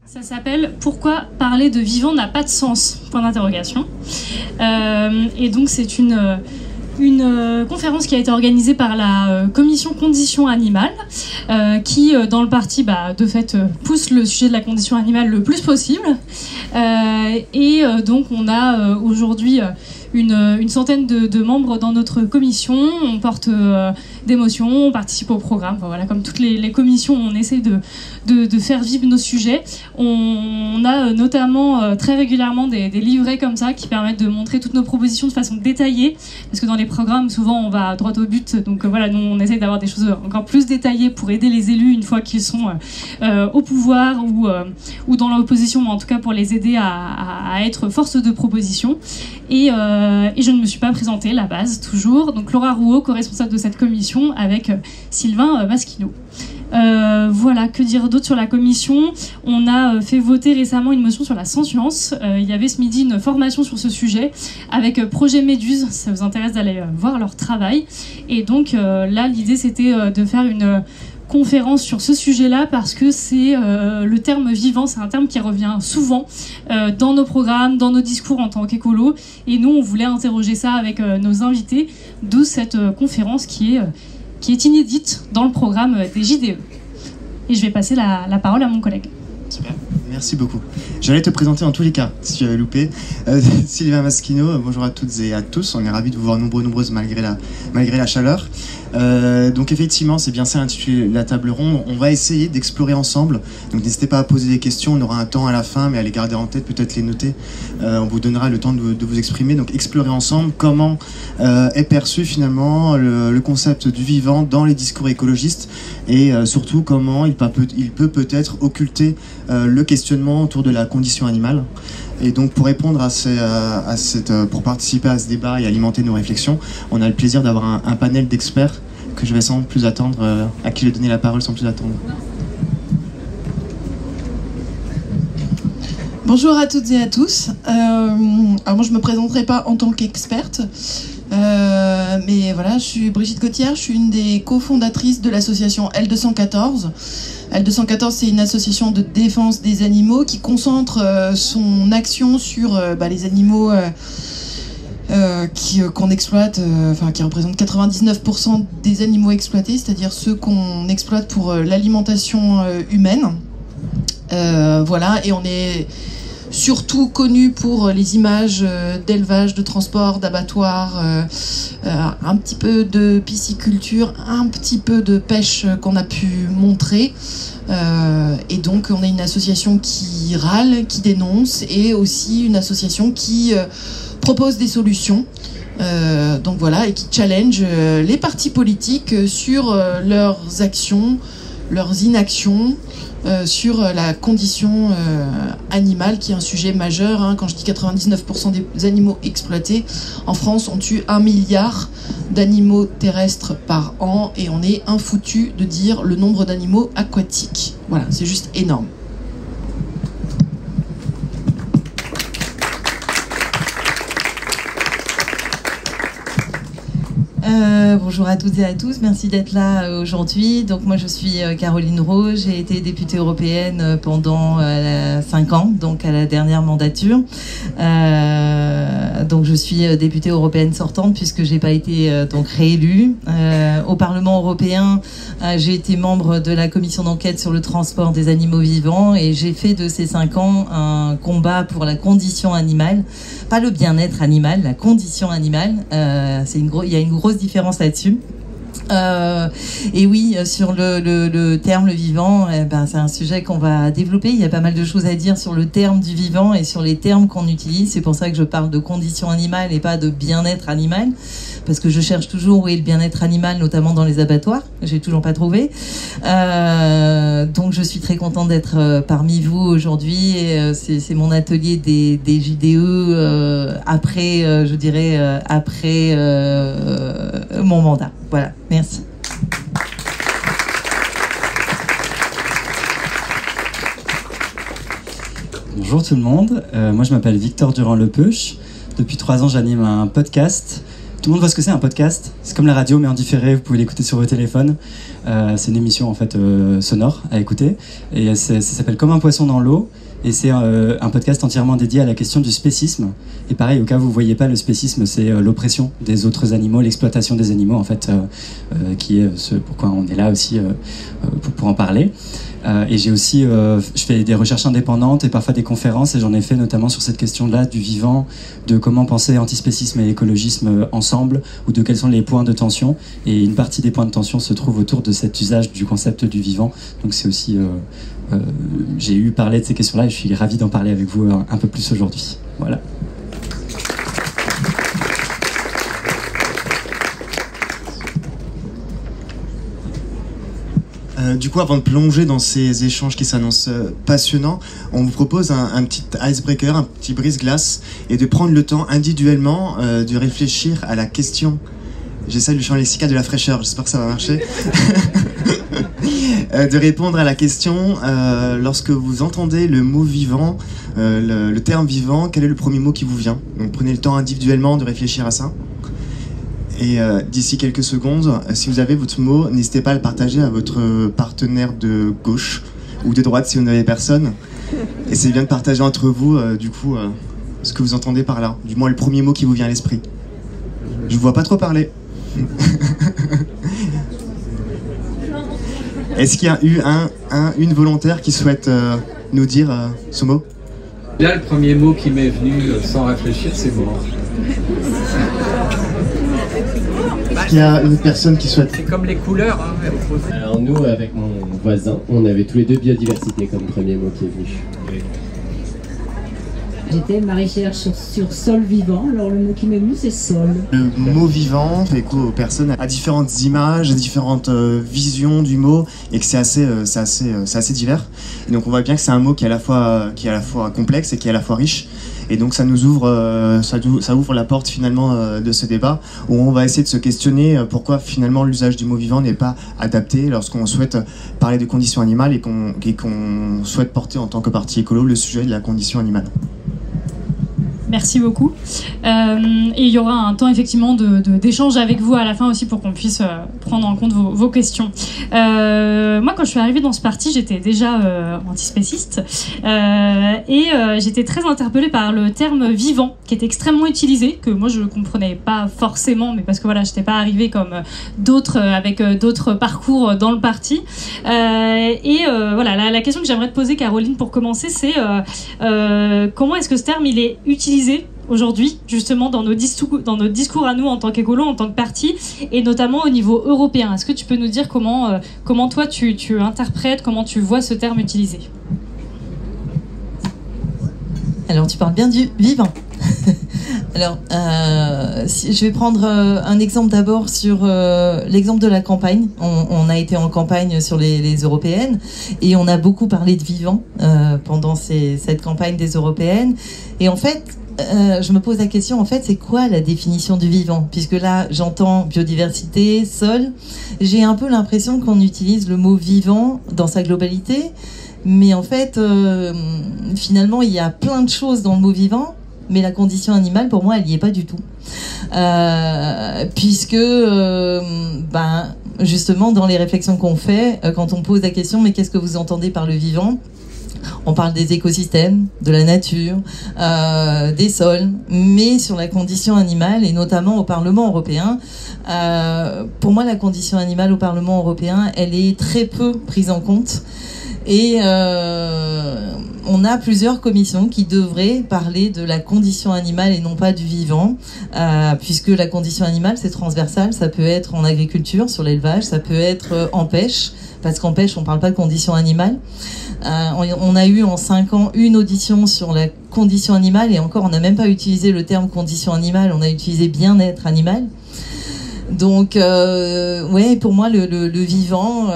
Ça s'appelle « Pourquoi parler de vivant n'a pas de sens ?» point d'interrogation. Et donc c'est une conférence qui a été organisée par la commission conditions animales qui, dans le parti, de fait, pousse le sujet de la condition animale le plus possible. Donc on a aujourd'hui une centaine de membres dans notre commission. On porte des motions, on participe au programme. Enfin, voilà, comme toutes les commissions, on essaie de faire vivre nos sujets. On a notamment très régulièrement des livrets comme ça qui permettent de montrer toutes nos propositions de façon détaillée, parce que dans les programmes, souvent, on va droit au but. Donc voilà, nous, on essaie d'avoir des choses encore plus détaillées pour aider les élus une fois qu'ils sont au pouvoir ou dans l'opposition, mais en tout cas pour les aider à être force de proposition. Et je ne me suis pas présentée, la base, toujours. Donc Laura Rouault, co-responsable de cette commission, avec Sylvain Maschino. Voilà, que dire d'autre sur la commission? On a fait voter récemment une motion sur la science. Il y avait ce midi une formation sur ce sujet avec Projet Méduse. Ça vous intéresse d'aller voir leur travail. Et donc là, l'idée, c'était de faire une conférence sur ce sujet-là parce que c'est le terme vivant, c'est un terme qui revient souvent dans nos programmes, dans nos discours en tant qu'écolo, et nous on voulait interroger ça avec nos invités, d'où cette conférence qui est inédite dans le programme des JDE. Et je vais passer la parole à mon collègue. Super, merci beaucoup. J'allais te présenter en tous les cas, si tu avais loupé. Sylvain Maschino, bonjour à toutes et à tous. On est ravis de vous voir nombreuses malgré la chaleur. Donc effectivement, c'est bien ça l'intitulé la table ronde. On va essayer d'explorer ensemble. Donc n'hésitez pas à poser des questions. On aura un temps à la fin, mais à les garder en tête, peut-être les noter. On vous donnera le temps de vous exprimer. Donc explorer ensemble comment est perçu finalement le concept du vivant dans les discours écologistes et surtout comment il peut peut-être occulter le questionnement autour de la condition animale. Et donc pour répondre pour participer à ce débat et alimenter nos réflexions, on a le plaisir d'avoir un panel d'experts que je vais sans plus attendre, à qui je vais donner la parole sans plus attendre. Bonjour à toutes et à tous. Alors moi je me présenterai pas en tant qu'experte, mais voilà, je suis Brigitte Gauthière, je suis une des cofondatrices de l'association L214. L214, c'est une association de défense des animaux qui concentre son action sur les animaux qu'on exploite, qui représentent 99% des animaux exploités, c'est-à-dire ceux qu'on exploite pour l'alimentation humaine. Voilà, et on est surtout connu pour les images d'élevage, de transport, d'abattoirs, un petit peu de pisciculture, un petit peu de pêche qu'on a pu montrer. Et donc on est une association qui râle, qui dénonce, et aussi une association qui propose des solutions. Donc voilà, et qui challenge les partis politiques sur leurs actions, leurs inactions, sur la condition animale, qui est un sujet majeur. Hein. Quand je dis 99% des animaux exploités, en France, on tue 1 milliard d'animaux terrestres par an, et on est infoutu de dire le nombre d'animaux aquatiques. Voilà, c'est juste énorme. Bonjour à toutes et à tous, merci d'être là aujourd'hui. Donc moi je suis Caroline Rowe, j'ai été députée européenne pendant 5 ans, donc à la dernière mandature. Donc je suis députée européenne sortante puisque j'ai pas été donc réélue. Au Parlement européen, j'ai été membre de la commission d'enquête sur le transport des animaux vivants, et j'ai fait de ces 5 ans un combat pour la condition animale, pas le bien-être animal, la condition animale. Il y a une grosse différence là-dessus. Et oui, sur le terme le vivant, c'est un sujet qu'on va développer. Il y a pas mal de choses à dire sur le terme du vivant et sur les termes qu'on utilise. C'est pour ça que je parle de condition animale et pas de bien-être animal, parce que je cherche toujours où est le bien-être animal, notamment dans les abattoirs. J'ai toujours pas trouvé. Donc je suis très contente d'être parmi vous aujourd'hui. C'est mon atelier des JDE après, je dirais, après mon mandat. Voilà, merci. Bonjour tout le monde, moi je m'appelle Victor Durand-Lepeuch. Depuis 3 ans j'anime un podcast Tout le monde voit ce que c'est un podcast. C'est comme la radio, mais en différé. Vous pouvez l'écouter sur vos téléphones. C'est une émission en fait sonore à écouter. Et ça s'appelle Comme un poisson dans l'eau. Et c'est un podcast entièrement dédié à la question du spécisme. Et pareil, au cas où vous ne voyez pas, le spécisme, c'est l'oppression des autres animaux, l'exploitation des animaux, en fait, qui est ce pourquoi on est là aussi pour en parler. Et j'ai aussi, je fais des recherches indépendantes et parfois des conférences, et j'en ai fait notamment sur cette question-là du vivant, de comment penser antispécisme et écologisme ensemble, ou de quels sont les points de tension. Et une partie des points de tension se trouve autour de cet usage du concept du vivant. Donc c'est aussi... j'ai eu parlé de ces questions-là et je suis ravi d'en parler avec vous un peu plus aujourd'hui. Voilà. Du coup, avant de plonger dans ces échanges qui s'annoncent passionnants, on vous propose un petit icebreaker, un petit brise-glace, et de prendre le temps individuellement de réfléchir à la question. J'essaie du champ lexical de la fraîcheur, j'espère que ça va marcher. De répondre à la question, lorsque vous entendez le mot vivant, le terme vivant, quel est le premier mot qui vous vient? Donc prenez le temps individuellement de réfléchir à ça. Et d'ici quelques secondes, si vous avez votre mot, n'hésitez pas à le partager à votre partenaire de gauche ou de droite si vous n'avez personne. Et c'est bien de partager entre vous, du coup, ce que vous entendez par là. Du moins le premier mot qui vous vient à l'esprit. Je vous vois pas trop parler. Est-ce qu'il y a eu une volontaire qui souhaite nous dire ce mot? Là, le premier mot qui m'est venu sans réfléchir, c'est mort. Est-ce qu'il y a une personne qui souhaite? C'est comme les couleurs. Hein. Alors nous, avec mon voisin, on avait tous les deux biodiversité comme premier mot qui est venu. J'étais ma recherche sur sol vivant, alors le mot qui m'est venu c'est sol. Le mot vivant fait écho aux personnes à différentes images, à différentes visions du mot, et que c'est assez divers. Et donc on voit bien que c'est un mot qui est à la fois complexe et qui est à la fois riche. Et donc ça nous ouvre, ça ouvre la porte finalement de ce débat où on va essayer de se questionner pourquoi finalement l'usage du mot vivant n'est pas adapté lorsqu'on souhaite parler de conditions animales et qu'on souhaite porter en tant que parti écolo le sujet de la condition animale. Merci beaucoup. Et il y aura un temps effectivement d'échange avec vous à la fin aussi pour qu'on puisse prendre en compte vos questions. Moi, quand je suis arrivée dans ce parti, j'étais déjà antispéciste et j'étais très interpellée par le terme vivant qui est extrêmement utilisé, que moi je ne comprenais pas forcément, mais parce que voilà, je n'étais pas arrivée comme d'autres avec d'autres parcours dans le parti. Voilà, la question que j'aimerais te poser, Caroline, pour commencer, c'est comment est-ce que ce terme il est utilisé aujourd'hui, justement, dans nos discours à nous en tant qu'écolo, en tant que parti, et notamment au niveau européen. Est-ce que tu peux nous dire comment toi tu interprètes, comment tu vois ce terme utilisé? Alors, tu parles bien du vivant. Alors, je vais prendre un exemple d'abord sur l'exemple de la campagne. On a été en campagne sur les européennes et on a beaucoup parlé de vivant pendant cette campagne des européennes. Et en fait, je me pose la question, en fait, c'est quoi la définition du vivant? Puisque là, j'entends biodiversité, sol. J'ai un peu l'impression qu'on utilise le mot vivant dans sa globalité. Mais en fait, finalement, il y a plein de choses dans le mot vivant. Mais la condition animale, pour moi, elle n'y est pas du tout. Puisque, justement, dans les réflexions qu'on fait, quand on pose la question, mais qu'est-ce que vous entendez par le vivant? On parle des écosystèmes, de la nature, des sols, mais sur la condition animale, et notamment au Parlement européen, pour moi, la condition animale au Parlement européen, elle est très peu prise en compte. Et on a plusieurs commissions qui devraient parler de la condition animale et non pas du vivant, puisque la condition animale, c'est transversal. Ça peut être en agriculture, sur l'élevage, ça peut être en pêche, parce qu'en pêche, on ne parle pas de condition animale. On a eu en 5 ans une audition sur la condition animale, et encore, on n'a même pas utilisé le terme condition animale, on a utilisé bien-être animal. Donc, ouais, pour moi, le vivant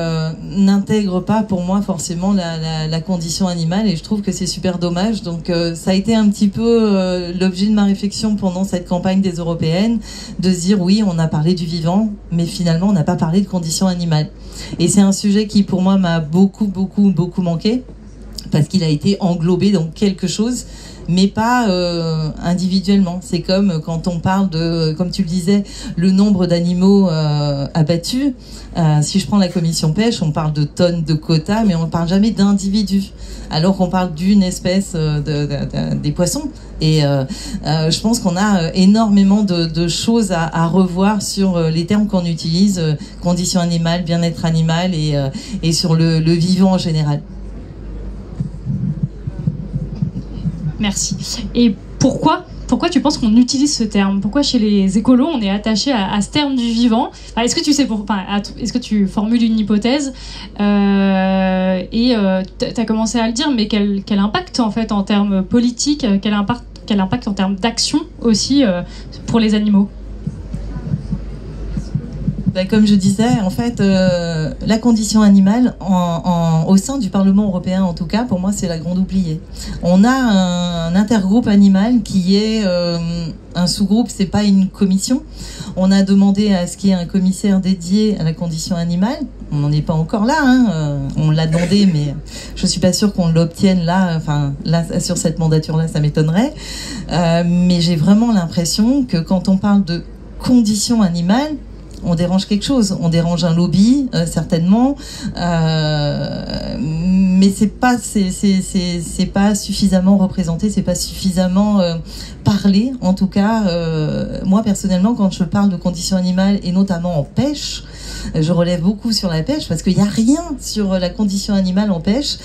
n'intègre pas, pour moi, forcément la condition animale, et je trouve que c'est super dommage. Donc, ça a été un petit peu l'objet de ma réflexion pendant cette campagne des européennes, de se dire, oui, on a parlé du vivant, mais finalement, on n'a pas parlé de condition animale. Et c'est un sujet qui, pour moi, m'a beaucoup manqué, parce qu'il a été englobé dans quelque chose mais pas individuellement. C'est comme quand on parle de, comme tu le disais, le nombre d'animaux abattus. Si je prends la commission pêche, on parle de tonnes de quotas, mais on ne parle jamais d'individus, alors qu'on parle d'une espèce des poissons. Et je pense qu'on a énormément de choses à revoir sur les termes qu'on utilise, conditions animales, bien-être animal, et sur le vivant en général. Merci. Et pourquoi tu penses qu'on utilise ce terme? Pourquoi chez les écolos on est attaché à ce terme du vivant? Est-ce que tu sais est-ce que tu formules une hypothèse tu as commencé à le dire, mais quel impact en fait en termes politiques, quel impact en termes d'action aussi pour les animaux? Comme je disais, en fait, la condition animale, au sein du Parlement européen, en tout cas, pour moi, c'est la grande oubliée. On a un intergroupe animal qui est un sous-groupe, c'est pas une commission. On a demandé à ce qu'il y ait un commissaire dédié à la condition animale. On n'en est pas encore là, hein. On l'a demandé, mais je suis pas sûre qu'on l'obtienne là. Enfin, là, sur cette mandature-là, ça m'étonnerait. Mais j'ai vraiment l'impression que quand on parle de condition animale, on dérange quelque chose, on dérange un lobby certainement, mais c'est pas suffisamment représenté, c'est pas suffisamment parlé. En tout cas, moi personnellement, quand je parle de conditions animales et notamment en pêche, je relève beaucoup sur la pêche parce qu'il n'y a rien sur la condition animale en pêche.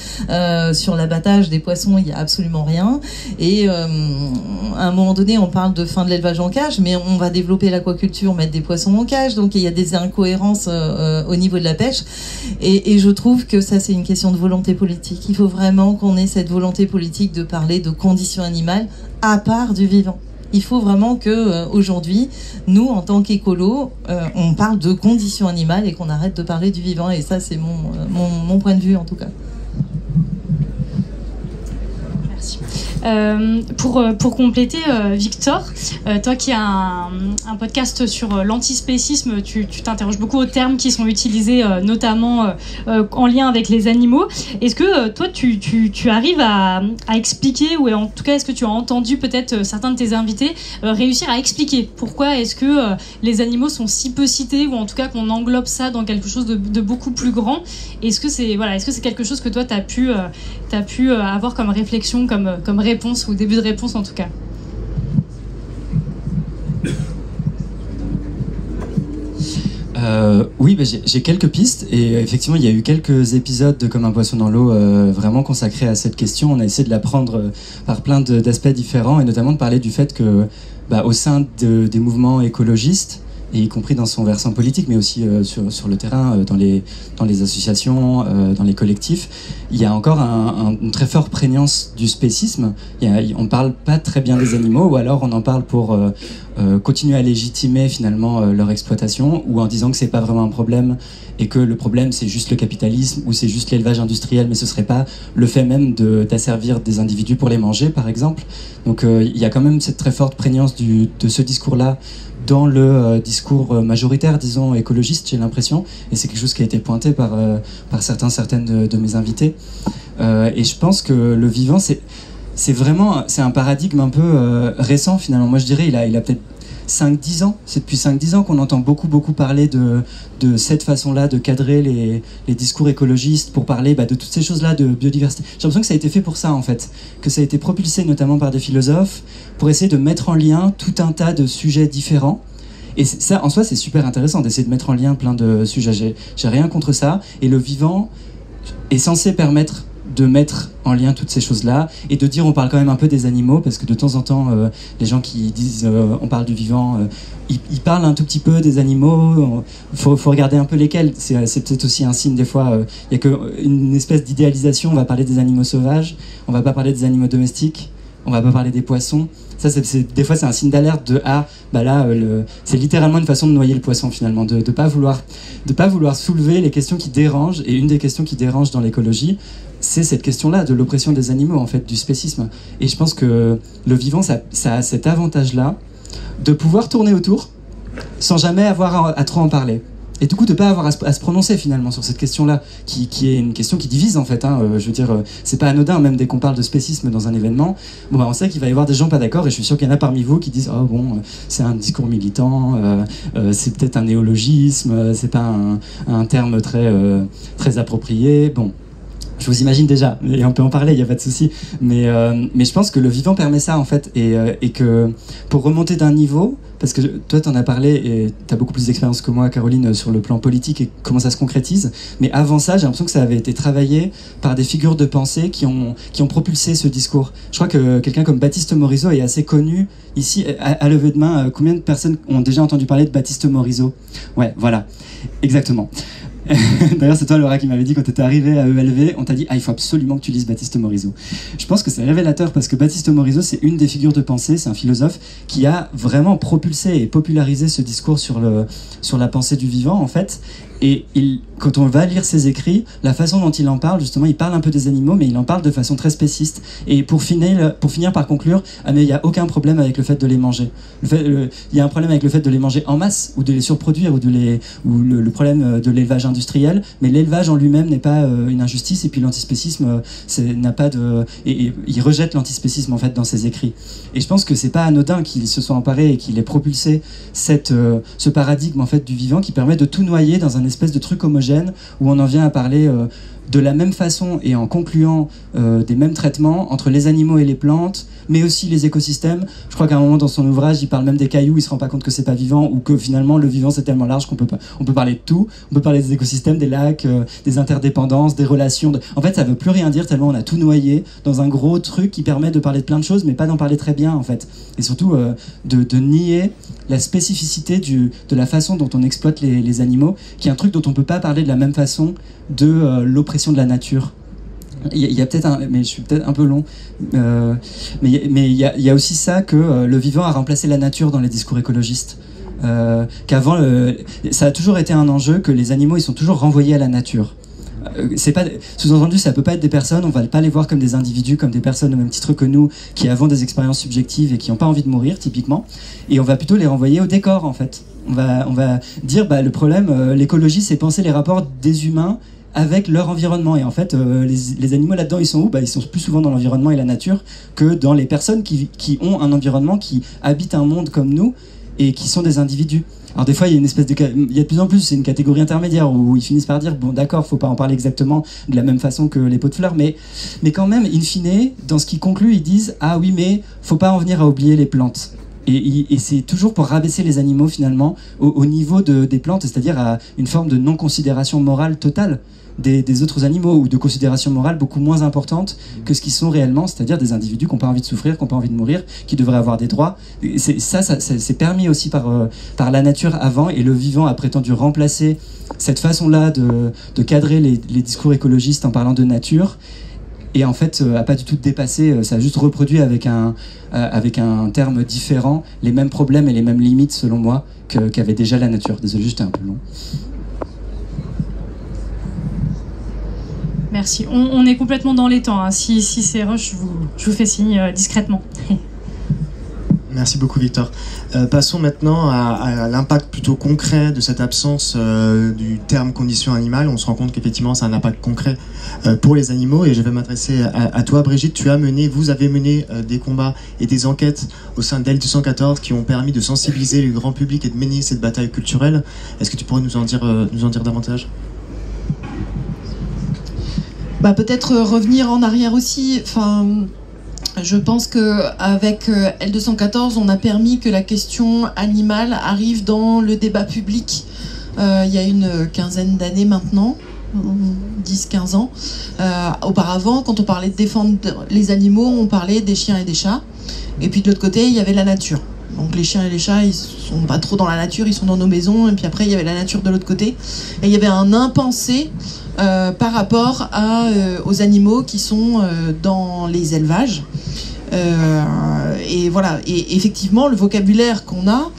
Sur l'abattage des poissons, il n'y a absolument rien. Et à un moment donné, on parle de fin de l'élevage en cage, mais on va développer l'aquaculture, mettre des poissons en cage. Donc il y a des incohérences au niveau de la pêche. Et je trouve que ça, c'est une question de volonté politique. Il faut vraiment qu'on ait cette volonté politique de parler de conditions animales à part du vivant. Il faut vraiment que aujourd'hui, nous, en tant qu'écolos, on parle de conditions animales et qu'on arrête de parler du vivant. Et ça, c'est mon point de vue, en tout cas. Merci. Pour compléter, Victor, toi qui as un podcast sur l'antispécisme, tu t'interroges beaucoup aux termes qui sont utilisés, notamment en lien avec les animaux. Est-ce que toi, tu arrives à expliquer, ou en tout cas, est-ce que tu as entendu peut-être certains de tes invités réussir à expliquer pourquoi est-ce que les animaux sont si peu cités, ou en tout cas qu'on englobe ça dans quelque chose de beaucoup plus grand? Est-ce que c'est quelque chose que toi, tu as pu avoir comme réflexion, comme réponse, ou début de réponse en tout cas? Oui, j'ai quelques pistes, et effectivement il y a eu quelques épisodes de Comme un poisson dans l'eau vraiment consacrés à cette question. On a essayé de la prendre par plein d'aspects différents, et notamment de parler du fait que au sein des mouvements écologistes, et y compris dans son versant politique, mais aussi sur le terrain, dans les associations, dans les collectifs, il y a encore une très forte prégnance du spécisme. On ne parle pas très bien des animaux, ou alors on en parle pour continuer à légitimer finalement leur exploitation, ou en disant que c'est pas vraiment un problème, et que le problème c'est juste le capitalisme, ou c'est juste l'élevage industriel, mais ce serait pas le fait même d'asservir des individus pour les manger, par exemple. Donc il y a quand même cette très forte prégnance de ce discours-là dans le discours majoritaire, disons, écologiste, j'ai l'impression, et c'est quelque chose qui a été pointé par certaines de mes invités. Et je pense que le vivant, c'est un paradigme un peu récent, finalement. Moi, je dirais, il a peut-être 5-10 ans. C'est depuis 5-10 ans qu'on entend beaucoup parler de cette façon-là de cadrer les discours écologistes, pour parler de toutes ces choses-là, de biodiversité. J'ai l'impression que ça a été fait pour ça, en fait. Que ça a été propulsé notamment par des philosophes pour essayer de mettre en lien tout un tas de sujets différents. Et ça, en soi, c'est super intéressant d'essayer de mettre en lien plein de sujets. J'ai rien contre ça. Et le vivant est censé permettre de mettre en lien toutes ces choses-là, et de dire on parle quand même un peu des animaux, parce que de temps en temps les gens qui disent on parle du vivant, ils parlent un tout petit peu des animaux. Faut regarder un peu lesquels. C'est peut-être aussi un signe des fois, il y a qu'une espèce d'idéalisation. On va parler des animaux sauvages, on va pas parler des animaux domestiques, on va pas parler des poissons. Ça, des fois c'est un signe d'alerte de c'est littéralement une façon de noyer le poisson, finalement, de pas vouloir soulever les questions qui dérangent. Et une des questions qui dérange dans l'écologie, c'est cette question-là de l'oppression des animaux, en fait, du spécisme. Et je pense que le vivant, ça a cet avantage-là de pouvoir tourner autour sans jamais avoir à trop en parler. Et du coup, de ne pas avoir à se prononcer finalement sur cette question-là, qui est une question qui divise en fait. Je veux dire, c'est pas anodin, même dès qu'on parle de spécisme dans un événement. Bon, on sait qu'il va y avoir des gens pas d'accord, et je suis sûr qu'il y en a parmi vous qui disent oh bon, c'est un discours militant, c'est peut-être un néologisme, c'est pas un terme très approprié. Bon. Je vous imagine déjà, et on peut en parler, il n'y a pas de souci. Mais je pense que le vivant permet ça, en fait, et que pour remonter d'un niveau, parce que toi, tu en as parlé, et tu as beaucoup plus d'expérience que moi, Caroline, sur le plan politique et comment ça se concrétise. Mais avant ça, j'ai l'impression que ça avait été travaillé par des figures de pensée qui ont propulsé ce discours. Je crois que quelqu'un comme Baptiste Morisot est assez connu. Ici, à lever de main, combien de personnes ont déjà entendu parler de Baptiste Morisot? Ouais, voilà, exactement. D'ailleurs, c'est toi, Laura, qui m'avait dit quand tu étais arrivé à ELV, on t'a dit il faut absolument que tu lises Baptiste Morisot. Je pense que c'est révélateur parce que Baptiste Morisot, c'est une des figures de pensée, c'est un philosophe qui a vraiment propulsé et popularisé ce discours sur la pensée du vivant, en fait. Et quand on va lire ses écrits, la façon dont il en parle, justement, il parle un peu des animaux, mais il en parle de façon très spéciste. Et pour finir par conclure, mais il n'y a aucun problème avec le fait de les manger. Il y a un problème avec le fait de les manger en masse, ou de les surproduire, ou le problème de l'élevage industriel, mais l'élevage en lui-même n'est pas une injustice, et puis l'antispécisme n'a pas de... Et il rejette l'antispécisme, en fait, dans ses écrits. Et je pense que c'est pas anodin qu'il se soit emparé et qu'il ait propulsé ce paradigme, en fait, du vivant qui permet de tout noyer dans un espèce de truc homogène où on en vient à parler de la même façon et en concluant des mêmes traitements entre les animaux et les plantes, mais aussi les écosystèmes. Je crois qu'à un moment dans son ouvrage, il parle même des cailloux, il se rend pas compte que c'est pas vivant, ou que finalement le vivant c'est tellement large qu'on peut parler de tout. On peut parler des écosystèmes, des lacs, des interdépendances, des relations. En fait, ça veut plus rien dire tellement on a tout noyé dans un gros truc qui permet de parler de plein de choses, mais pas d'en parler très bien, en fait. Et surtout de nier la spécificité de la façon dont on exploite les animaux, qui est un truc dont on peut pas parler de la même façon de l'oppression de la nature. Il y a peut-être mais je suis peut-être un peu long, mais il y a aussi ça que le vivant a remplacé la nature dans les discours écologistes. Qu'avant, ça a toujours été un enjeu que les animaux ils sont toujours renvoyés à la nature. C'est pas sous-entendu, ça peut pas être des personnes, on va pas les voir comme des individus, comme des personnes au même titre que nous qui avons des expériences subjectives et qui n'ont pas envie de mourir typiquement, et on va plutôt les renvoyer au décor, en fait. On va dire le problème, l'écologie c'est penser les rapports des humains avec leur environnement, et en fait les animaux là-dedans ils sont où? Ils sont plus souvent dans l'environnement et la nature que dans les personnes qui ont un environnement, qui habitent un monde comme nous et qui sont des individus. Alors des fois il y a une espèce il y a de plus en plus c'est une catégorie intermédiaire où ils finissent par dire bon d'accord, faut pas en parler exactement de la même façon que les pots de fleurs, mais quand même in fine dans ce qu'ils concluent ils disent ah oui mais faut pas en venir à oublier les plantes. Et c'est toujours pour rabaisser les animaux finalement au niveau des plantes, c'est-à-dire à une forme de non-considération morale totale des autres animaux, ou de considération morale beaucoup moins importante que ce qu'ils sont réellement, c'est-à-dire des individus qui n'ont pas envie de souffrir, qui n'ont pas envie de mourir, qui devraient avoir des droits. Ça c'est permis aussi par la nature avant, et le vivant a prétendu remplacer cette façon-là de cadrer les discours écologistes en parlant de nature. Et en fait, a pas du tout dépassé, ça a juste reproduit avec un terme différent les mêmes problèmes et les mêmes limites, selon moi, qu'avait déjà la nature. Désolé, j'étais un peu long. Merci. On est complètement dans les temps. Hein. Si c'est rush, je vous fais signe discrètement. Merci beaucoup, Victor. Passons maintenant à l'impact plutôt concret de cette absence du terme condition animale. On se rend compte qu'effectivement, c'est un impact concret pour les animaux. Et je vais m'adresser à toi, Brigitte. Vous avez mené des combats et des enquêtes au sein d'L 214 qui ont permis de sensibiliser le grand public et de mener cette bataille culturelle. Est-ce que tu pourrais nous en dire davantage ? Peut-être revenir en arrière aussi. Je pense qu'avec L214, on a permis que la question animale arrive dans le débat public il y a une quinzaine d'années maintenant, 10-15 ans. Auparavant, quand on parlait de défendre les animaux, on parlait des chiens et des chats. Et puis de l'autre côté, il y avait la nature. Donc les chiens et les chats, ils sont pas trop dans la nature, ils sont dans nos maisons. Et puis après, il y avait la nature de l'autre côté. Et il y avait un impensé par rapport aux animaux qui sont dans les élevages. Et voilà. Et effectivement, le vocabulaire qu'on a,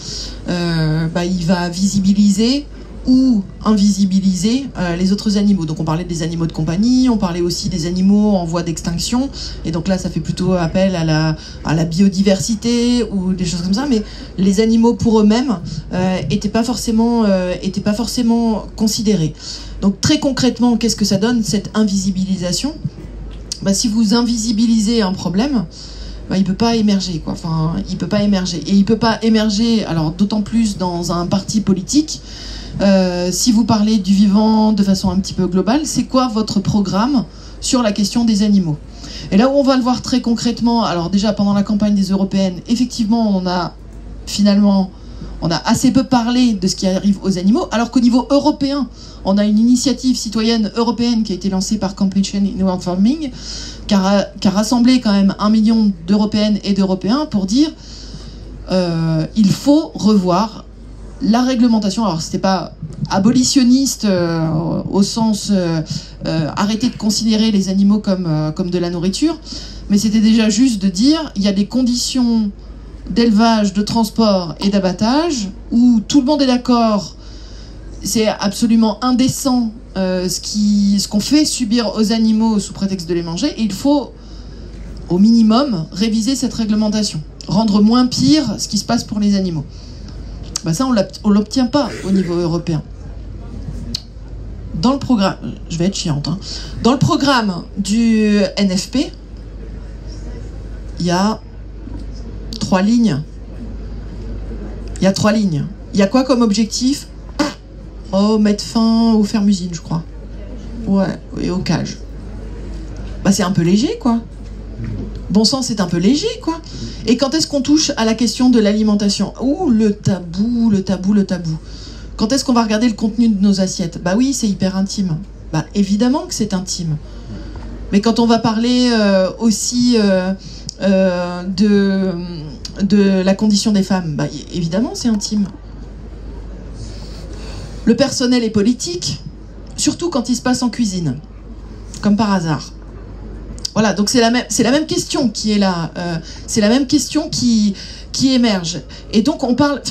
il va visibiliser ou invisibiliser les autres animaux. Donc on parlait des animaux de compagnie, on parlait aussi des animaux en voie d'extinction, et donc là ça fait plutôt appel à la biodiversité ou des choses comme ça, mais les animaux pour eux-mêmes étaient pas forcément considérés. Donc très concrètement, qu'est-ce que ça donne, cette invisibilisation? Si vous invisibilisez un problème, il peut pas émerger, quoi. Enfin, il peut pas émerger. Et il peut pas émerger, alors d'autant plus dans un parti politique. Si vous parlez du vivant de façon un petit peu globale, c'est quoi votre programme sur la question des animaux? Et là où on va le voir très concrètement, alors déjà pendant la campagne des européennes, effectivement on a assez peu parlé de ce qui arrive aux animaux, alors qu'au niveau européen, on a une initiative citoyenne européenne qui a été lancée par Compassion in World Farming, qui a rassemblé quand même 1 million d'Européennes et d'Européens pour dire il faut revoir la réglementation. Alors c'était pas abolitionniste au sens arrêter de considérer les animaux comme de la nourriture, mais c'était déjà juste de dire il y a des conditions d'élevage, de transport et d'abattage où tout le monde est d'accord, c'est absolument indécent ce qu'on fait subir aux animaux sous prétexte de les manger, et il faut au minimum réviser cette réglementation, rendre moins pire ce qui se passe pour les animaux. Ça on l'obtient pas au niveau européen. Dans le programme, je vais être chiante, hein. Dans le programme du NFP, il y a 3 lignes. Il y a 3 lignes. Il y a quoi comme objectif? Mettre fin aux fermes-usines, je crois. Ouais, et aux cages. C'est un peu léger, quoi. Bon sang, c'est un peu léger, quoi. Et quand est-ce qu'on touche à la question de l'alimentation? Ouh, le tabou, le tabou, le tabou. Quand est-ce qu'on va regarder le contenu de nos assiettes? Oui, c'est hyper intime. Évidemment que c'est intime. Mais quand on va parler aussi de la condition des femmes, évidemment c'est intime. Le personnel est politique, surtout quand il se passe en cuisine, comme par hasard. Voilà, donc c'est la même question qui est là, c'est la même question qui émerge. Et donc on parle,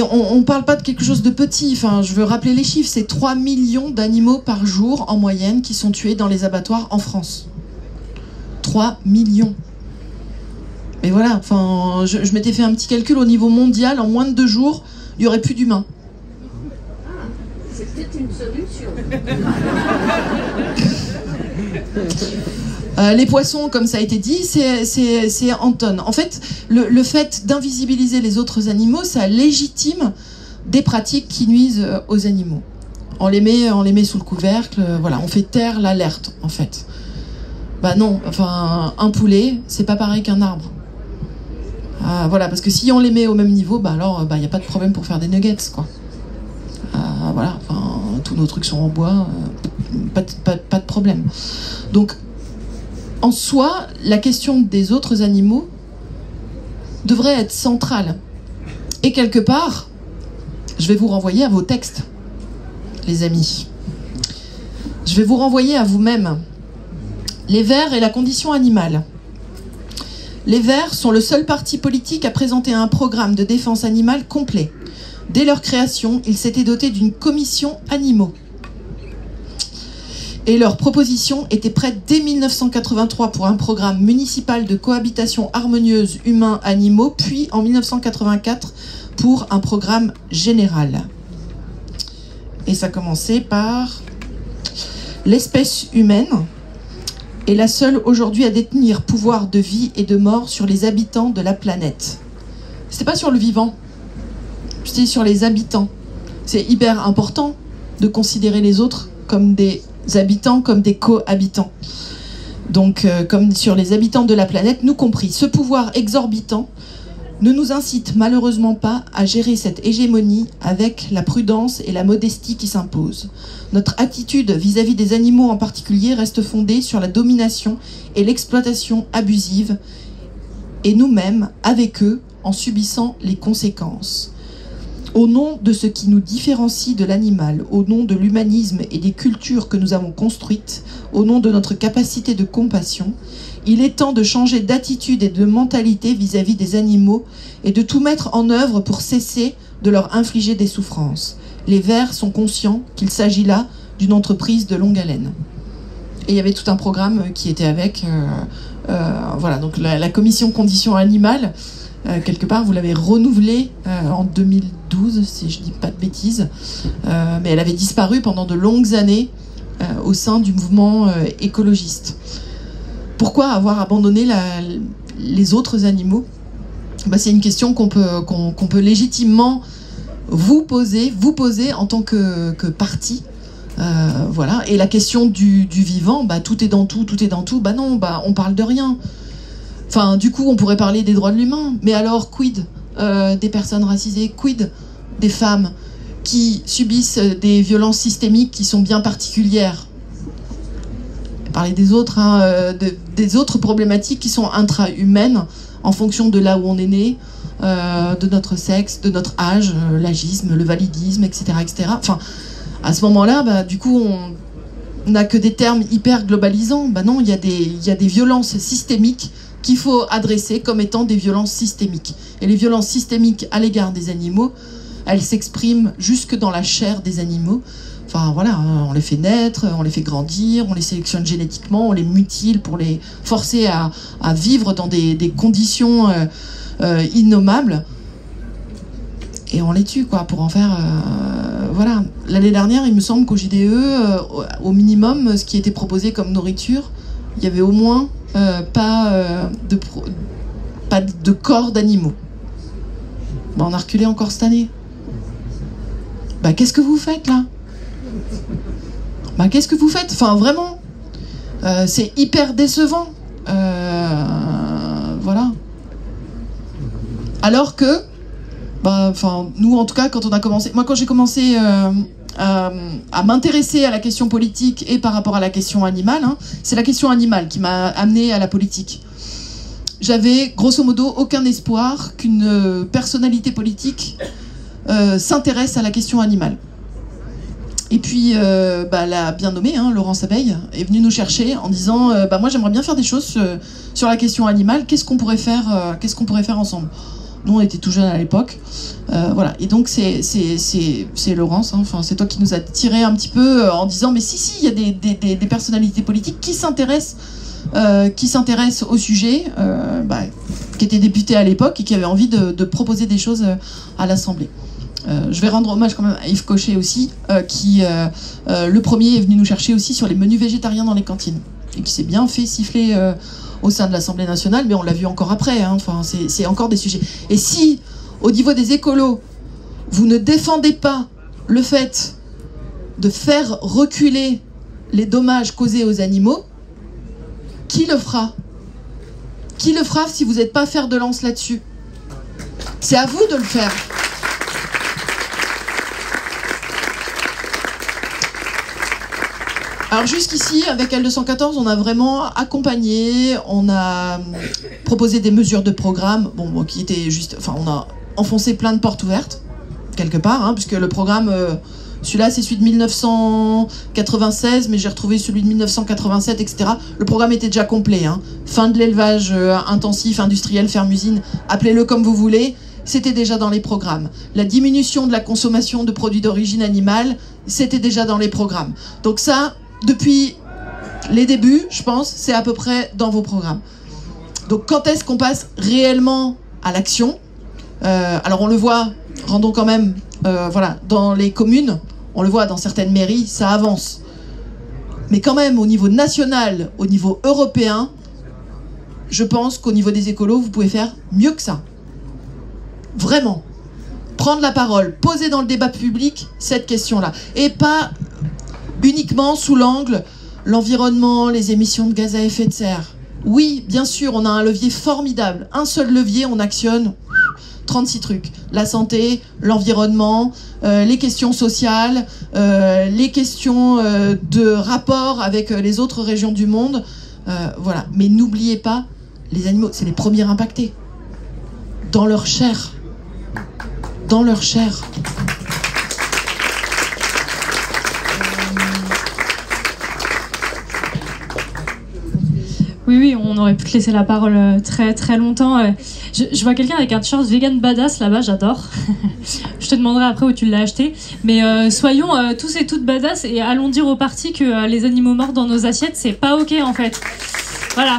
on parle pas de quelque chose de petit, je veux rappeler les chiffres, c'est 3 millions d'animaux par jour en moyenne qui sont tués dans les abattoirs en France. 3 millions. Mais voilà, je m'étais fait un petit calcul au niveau mondial, en moins de 2 jours, il n'y aurait plus d'humains. C'est peut-être une solution. Les poissons, comme ça a été dit, c'est en tonnes. En fait, le fait d'invisibiliser les autres animaux, ça légitime des pratiques qui nuisent aux animaux. On les met sous le couvercle, voilà, on fait taire l'alerte, en fait. Non, un poulet, c'est pas pareil qu'un arbre. Voilà, parce que si on les met au même niveau, alors il n'y a pas de problème pour faire des nuggets, quoi. Voilà, tous nos trucs sont en bois, pas de problème. Donc, en soi, la question des autres animaux devrait être centrale. Et quelque part, je vais vous renvoyer à vos textes, les amis. Je vais vous renvoyer à vous-même. Les Verts et la condition animale. Les Verts sont le seul parti politique à présenter un programme de défense animale complet. Dès leur création, ils s'étaient dotés d'une commission animaux. Et leur proposition était prête dès 1983 pour un programme municipal de cohabitation harmonieuse humains-animaux, puis en 1984 pour un programme général. Et ça commençait par l'espèce humaine est la seule aujourd'hui à détenir pouvoir de vie et de mort sur les habitants de la planète. C'était pas sur le vivant, c'était sur les habitants. C'est hyper important de considérer les autres comme des habitants, comme des cohabitants. Donc, comme sur les habitants de la planète, nous compris. Ce pouvoir exorbitant ne nous incite malheureusement pas à gérer cette hégémonie avec la prudence et la modestie qui s'imposent. Notre attitude vis-à-vis des animaux en particulier reste fondée sur la domination et l'exploitation abusive, et nous-mêmes, avec eux, en subissant les conséquences. Au nom de ce qui nous différencie de l'animal, au nom de l'humanisme et des cultures que nous avons construites, au nom de notre capacité de compassion, il est temps de changer d'attitude et de mentalité vis-à-vis des animaux et de tout mettre en œuvre pour cesser de leur infliger des souffrances. les Verts sont conscients qu'il s'agit là d'une entreprise de longue haleine. Et il y avait tout un programme qui était avec. Voilà, donc la commission conditions animales, quelque part, vous l'avez renouvelée en 2012, si je ne dis pas de bêtises. Mais elle avait disparu pendant de longues années au sein du mouvement écologiste. Pourquoi avoir abandonné les autres animaux ? C'est une question qu'on peut légitimement vous poser en tant que parti. Voilà. Et la question du vivant, tout est dans tout, tout est dans tout. Non, on parle de rien. Enfin, du coup, on pourrait parler des droits de l'humain. Mais alors, quid des personnes racisées, quid des femmes qui subissent des violences systémiques qui sont bien particulières. Parler des autres, des autres problématiques qui sont intra-humaines en fonction de là où on est né, de notre sexe, de notre âge, l'agisme, le validisme, etc., etc. Enfin, à ce moment-là, du coup, on n'a que des termes hyper globalisants. Non, il y a des violences systémiques qu'il faut adresser comme étant des violences systémiques. Et les violences systémiques à l'égard des animaux, elles s'expriment jusque dans la chair des animaux. Enfin voilà, on les fait naître, on les fait grandir, on les sélectionne génétiquement, on les mutile pour les forcer à vivre dans des conditions innommables. Et on les tue, quoi, pour en faire... voilà. L'année dernière, il me semble qu'au JDE, au minimum, ce qui était proposé comme nourriture, il y avait au moins pas de corps d'animaux. On a reculé encore cette année. Qu'est-ce que vous faites, là ? Qu'est-ce que vous faites ? Enfin, vraiment, c'est hyper décevant. Voilà. Alors que, nous, en tout cas, quand on a commencé... Moi, quand j'ai commencé à m'intéresser à la question politique et par rapport à la question animale, c'est la question animale qui m'a amené à la politique. J'avais, grosso modo, aucun espoir qu'une personnalité politique s'intéresse à la question animale. Et puis, la bien nommée, Laurence Abeille, est venue nous chercher en disant moi, j'aimerais bien faire des choses sur la question animale. Qu'est-ce qu'on pourrait faire ensemble ? Nous, on était tout jeunes à l'époque. Voilà. Et donc, c'est Laurence, c'est toi qui nous as tiré un petit peu en disant mais si, il y a des personnalités politiques qui s'intéressent au sujet, qui étaient députées à l'époque et qui avaient envie de proposer des choses à l'Assemblée. Je vais rendre hommage quand même à Yves Cochet aussi, qui le premier est venu nous chercher aussi sur les menus végétariens dans les cantines et qui s'est bien fait siffler au sein de l'Assemblée nationale, mais on l'a vu encore après. C'est encore des sujets. Et si, au niveau des écolos, vous ne défendez pas le fait de faire reculer les dommages causés aux animaux, qui le fera ? Qui le fera si vous n'êtes pas fer de lance là-dessus ? C'est à vous de le faire. Alors jusqu'ici, avec L214, on a vraiment accompagné, on a proposé des mesures de programme, qui étaient juste... on a enfoncé plein de portes ouvertes, quelque part, puisque le programme, celui-là, c'est celui de 1996, mais j'ai retrouvé celui de 1987, etc. Le programme était déjà complet. Fin de l'élevage intensif, industriel, ferme-usine, appelez-le comme vous voulez, c'était déjà dans les programmes. La diminution de la consommation de produits d'origine animale, c'était déjà dans les programmes. Donc ça... Depuis les débuts, je pense, c'est à peu près dans vos programmes. Donc quand est-ce qu'on passe réellement à l'action ? Alors on le voit, rendons quand même, dans les communes, on le voit dans certaines mairies, ça avance. Mais quand même, au niveau national, au niveau européen, je pense qu'au niveau des écolos, vous pouvez faire mieux que ça. Vraiment. Prendre la parole, poser dans le débat public cette question-là. Et pas... uniquement sous l'angle l'environnement, les émissions de gaz à effet de serre. Oui, bien sûr, on a un levier formidable. Un seul levier, on actionne 36 trucs. La santé, l'environnement, les questions sociales, les questions de rapport avec les autres régions du monde. Voilà. Mais n'oubliez pas, les animaux, c'est les premiers impactés. Dans leur chair. Dans leur chair. Oui, on aurait pu te laisser la parole très très longtemps. Je vois quelqu'un avec un t-shirt vegan badass là-bas, j'adore. Je te demanderai après où tu l'as acheté. Mais soyons tous et toutes badass et allons dire au parti que les animaux morts dans nos assiettes, c'est pas ok en fait. Voilà.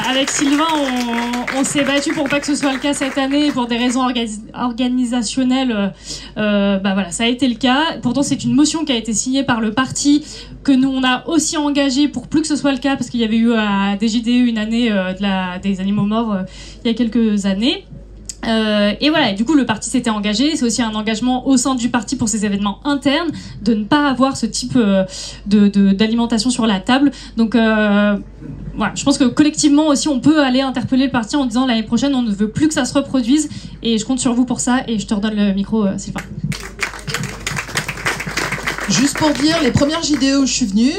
Avec Sylvain, on s'est battu pour pas que ce soit le cas cette année pour des raisons organisationnelles. Voilà, ça a été le cas. Pourtant, c'est une motion qui a été signée par le parti que nous on a aussi engagé pour plus que ce soit le cas parce qu'il y avait eu à DJDE une année des animaux morts il y a quelques années. Et voilà, et du coup le parti s'était engagé, c'est aussi un engagement au sein du parti pour ces événements internes de ne pas avoir ce type d'alimentation sur la table. Donc voilà, je pense que collectivement aussi on peut aller interpeller le parti en disant l'année prochaine on ne veut plus que ça se reproduise et je compte sur vous pour ça et je te redonne le micro Sylvain. Juste pour dire, les premières JDE où je suis venue,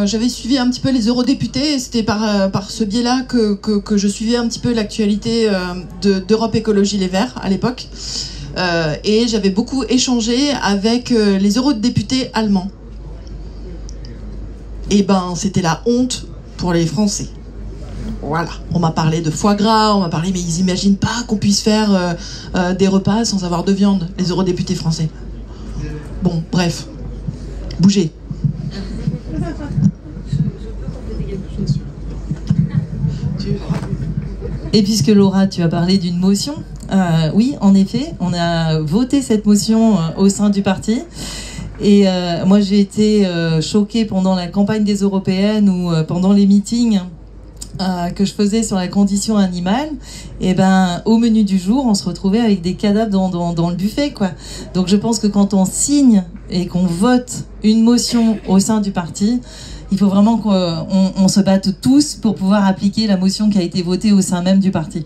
j'avais suivi un petit peu les eurodéputés et c'était par ce biais-là que je suivais un petit peu l'actualité d'Europe Écologie Les Verts à l'époque. Et j'avais beaucoup échangé avec les eurodéputés allemands. Et ben, c'était la honte pour les Français. Voilà, on m'a parlé de foie gras, on m'a parlé, mais ils imaginent pas qu'on puisse faire des repas sans avoir de viande, les eurodéputés français. Bon, bref. Bougez. Et puisque Laura, tu as parlé d'une motion, oui, en effet, on a voté cette motion au sein du parti. Et moi, j'ai été choquée pendant la campagne des européennes ou pendant les meetings que je faisais sur la condition animale. Et ben, au menu du jour, on se retrouvait avec des cadavres dans le buffet, quoi. Donc, je pense que quand on signe et qu'on vote une motion au sein du parti, il faut vraiment qu'on se batte tous pour pouvoir appliquer la motion qui a été votée au sein même du parti.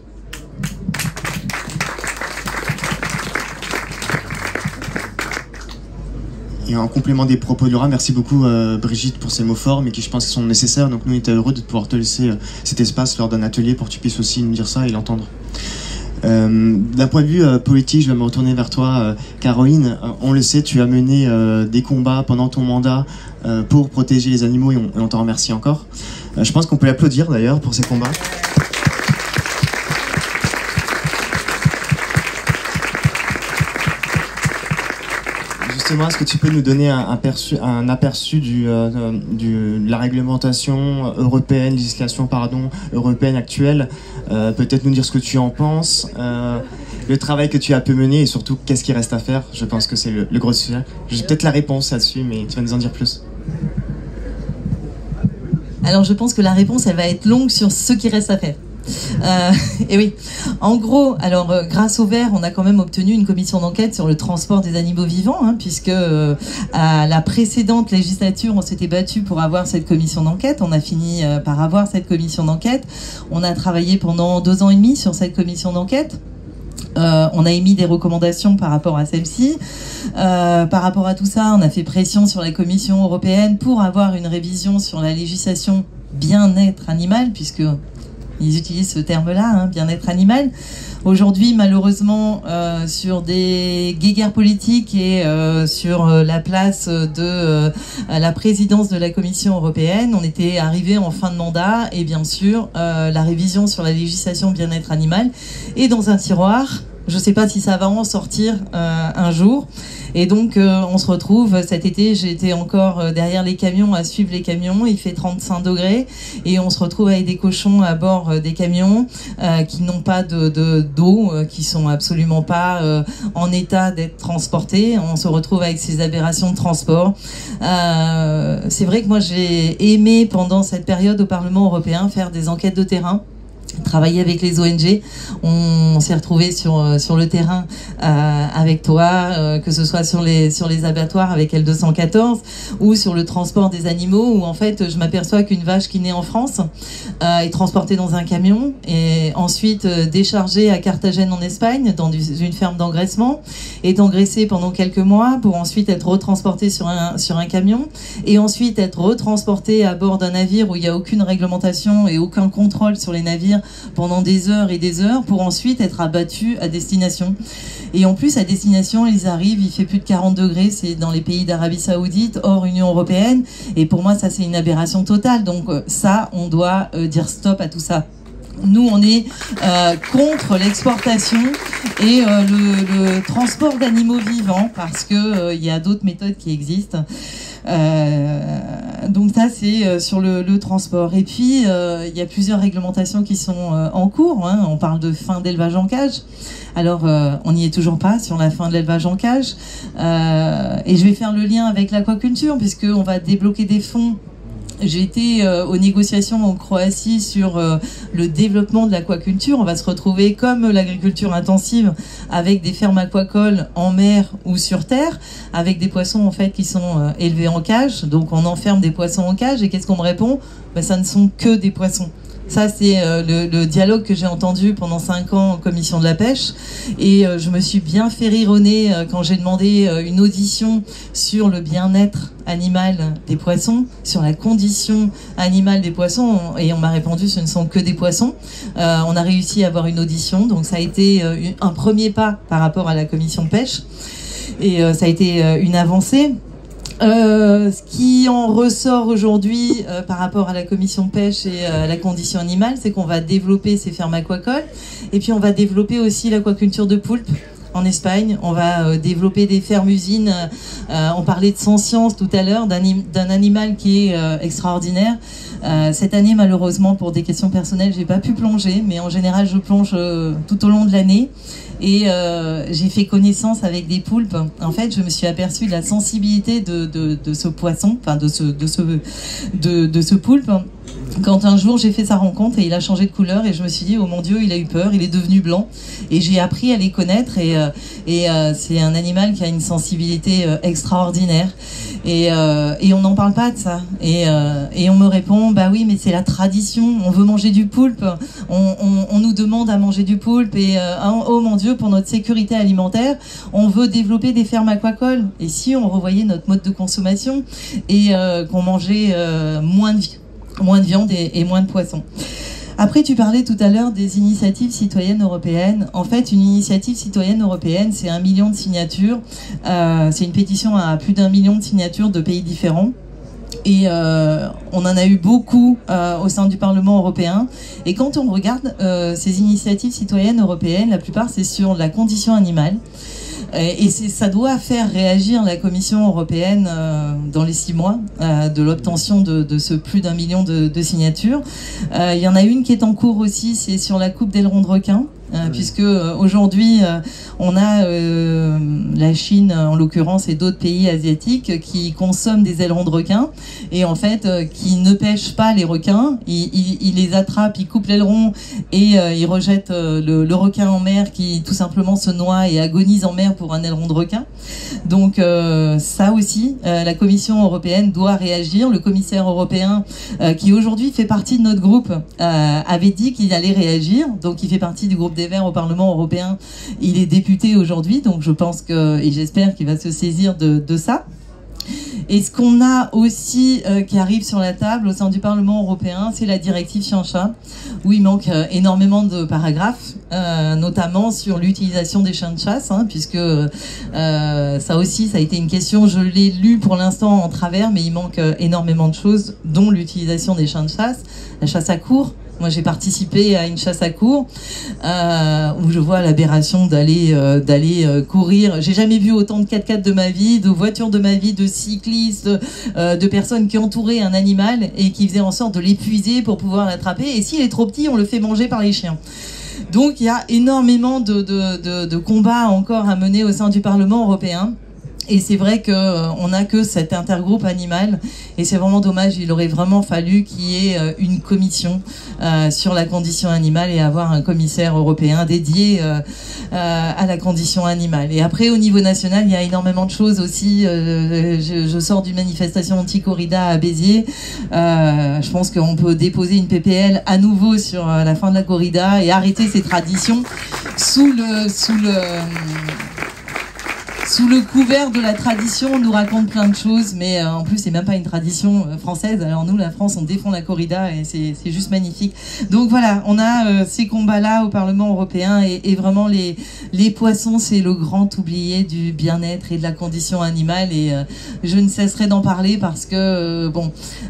Et en complément des propos de Laura, merci beaucoup Brigitte pour ces mots forts, mais qui je pense sont nécessaires. Donc nous, on était heureux de pouvoir te laisser cet espace lors d'un atelier pour que tu puisses aussi nous dire ça et l'entendre. D'un point de vue politique, je vais me retourner vers toi, Caroline. On le sait, tu as mené des combats pendant ton mandat pour protéger les animaux et on t'en remercie encore. Je pense qu'on peut l'applaudir d'ailleurs pour ces combats. Justement, est-ce que tu peux nous donner un aperçu de la réglementation européenne, législation européenne actuelle, peut-être nous dire ce que tu en penses, le travail que tu as pu mener et surtout qu'est-ce qui reste à faire. Je pense que c'est le gros sujet. J'ai peut-être la réponse là-dessus, mais tu vas nous en dire plus. Alors je pense que la réponse, elle va être longue sur ce qui reste à faire. Et oui, en gros, alors grâce au Vert, on a quand même obtenu une commission d'enquête sur le transport des animaux vivants, hein, puisque à la précédente législature, on s'était battu pour avoir cette commission d'enquête. On a fini par avoir cette commission d'enquête. On a travaillé pendant 2 ans et demi sur cette commission d'enquête. On a émis des recommandations par rapport à celle-ci. Par rapport à tout ça, on a fait pression sur la Commission européenne pour avoir une révision sur la législation bien-être animal, puisque ils utilisent ce terme-là, hein, bien-être animal. Aujourd'hui, malheureusement, sur des guéguerres politiques et sur la place de la présidence de la Commission européenne, on était arrivé en fin de mandat et bien sûr, la révision sur la législation bien-être animal est dans un tiroir. Je ne sais pas si ça va en sortir un jour. Et donc, on se retrouve cet été, j'ai été encore derrière les camions à suivre les camions. Il fait 35 degrés et on se retrouve avec des cochons à bord des camions qui n'ont pas d'eau, qui sont absolument pas en état d'être transportés. On se retrouve avec ces aberrations de transport. C'est vrai que moi, j'ai aimé pendant cette période au Parlement européen faire des enquêtes de terrain. Travailler avec les ONG, on s'est retrouvés sur le terrain avec toi, que ce soit sur les abattoirs avec L214 ou sur le transport des animaux, où en fait je m'aperçois qu'une vache qui naît en France est transportée dans un camion et ensuite déchargée à Carthagène en Espagne dans une ferme d'engraissement, est engraissée pendant quelques mois pour ensuite être retransportée sur un camion et ensuite être retransportée à bord d'un navire où il n'y a aucune réglementation et aucun contrôle sur les navires pendant des heures et des heures pour ensuite être abattus à destination. Et en plus, à destination, ils arrivent, il fait plus de 40 degrés, c'est dans les pays d'Arabie Saoudite, hors Union Européenne. Et pour moi, ça, c'est une aberration totale. Donc ça, on doit dire stop à tout ça. Nous, on est contre l'exportation et le transport d'animaux vivants parce que il y a d'autres méthodes qui existent. Donc ça, c'est sur le transport. Et puis, il y a plusieurs réglementations qui sont en cours. Hein. On parle de fin d'élevage en cage. Alors, on n'y est toujours pas sur la fin de l'élevage en cage. Et je vais faire le lien avec l'aquaculture puisqu'on va débloquer des fonds. J'ai été aux négociations en Croatie sur le développement de l'aquaculture. On va se retrouver comme l'agriculture intensive avec des fermes aquacoles en mer ou sur terre, avec des poissons en fait qui sont élevés en cage. Donc on enferme des poissons en cage et qu'est-ce qu'on me répond? Ben, ça ne sont que des poissons. Ça, c'est le dialogue que j'ai entendu pendant 5 ans en commission de la pêche. Et je me suis bien fait rire au nez quand j'ai demandé une audition sur le bien-être animal des poissons, sur la condition animale des poissons. Et on m'a répondu, ce ne sont que des poissons. On a réussi à avoir une audition. Donc ça a été un premier pas par rapport à la commission de pêche. Et ça a été une avancée. Ce qui en ressort aujourd'hui par rapport à la commission de pêche et à la condition animale, c'est qu'on va développer ces fermes aquacoles et puis on va développer aussi l'aquaculture de poulpe en Espagne. On va développer des fermes-usines. On parlait de Sentience tout à l'heure, d'un animal qui est extraordinaire. Cette année, malheureusement, pour des questions personnelles, j'ai pas pu plonger, mais en général, je plonge tout au long de l'année. Et j'ai fait connaissance avec des poulpes. En fait, je me suis aperçue de la sensibilité de ce poisson, enfin de ce poulpe. Quand un jour j'ai fait sa rencontre et il a changé de couleur et je me suis dit oh mon Dieu, il a eu peur, il est devenu blanc et j'ai appris à les connaître et c'est un animal qui a une sensibilité extraordinaire et on n'en parle pas de ça et on me répond bah oui mais c'est la tradition, on veut manger du poulpe, on nous demande à manger du poulpe et oh mon Dieu, pour notre sécurité alimentaire on veut développer des fermes aquacoles et si on revoyait notre mode de consommation et qu'on mangeait moins de viande et moins de poissons. Après, tu parlais tout à l'heure des initiatives citoyennes européennes. En fait, une initiative citoyenne européenne, c'est 1 million de signatures. C'est une pétition à plus d'1 million de signatures de pays différents. Et on en a eu beaucoup au sein du Parlement européen. Et quand on regarde ces initiatives citoyennes européennes, la plupart, c'est sur la condition animale. Et ça doit faire réagir la Commission européenne dans les 6 mois de l'obtention de ce plus d'1 million de signatures. Il y en a une qui est en cours aussi, c'est sur la coupe d'aileron de requin. Puisque aujourd'hui on a la Chine en l'occurrence et d'autres pays asiatiques qui consomment des ailerons de requin et en fait qui ne pêchent pas les requins, ils les attrapent, ils coupent l'aileron et ils rejettent le requin en mer qui tout simplement se noie et agonise en mer pour un aileron de requin. Donc ça aussi la Commission européenne doit réagir. Le commissaire européen qui aujourd'hui fait partie de notre groupe avait dit qu'il allait réagir, donc il fait partie du groupe des Verts au Parlement européen. Il est député aujourd'hui, donc je pense que, et j'espère qu'il va se saisir de ça. Et ce qu'on a aussi qui arrive sur la table au sein du Parlement européen, c'est la directive Chien-Chat, où il manque énormément de paragraphes, notamment sur l'utilisation des chiens de chasse, hein, puisque ça aussi, ça a été une question, je l'ai lu pour l'instant en travers, mais il manque énormément de choses, dont l'utilisation des chiens de chasse, la chasse à courre. Moi, j'ai participé à une chasse à courre où je vois l'aberration d'aller courir. J'ai jamais vu autant de 4x4 de ma vie, de voitures de ma vie, de cyclistes, de personnes qui entouraient un animal et qui faisaient en sorte de l'épuiser pour pouvoir l'attraper. Et s'il est trop petit, on le fait manger par les chiens. Donc, il y a énormément de combats encore à mener au sein du Parlement européen. Et c'est vrai qu'on n'a que cet intergroupe animal et c'est vraiment dommage, il aurait vraiment fallu qu'il y ait une commission sur la condition animale et avoir un commissaire européen dédié à la condition animale. Et après au niveau national, il y a énormément de choses aussi. Je sors d'une manifestation anti-corrida à Béziers. Je pense qu'on peut déposer une PPL à nouveau sur la fin de la corrida et arrêter ces traditions sous sous le couvert de la tradition, on nous raconte plein de choses, mais en plus, c'est même pas une tradition française. Alors nous, la France, on défend la corrida et c'est juste magnifique. Donc voilà, on a ces combats-là au Parlement européen et vraiment les poissons, c'est le grand oublié du bien-être et de la condition animale et je ne cesserai d'en parler parce que,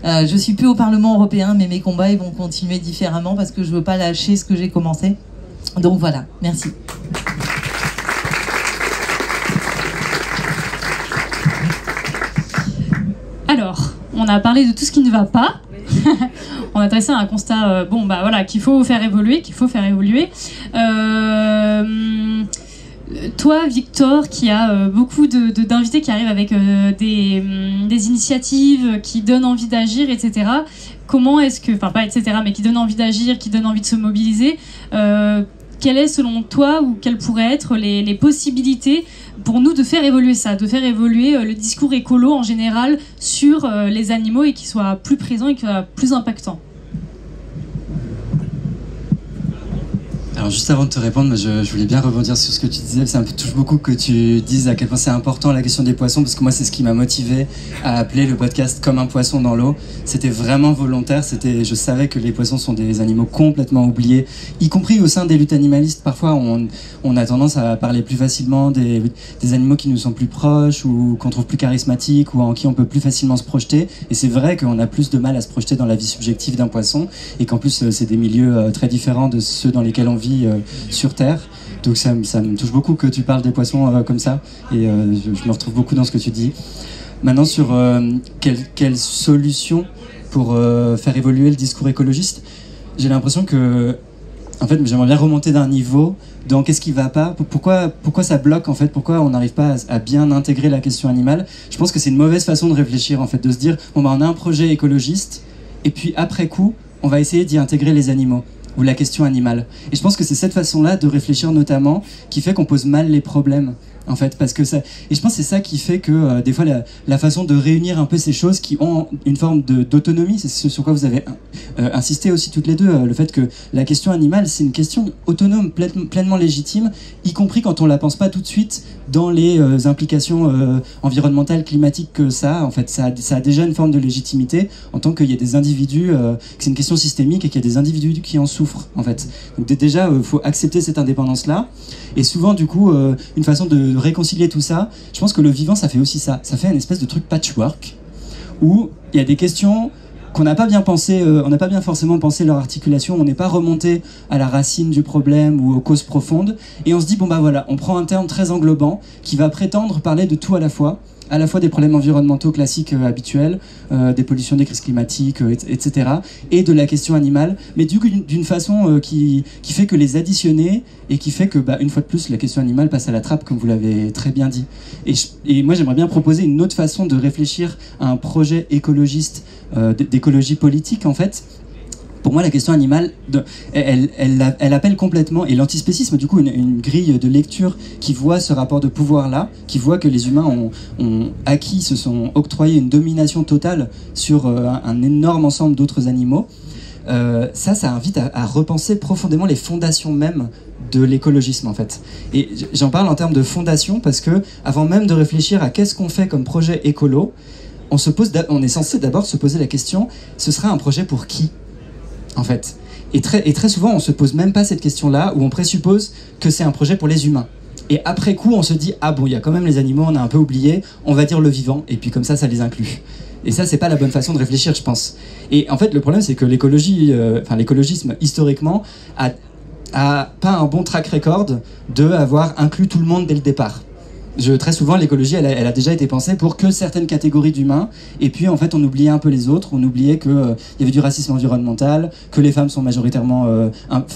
je suis plus au Parlement européen, mais mes combats, ils vont continuer différemment parce que je veux pas lâcher ce que j'ai commencé. Donc voilà, merci. Alors, on a parlé de tout ce qui ne va pas. On a dressé un constat, qu'il faut faire évoluer, Toi, Victor, qui a beaucoup d'invités qui arrivent avec des initiatives qui donnent envie d'agir, etc. Comment est-ce que, enfin pas etc., mais qui donnent envie d'agir, qui donnent envie de se mobiliser, quelle est selon toi ou quelles pourraient être les possibilités pour nous de faire évoluer ça, de faire évoluer le discours écolo en général sur les animaux et qu'il soit plus présent et qu'il soit plus impactant? Alors juste avant de te répondre, je voulais bien rebondir sur ce que tu disais. Ça me touche beaucoup que tu dises à quel point c'est important la question des poissons, parce que moi c'est ce qui m'a motivé à appeler le podcast Comme un poisson dans l'eau. C'était vraiment volontaire, je savais que les poissons sont des animaux complètement oubliés, y compris au sein des luttes animalistes. Parfois on a tendance à parler plus facilement des animaux qui nous sont plus proches ou qu'on trouve plus charismatiques ou en qui on peut plus facilement se projeter. Et c'est vrai qu'on a plus de mal à se projeter dans la vie subjective d'un poisson et qu'en plus c'est des milieux très différents de ceux dans lesquels on vit sur Terre. Donc ça me touche beaucoup que tu parles des poissons comme ça et je me retrouve beaucoup dans ce que tu dis. Maintenant sur quelle solution pour faire évoluer le discours écologiste, j'ai l'impression que en fait j'aimerais bien remonter d'un niveau dans qu'est-ce qui va pas, pourquoi ça bloque en fait, pourquoi on n'arrive pas à bien intégrer la question animale. Je pense que c'est une mauvaise façon de réfléchir en fait, de se dire on a un projet écologiste et puis après coup on va essayer d'y intégrer les animaux ou la question animale. Et je pense que c'est cette façon-là de réfléchir notamment qui fait qu'on pose mal les problèmes. En fait, parce que ça, et je pense que c'est ça qui fait que des fois la façon de réunir un peu ces choses qui ont une forme d'autonomie, c'est ce sur quoi vous avez insisté aussi toutes les deux, le fait que la question animale c'est une question autonome, pleinement légitime, y compris quand on la pense pas tout de suite dans les implications environnementales, climatiques que ça a. En fait, ça a déjà une forme de légitimité en tant qu'il y a des individus, que c'est une question systémique et qu'il y a des individus qui en souffrent. En fait, donc déjà faut accepter cette indépendance-là. Et souvent, du coup, une façon de réconcilier tout ça, je pense que le vivant, ça fait aussi ça. Ça fait une espèce de truc patchwork où il y a des questions qu'on n'a pas bien pensé, on n'a pas bien forcément pensé leur articulation, on n'est pas remonté à la racine du problème ou aux causes profondes, et on se dit, bon bah voilà, on prend un terme très englobant qui va prétendre parler de tout à la fois des problèmes environnementaux classiques habituels, des pollutions, des crises climatiques, etc., et de la question animale, mais d'une façon qui fait que les additionner, et qui fait que, une fois de plus, la question animale passe à la trappe, comme vous l'avez très bien dit. Et moi, j'aimerais bien proposer une autre façon de réfléchir à un projet écologiste, d'écologie politique, en fait. Pour moi, la question animale, elle appelle complètement, et l'antispécisme, du coup, une grille de lecture qui voit ce rapport de pouvoir-là, qui voit que les humains ont acquis, se sont octroyés une domination totale sur un énorme ensemble d'autres animaux. Ça invite à repenser profondément les fondations mêmes de l'écologisme, en fait. Et j'en parle en termes de fondation parce que, avant même de réfléchir à qu'est-ce qu'on fait comme projet écolo, on est censé d'abord se poser la question, ce sera un projet pour qui ? En fait. Et très souvent, on se pose même pas cette question-là, où on présuppose que c'est un projet pour les humains. Et après coup, on se dit, ah bon, il y a quand même les animaux, on a un peu oublié, on va dire le vivant, et puis comme ça les inclut. Et ça, c'est pas la bonne façon de réfléchir, je pense. Et en fait, le problème, c'est que l'écologisme, historiquement, a pas un bon track record de avoir inclus tout le monde dès le départ. Très souvent, l'écologie, elle a déjà été pensée pour que certaines catégories d'humains, et puis en fait, on oubliait un peu les autres, on oubliait qu'il y avait du racisme environnemental, que les femmes sont majoritairement,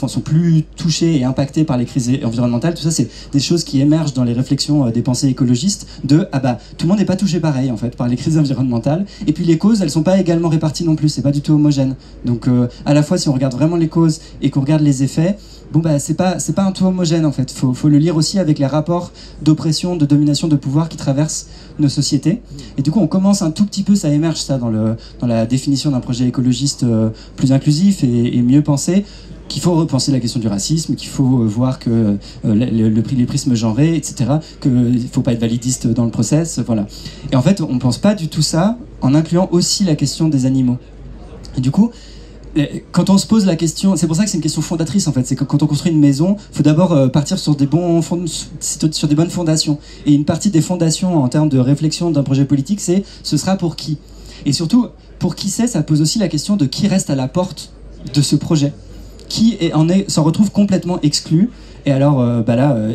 sont plus touchées et impactées par les crises environnementales. Tout ça, c'est des choses qui émergent dans les réflexions des pensées écologistes, tout le monde n'est pas touché pareil, en fait, par les crises environnementales, et puis les causes, elles sont pas également réparties non plus, c'est pas du tout homogène. Donc, à la fois, si on regarde vraiment les causes et qu'on regarde les effets, c'est pas un tout homogène, en fait. Faut le lire aussi avec les rapports d'oppression, de domination, de pouvoir qui traversent nos sociétés. Et du coup, on commence un tout petit peu, ça émerge ça dans la définition d'un projet écologiste plus inclusif et mieux pensé, qu'il faut repenser la question du racisme, qu'il faut voir que les prismes genrés, etc., qu'il ne faut pas être validiste dans le process, voilà. Et en fait, on ne pense pas du tout ça en incluant aussi la question des animaux. Et du coup, quand on se pose la question, c'est pour ça que c'est une question fondatrice en fait, c'est que quand on construit une maison, il faut d'abord partir sur des bonnes fondations. Et une partie des fondations en termes de réflexion d'un projet politique, c'est ce sera pour qui. Et surtout, pour qui c'est, ça pose aussi la question de qui reste à la porte de ce projet. Qui s'en retrouve complètement exclu. Et alors,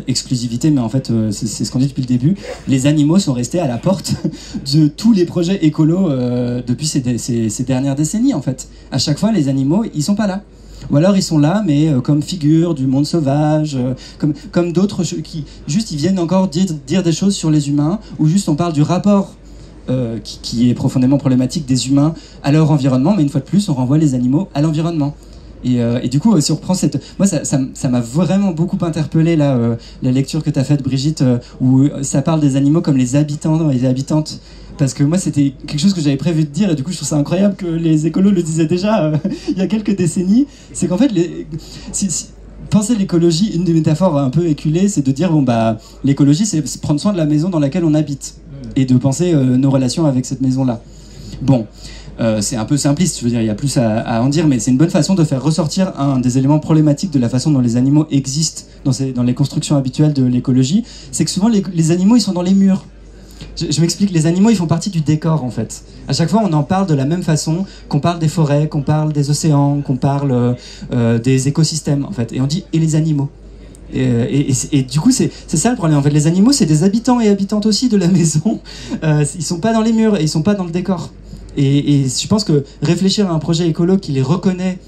exclusivité, mais en fait, c'est ce qu'on dit depuis le début, les animaux sont restés à la porte de tous les projets écolos depuis ces dernières décennies, en fait. À chaque fois, les animaux, ils sont pas là. Ou alors, ils sont là, mais comme figure du monde sauvage, comme d'autres qui, juste, ils viennent encore dire des choses sur les humains, ou juste on parle du rapport qui est profondément problématique des humains à leur environnement, mais une fois de plus, on renvoie les animaux à l'environnement. Et du coup, si on reprend moi, ça m'a vraiment beaucoup interpellé, là, la lecture que tu as faite, Brigitte, où ça parle des animaux comme les habitants et les habitantes. Parce que moi, c'était quelque chose que j'avais prévu de dire, et du coup, je trouve ça incroyable que les écolos le disaient déjà il y a quelques décennies. C'est qu'en fait, penser l'écologie, une des métaphores un peu éculées, c'est de dire, l'écologie, c'est prendre soin de la maison dans laquelle on habite, et de penser nos relations avec cette maison-là. Bon. C'est un peu simpliste, je veux dire, il y a plus à en dire, mais c'est une bonne façon de faire ressortir un des éléments problématiques de la façon dont les animaux existent dans les constructions habituelles de l'écologie. C'est que souvent les animaux, ils sont dans les murs. Je m'explique, les animaux, ils font partie du décor, en fait. À chaque fois, on en parle de la même façon qu'on parle des forêts, qu'on parle des océans, qu'on parle des écosystèmes, en fait. Et on dit « et les animaux ». Et du coup, c'est ça le problème. En fait, les animaux, c'est des habitants et habitantes aussi de la maison. Ils sont pas dans les murs et ils sont pas dans le décor. Et je pense que réfléchir à un projet écolo qui les reconnaît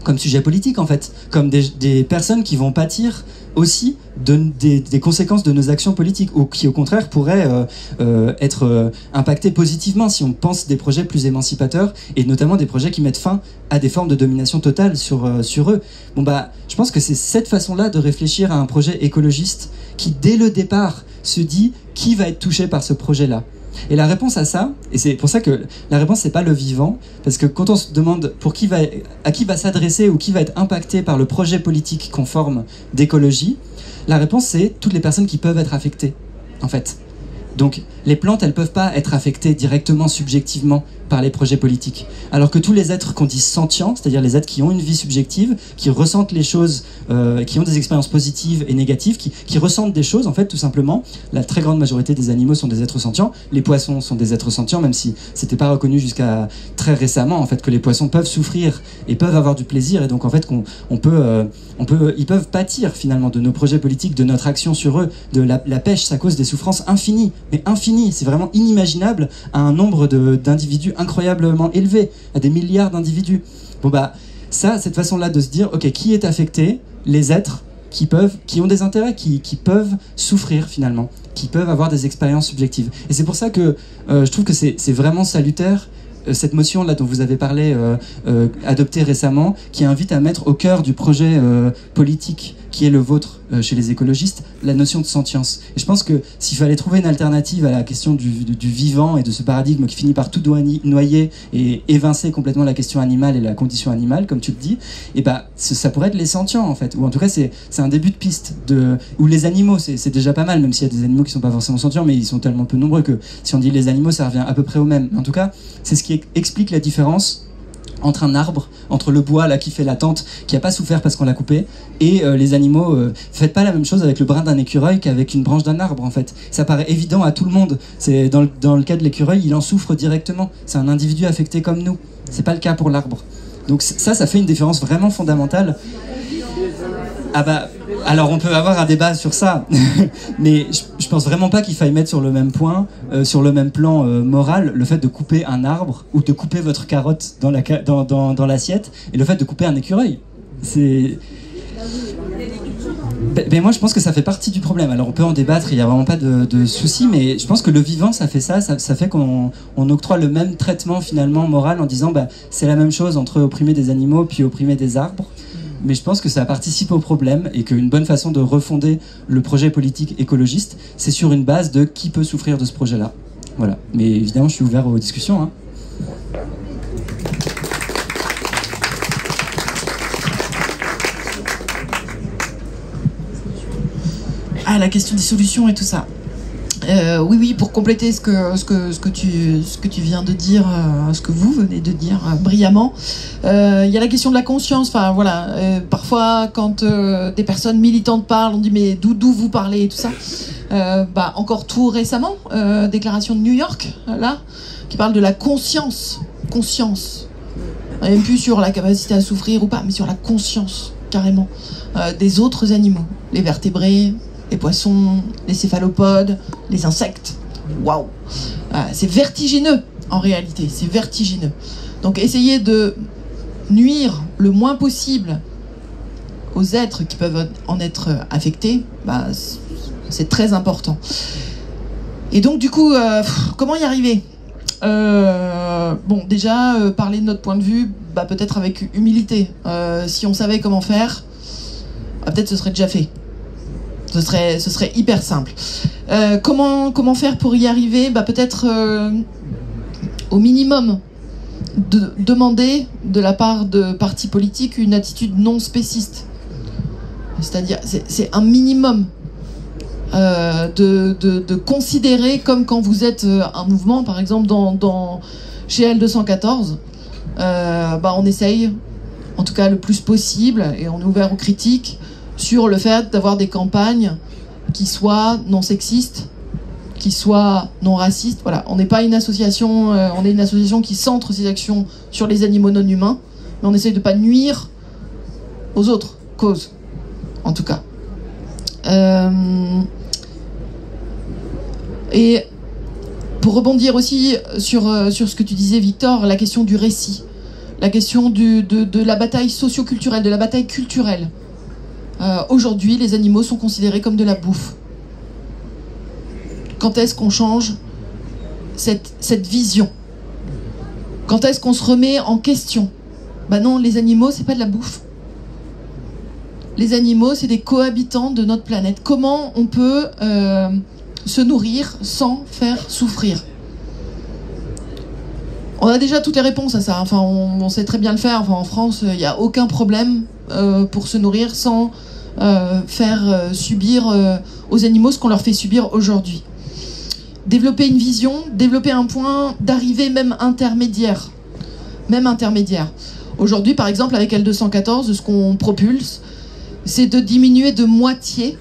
comme sujet politique, en fait, comme des personnes qui vont pâtir aussi des conséquences de nos actions politiques, ou qui au contraire pourraient être impactées positivement si on pense des projets plus émancipateurs, et notamment des projets qui mettent fin à des formes de domination totale sur eux. Je pense que c'est cette façon-là de réfléchir à un projet écologiste qui, dès le départ, se dit qui va être touché par ce projet-là. Et la réponse à ça, et c'est pour ça que la réponse c'est pas le vivant, parce que quand on se demande à qui va s'adresser ou qui va être impacté par le projet politique conforme d'écologie, la réponse c'est toutes les personnes qui peuvent être affectées, en fait. Donc les plantes, elles peuvent pas être affectées directement, subjectivement, par les projets politiques. Alors que tous les êtres qu'on dit sentients, c'est-à-dire les êtres qui ont une vie subjective, qui ressentent les choses, qui ont des expériences positives et négatives, qui ressentent des choses, en fait, tout simplement. La très grande majorité des animaux sont des êtres sentients. Les poissons sont des êtres sentients, même si c'était pas reconnu jusqu'à très récemment, en fait, que les poissons peuvent souffrir et peuvent avoir du plaisir, et donc en fait ils peuvent pâtir finalement de nos projets politiques, de notre action sur eux. De la pêche, ça cause des souffrances infinies, mais infinies. C'est vraiment inimaginable à un nombre d'individus incroyablement élevé, à des milliards d'individus. Cette façon-là de se dire, ok, qui est affecté? Les êtres qui ont des intérêts, qui peuvent souffrir finalement, qui peuvent avoir des expériences subjectives. Et c'est pour ça que je trouve que c'est vraiment salutaire cette motion là dont vous avez parlé, adoptée récemment, qui invite à mettre au cœur du projet politique qui est le vôtre chez les écologistes, la notion de sentience. Et je pense que s'il fallait trouver une alternative à la question du vivant et de ce paradigme qui finit par tout noyer et évincer complètement la question animale et la condition animale, comme tu le dis, ça pourrait être les sentients, en fait. Ou en tout cas, c'est un début de piste. Ou les animaux, c'est déjà pas mal, même s'il y a des animaux qui sont pas forcément sentients, mais ils sont tellement peu nombreux que si on dit les animaux, ça revient à peu près au même. En tout cas, c'est ce qui explique la différence entre un arbre, entre le bois là qui fait la tente, qui a pas souffert parce qu'on l'a coupé, et les animaux. Faites pas la même chose avec le brin d'un écureuil qu'avec une branche d'un arbre, en fait. Ça paraît évident à tout le monde. C'est dans le cas de l'écureuil, il en souffre directement. C'est un individu affecté comme nous. C'est pas le cas pour l'arbre. Donc ça fait une différence vraiment fondamentale. Alors on peut avoir un débat sur ça, mais je pense vraiment pas qu'il faille mettre sur le même point, sur le même plan moral, le fait de couper un arbre ou de couper votre carotte dans l'assiette et le fait de couper un écureuil. Mais moi je pense que ça fait partie du problème. Alors on peut en débattre, il n'y a vraiment pas de souci, mais je pense que le vivant ça fait ça fait qu'on octroie le même traitement finalement moral en disant c'est la même chose entre opprimer des animaux puis opprimer des arbres. Mais je pense que ça participe au problème et qu'une bonne façon de refonder le projet politique écologiste, c'est sur une base de qui peut souffrir de ce projet-là. Voilà. Mais évidemment, je suis ouvert aux discussions, hein. la question des solutions et tout ça. Oui, pour compléter ce que tu viens de dire, ce que vous venez de dire brillamment, il y a la question de la conscience. Enfin voilà, parfois quand des personnes militantes parlent, on dit mais d'où vous parlez et tout ça. Encore tout récemment, déclaration de New York, là, qui parle de la conscience. Même plus sur la capacité à souffrir ou pas, mais sur la conscience carrément des autres animaux, les vertébrés, les poissons, les céphalopodes, les insectes. Waouh, c'est vertigineux en réalité, c'est vertigineux. Donc essayez de nuire le moins possible aux êtres qui peuvent en être affectés, c'est très important. Et donc du coup, comment y arriver ? Déjà, parler de notre point de vue, peut-être avec humilité. Si on savait comment faire, peut-être ce serait déjà fait. Ce serait hyper simple. Comment faire pour y arriver ? Peut-être au minimum de demander de la part de partis politiques une attitude non spéciste. C'est-à-dire, c'est un minimum de considérer comme quand vous êtes un mouvement, par exemple chez L214, on essaye, en tout cas le plus possible, et on est ouvert aux critiques, sur le fait d'avoir des campagnes qui soient non sexistes, qui soient non racistes. Voilà, on n'est pas une association, on est une association qui centre ses actions sur les animaux non humains, mais on essaye de ne pas nuire aux autres causes, en tout cas. Et pour rebondir aussi sur ce que tu disais, Victor, la question du récit, la question de la bataille socio-culturelle, de la bataille culturelle. Aujourd'hui, les animaux sont considérés comme de la bouffe. Quand est-ce qu'on change cette vision ? Quand est-ce qu'on se remet en question ? Non, les animaux, c'est pas de la bouffe. Les animaux, c'est des cohabitants de notre planète. Comment on peut se nourrir sans faire souffrir ? On a déjà toutes les réponses à ça. Enfin, on sait très bien le faire. Enfin, en France, il n'y a aucun problème pour se nourrir sans faire subir aux animaux ce qu'on leur fait subir aujourd'hui. Développer une vision, développer un point d'arrivée même intermédiaire. Aujourd'hui, par exemple, avec L214, ce qu'on propulse, c'est de diminuer de moitié.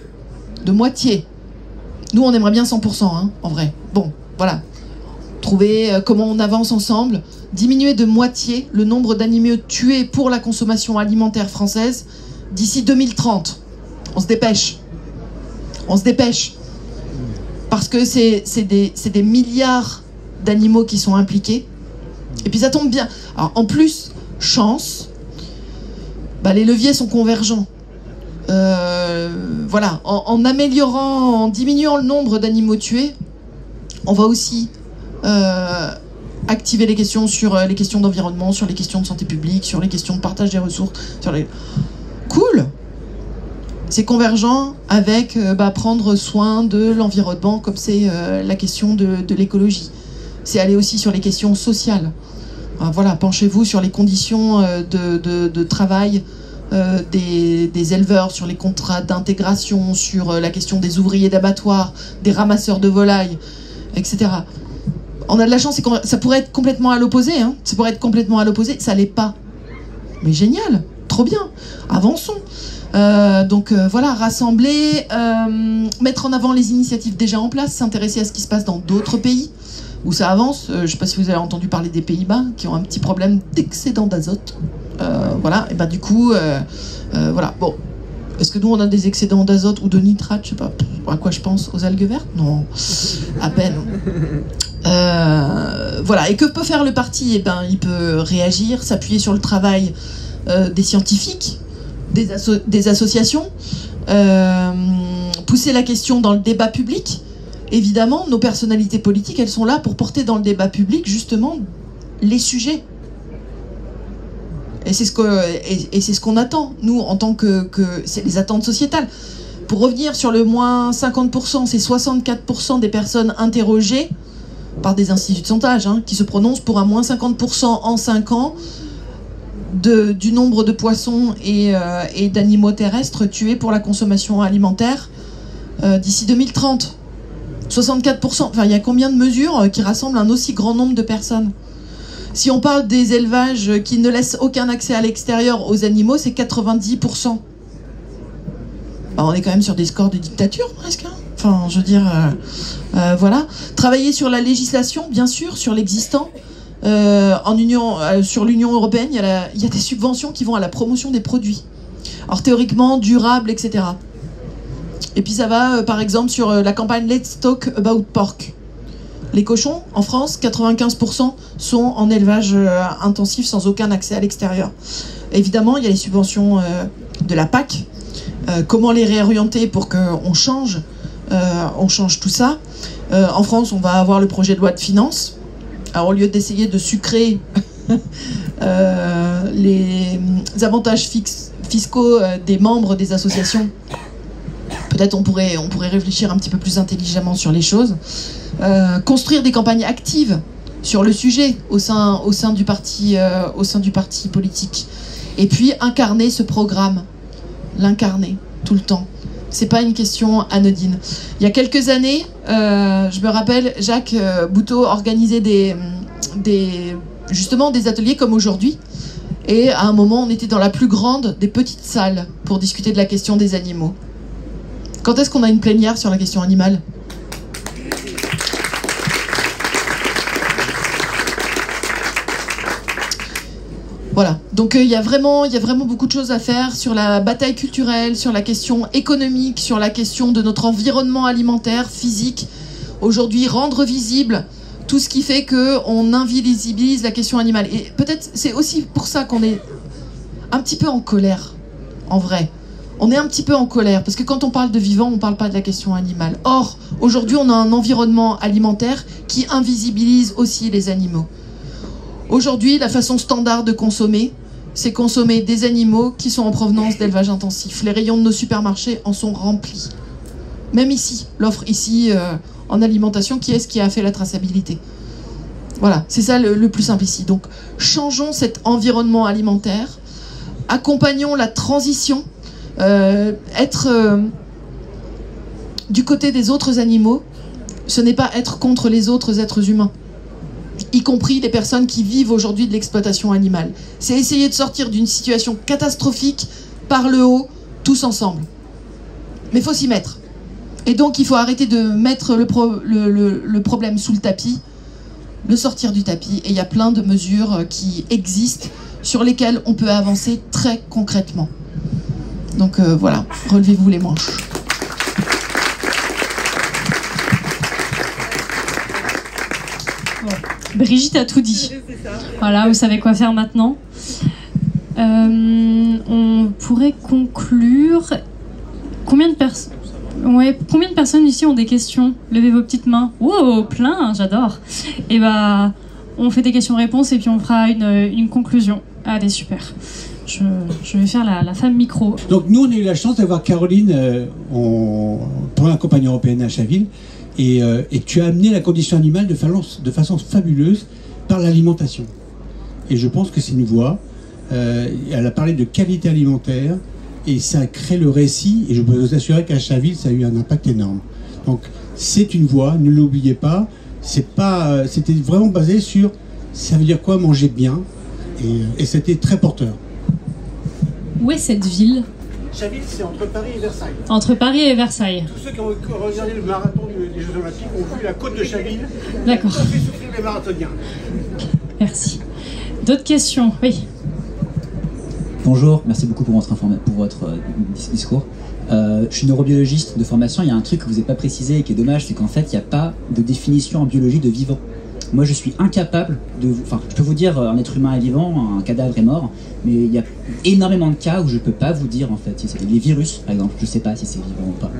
Nous, on aimerait bien 100%, en vrai. Bon, voilà. Trouver comment on avance ensemble. Diminuer de moitié le nombre d'animaux tués pour la consommation alimentaire française d'ici 2030. On se dépêche. Parce que c'est des milliards d'animaux qui sont impliqués. Et puis ça tombe bien. Alors, en plus, chance, les leviers sont convergents. Voilà, en améliorant, en diminuant le nombre d'animaux tués, on va aussi activer les questions sur les questions d'environnement, sur les questions de santé publique, sur les questions de partage des ressources. Cool. C'est convergent avec prendre soin de l'environnement, comme c'est la question de l'écologie. C'est aller aussi sur les questions sociales. Voilà, penchez-vous sur les conditions de travail des éleveurs, sur les contrats d'intégration, sur la question des ouvriers d'abattoirs, des ramasseurs de volailles, etc. On a de la chance, ça pourrait être complètement à l'opposé, ça l'est pas. Mais génial, trop bien, avançons. Voilà, rassembler, mettre en avant les initiatives déjà en place, s'intéresser à ce qui se passe dans d'autres pays où ça avance. Je ne sais pas si vous avez entendu parler des Pays-Bas qui ont un petit problème d'excédent d'azote. Voilà, et du coup, voilà. Bon, est-ce que nous on a des excédents d'azote ou de nitrate? Je sais pas. À quoi je pense? Aux algues vertes? Non, à peine. Voilà. Et que peut faire le parti? Il peut réagir, s'appuyer sur le travail des scientifiques, des associations, pousser la question dans le débat public. Évidemment, nos personnalités politiques, elles sont là pour porter dans le débat public justement les sujets. Et c'est ce qu'on attend, nous, en tant que c'est les attentes sociétales. Pour revenir sur le moins 50%, c'est 64% des personnes interrogées par des instituts de sondage qui se prononcent pour un moins 50% en 5 ans du nombre de poissons et d'animaux terrestres tués pour la consommation alimentaire d'ici 2030. 64%. Enfin, il y a combien de mesures qui rassemblent un aussi grand nombre de personnes? Si on parle des élevages qui ne laissent aucun accès à l'extérieur aux animaux, c'est 90%. Bah, on est quand même sur des scores de dictature, presque. Hein. Enfin, je veux dire, voilà. Travailler sur la législation, bien sûr, sur l'existant. Sur l'Union européenne, il y a des subventions qui vont à la promotion des produits. Alors, théoriquement, durables, etc. Et puis ça va, par exemple, sur la campagne Let's Talk About Pork. Les cochons, en France, 95% sont en élevage intensif sans aucun accès à l'extérieur. Évidemment, il y a les subventions de la PAC. Comment les réorienter pour qu'on change tout ça. En France, on va avoir le projet de loi de finances. Alors, au lieu d'essayer de sucrer les avantages fiscaux des membres des associations, peut-être on pourrait réfléchir un petit peu plus intelligemment sur les choses. Construire des campagnes actives sur le sujet au sein du parti politique. Et puis incarner ce programme. L'incarner tout le temps. C'est pas une question anodine. Il y a quelques années, je me rappelle, Jacques Bouteau organisait justement des ateliers comme aujourd'hui. Et à un moment, on était dans la plus grande des petites salles pour discuter de la question des animaux. Quand est-ce qu'on a une plénière sur la question animale ? Voilà, donc il y a vraiment beaucoup de choses à faire sur la bataille culturelle, sur la question économique, sur la question de notre environnement alimentaire, physique. Aujourd'hui, rendre visible tout ce qui fait qu'on invisibilise la question animale. Et peut-être c'est aussi pour ça qu'on est un petit peu en colère, en vrai. On est un petit peu en colère, parce que quand on parle de vivant, on ne parle pas de la question animale. Or, aujourd'hui, on a un environnement alimentaire qui invisibilise aussi les animaux. Aujourd'hui, la façon standard de consommer, c'est consommer des animaux qui sont en provenance d'élevage intensif. Les rayons de nos supermarchés en sont remplis. Même ici, l'offre ici en alimentation, qui est-ce qui a fait la traçabilité? Voilà, c'est ça le plus simple ici. Donc, changeons cet environnement alimentaire, accompagnons la transition, être du côté des autres animaux, ce n'est pas être contre les autres êtres humains, y compris les personnes qui vivent aujourd'hui de l'exploitation animale. C'est essayer de sortir d'une situation catastrophique par le haut, tous ensemble. Mais il faut s'y mettre. Et donc il faut arrêter de mettre le problème sous le tapis, le sortir du tapis. Et il y a plein de mesures qui existent, sur lesquelles on peut avancer très concrètement. Donc voilà, relevez-vous les manches. Brigitte a tout dit. Voilà, vous savez quoi faire maintenant. On pourrait conclure. Combien de personnes ici ont des questions? Levez vos petites mains. Wow, plein, j'adore. Et bah, on fait des questions-réponses et puis on fera une conclusion. Allez, super. Je vais faire la femme micro. Donc nous, on a eu la chance d'avoir Caroline pour la campagne européenne à Chaville. Et tu as amené la condition animale de façon fabuleuse par l'alimentation. Et je pense que c'est une voie. Elle a parlé de qualité alimentaire et ça crée le récit. Et je peux vous assurer qu'à Chaville, ça a eu un impact énorme. Donc c'est une voie, ne l'oubliez pas. C'était vraiment basé sur ça veut dire quoi manger bien. Et c'était très porteur. Où est cette ville ? Chaville, c'est entre Paris et Versailles. Entre Paris et Versailles. Tous ceux qui ont regardé le marathon des Jeux Olympiques ont vu la côte de Chaville. D'accord. Ça fait souffrir les marathoniens. Merci. D'autres questions? Oui. Bonjour, merci beaucoup pour votre discours. Je suis neurobiologiste de formation. Il y a un truc que vous n'avez pas précisé et qui est dommage, c'est qu'en fait, il n'y a pas de définition en biologie de vivant. Moi, je suis incapable de... Enfin, je peux vous dire, un être humain est vivant, un cadavre est mort, mais il y a énormément de cas où je ne peux pas vous dire, en fait, si c'est les virus, par exemple, je ne sais pas si c'est vivant ou pas.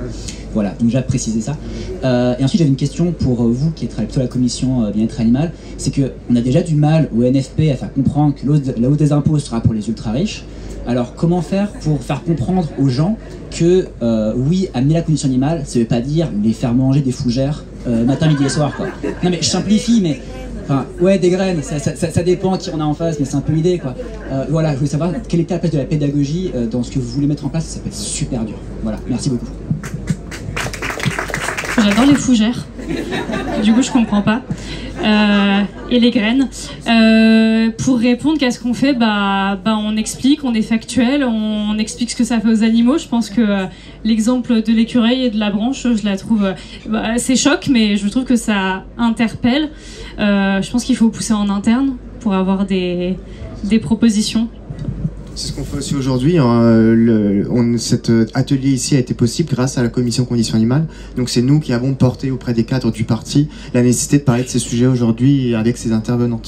Voilà, donc j'ai précisé ça. Et ensuite, j'avais une question pour vous, qui êtes plutôt à la commission bien-être animal. C'est qu'on a déjà du mal au NFP à faire comprendre que la hausse des impôts sera pour les ultra-riches. Alors, comment faire pour faire comprendre aux gens que, oui, amener la condition animale, ça ne veut pas dire les faire manger des fougères matin, midi et soir, quoi. Non, mais je simplifie, mais... Enfin, ouais, des graines, ça dépend qui on a en face, mais c'est un peu l'idée, quoi. Voilà, je voulais savoir quelle était la place de la pédagogie dans ce que vous voulez mettre en place, ça peut être super dur. Voilà, merci beaucoup. J'adore les fougères. Du coup, je comprends pas. Et les graines. Pour répondre, qu'est-ce qu'on fait ? On explique, on est factuel, on explique ce que ça fait aux animaux. Je pense que l'exemple de l'écureuil et de la branche, je la trouve... c'est choc, mais je trouve que ça interpelle. Je pense qu'il faut pousser en interne pour avoir des propositions. C'est ce qu'on fait aussi aujourd'hui. Cet atelier ici a été possible grâce à la commission conditions animales. Donc c'est nous qui avons porté auprès des cadres du parti la nécessité de parler de ces sujets aujourd'hui avec ces intervenants.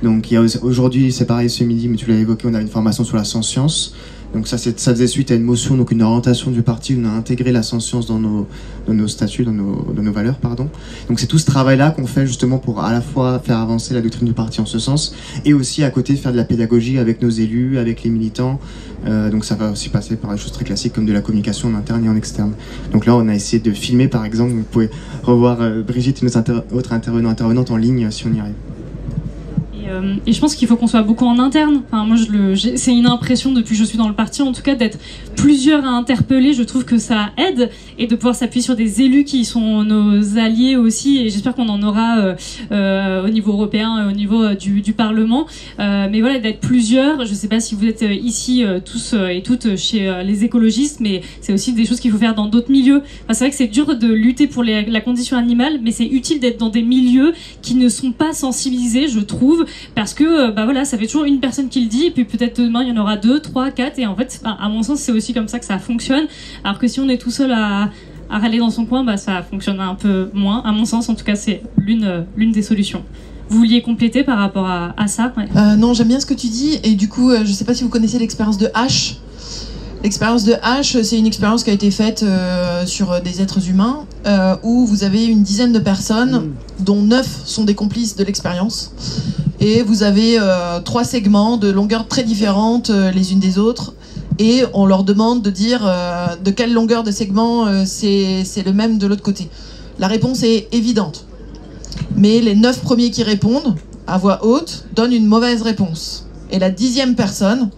Donc il y a aujourd'hui, c'est pareil ce midi, mais tu l'as évoqué, on a une formation sur la science. Donc ça faisait suite à une motion, donc une orientation du parti où on a intégré la science dans nos statuts, dans nos valeurs, pardon. Donc c'est tout ce travail-là qu'on fait justement pour à la fois faire avancer la doctrine du parti en ce sens, et aussi à côté faire de la pédagogie avec nos élus, avec les militants. Donc ça va aussi passer par des choses très classiques comme de la communication en interne et en externe. Donc là on a essayé de filmer par exemple, vous pouvez revoir Brigitte et nos autres intervenantes en ligne si on y arrive. Et je pense qu'il faut qu'on soit beaucoup en interne. Enfin, moi, c'est une impression depuis que je suis dans le parti, en tout cas, d'être plusieurs à interpeller. Je trouve que ça aide, et de pouvoir s'appuyer sur des élus qui sont nos alliés aussi. Et j'espère qu'on en aura au niveau européen, au niveau du Parlement. Mais voilà, d'être plusieurs. Je ne sais pas si vous êtes ici tous et toutes chez les écologistes, mais c'est aussi des choses qu'il faut faire dans d'autres milieux. Enfin, c'est vrai que c'est dur de lutter pour la condition animale, mais c'est utile d'être dans des milieux qui ne sont pas sensibilisés, je trouve. Parce que voilà, ça fait toujours une personne qui le dit, et puis peut-être demain il y en aura 2, 3, 4, et en fait, à mon sens, c'est aussi comme ça que ça fonctionne. Alors que si on est tout seul à râler dans son coin, ça fonctionne un peu moins. À mon sens, en tout cas, c'est l'une des solutions. Vous vouliez compléter par rapport à ça ? Ouais. Non, j'aime bien ce que tu dis, et du coup, je sais pas si vous connaissez l'expérience de H. L'expérience de H, c'est une expérience qui a été faite sur des êtres humains, où vous avez une dizaine de personnes, dont 9 sont des complices de l'expérience. Et vous avez 3 segments de longueur très différentes les unes des autres. Et on leur demande de dire de quelle longueur de segment c'est le même de l'autre côté. La réponse est évidente. Mais les 9 premiers qui répondent, à voix haute, donnent une mauvaise réponse. Et la 10e personne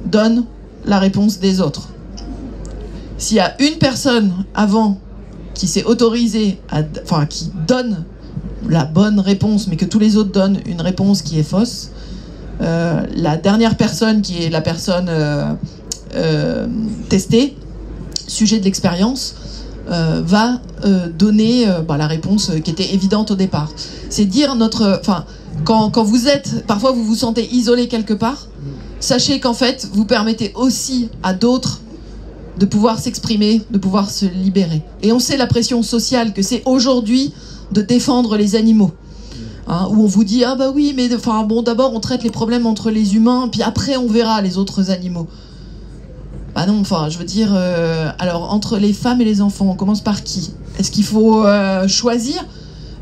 donne la réponse des autres. S'il y a une personne avant qui s'est autorisée, qui donne la bonne réponse, mais que tous les autres donnent une réponse qui est fausse, la dernière personne, qui est la personne testée, sujet de l'expérience, va donner la réponse qui était évidente au départ. C'est dire quand vous êtes, parfois vous vous sentez isolé quelque part, sachez qu'en fait vous permettez aussi à d'autres de pouvoir s'exprimer, de pouvoir se libérer. Et on sait la pression sociale que c'est aujourd'hui de défendre les animaux. Où on vous dit ah bah oui mais d'abord on traite les problèmes entre les humains puis après on verra les autres animaux. Bah non, je veux dire alors entre les femmes et les enfants, on commence par qui? Est-ce qu'il faut choisir?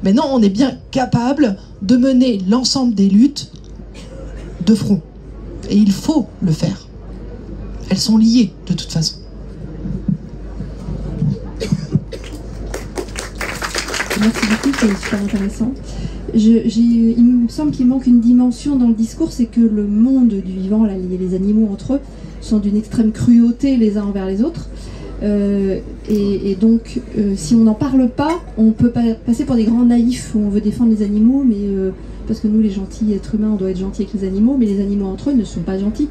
Mais non, on est bien capable de mener l'ensemble des luttes de front. Et il faut le faire. Elles sont liées de toute façon. Merci beaucoup, c'est super intéressant. Il me semble qu'il manque une dimension dans le discours, c'est que le monde du vivant, les animaux entre eux, sont d'une extrême cruauté les uns envers les autres. Et donc, si on n'en parle pas, on peut passer pour des grands naïfs où on veut défendre les animaux, mais parce que nous, les gentils êtres humains, on doit être gentils avec les animaux, mais les animaux entre eux ne sont pas gentils.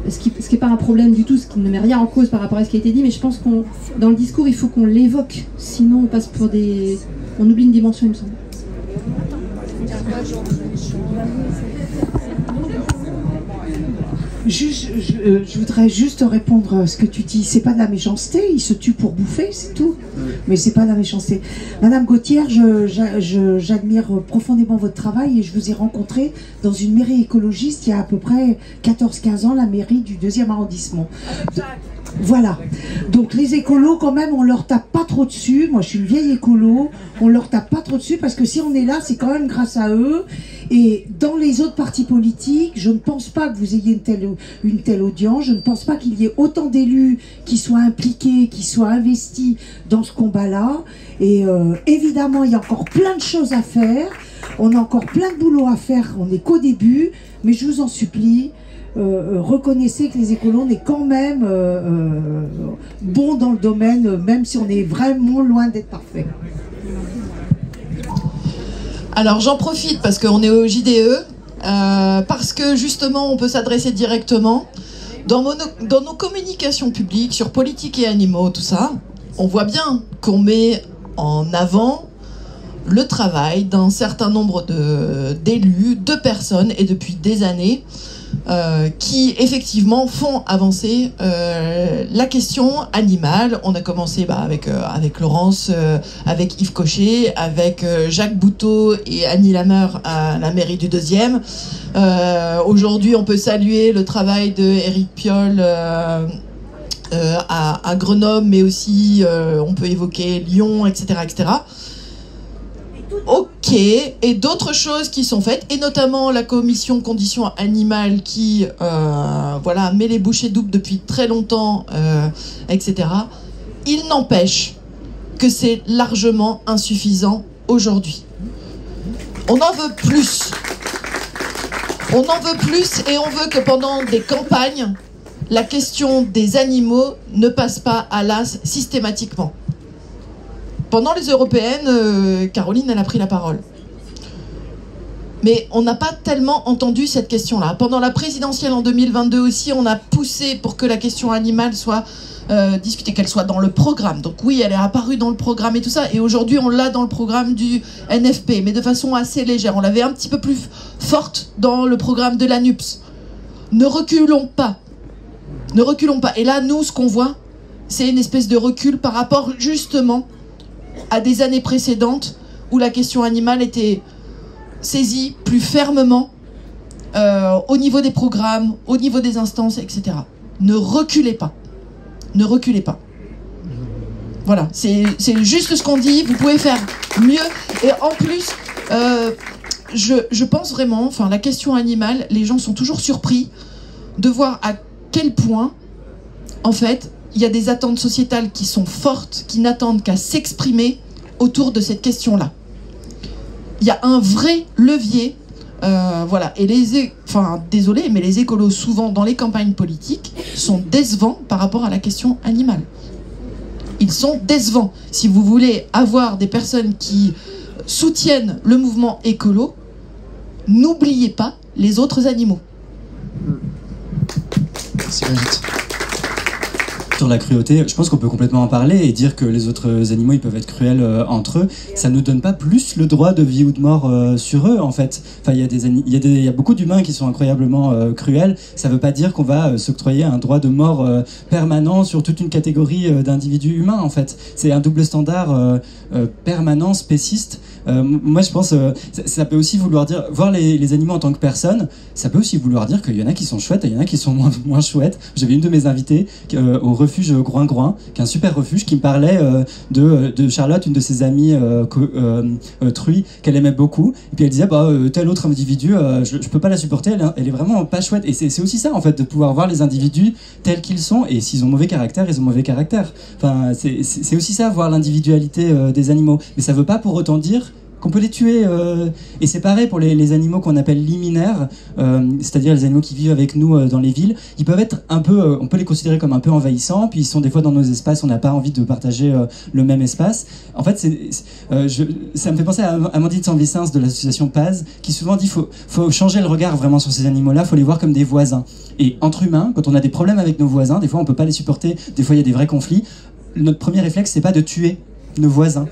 Ce qui n'est pas un problème du tout, ce qui ne met rien en cause par rapport à ce qui a été dit, mais je pense qu'on, dans le discours, il faut qu'on l'évoque, sinon on passe pour des... On oublie une dimension, il me semble. Je voudrais juste répondre à ce que tu dis. C'est pas de la méchanceté, ils se tuent pour bouffer, c'est tout. Mais c'est pas de la méchanceté. Madame Gauthier, j'admire profondément votre travail et je vous ai rencontré dans une mairie écologiste il y a à peu près 14-15 ans, la mairie du 2e arrondissement. Voilà. Donc les écolos, quand même, on leur tape pas trop dessus. Moi, je suis une vieille écolo. On leur tape pas trop dessus parce que si on est là, c'est quand même grâce à eux. Et dans les autres partis politiques, je ne pense pas que vous ayez une telle audience. Je ne pense pas qu'il y ait autant d'élus qui soient impliqués, qui soient investis dans ce combat-là. Et évidemment, il y a encore plein de choses à faire. On a encore plein de boulot à faire. On n'est qu'au début. Mais je vous en supplie, reconnaissez que les écolos, on est quand même bons dans le domaine, même si on est vraiment loin d'être parfait. Alors j'en profite parce qu'on est au JDE, parce que justement on peut s'adresser directement. Dans nos communications publiques sur politique et animaux, tout ça, on voit bien qu'on met en avant le travail d'un certain nombre d'élus, de personnes, et depuis des années, qui effectivement font avancer la question animale. On a commencé avec Laurence, avec Yves Cochet, avec Jacques Bouteau et Annie Lameur à la mairie du 2e. Aujourd'hui, on peut saluer le travail de Éric Piolle à Grenoble, mais aussi on peut évoquer Lyon, etc., etc. Ok, et d'autres choses qui sont faites, et notamment la commission conditions animales qui met les bouchées doubles depuis très longtemps, etc. Il n'empêche que c'est largement insuffisant aujourd'hui. On en veut plus. On en veut plus, et on veut que pendant des campagnes, la question des animaux ne passe pas à l'as systématiquement. Pendant les européennes, Caroline, elle a pris la parole. Mais on n'a pas tellement entendu cette question-là. Pendant la présidentielle en 2022 aussi, on a poussé pour que la question animale soit discutée, qu'elle soit dans le programme. Donc oui, elle est apparue dans le programme et tout ça. Et aujourd'hui, on l'a dans le programme du NFP, mais de façon assez légère. On l'avait un petit peu plus forte dans le programme de l'ANUPS. Ne reculons pas. Ne reculons pas. Et là, nous, ce qu'on voit, c'est une espèce de recul par rapport justement à des années précédentes où la question animale était saisie plus fermement au niveau des programmes, au niveau des instances, etc. Ne reculez pas. Ne reculez pas. Voilà, c'est juste ce qu'on dit. Vous pouvez faire mieux. Et en plus, je pense vraiment, la question animale, les gens sont toujours surpris de voir à quel point, en fait, il y a des attentes sociétales qui sont fortes, qui n'attendent qu'à s'exprimer autour de cette question-là. Il y a un vrai levier, et désolé, mais les écolos, souvent, dans les campagnes politiques, sont décevants par rapport à la question animale. Ils sont décevants. Si vous voulez avoir des personnes qui soutiennent le mouvement écolo, n'oubliez pas les autres animaux. Merci Brigitte. Sur la cruauté, je pense qu'on peut complètement en parler et dire que les autres animaux, ils peuvent être cruels entre eux. Ça ne nous donne pas plus le droit de vie ou de mort sur eux, en fait. Enfin, il y a beaucoup d'humains qui sont incroyablement cruels. Ça ne veut pas dire qu'on va s'octroyer un droit de mort permanent sur toute une catégorie d'individus humains, en fait. C'est un double standard permanent, spéciste. Moi, je pense ça peut aussi vouloir dire, voir les animaux en tant que personnes, ça peut aussi vouloir dire qu'il y en a qui sont chouettes et il y en a qui sont moins chouettes. J'avais une de mes invitées au refuge Groin-Groin, qui est un super refuge, qui me parlait de Charlotte, une de ses amies truie, qu'elle aimait beaucoup. Et puis elle disait, tel autre individu, je peux pas la supporter, elle est vraiment pas chouette. Et c'est aussi ça, en fait, de pouvoir voir les individus tels qu'ils sont, et s'ils ont mauvais caractère, ils ont mauvais caractère. Enfin, c'est aussi ça, voir l'individualité des animaux. Mais ça veut pas pour autant dire qu'on peut les tuer. Et c'est pareil pour les animaux qu'on appelle liminaires, c'est-à-dire les animaux qui vivent avec nous dans les villes. Ils peuvent être un peu, on peut les considérer comme un peu envahissants, puis ils sont des fois dans nos espaces, on n'a pas envie de partager le même espace. En fait, ça me fait penser à Amandine Sanvicens de l'association Paz, qui souvent dit faut changer le regard vraiment sur ces animaux-là, faut les voir comme des voisins. Et entre humains, quand on a des problèmes avec nos voisins, des fois on peut pas les supporter, des fois il y a des vrais conflits, notre premier réflexe c'est pas de tuer nos voisins.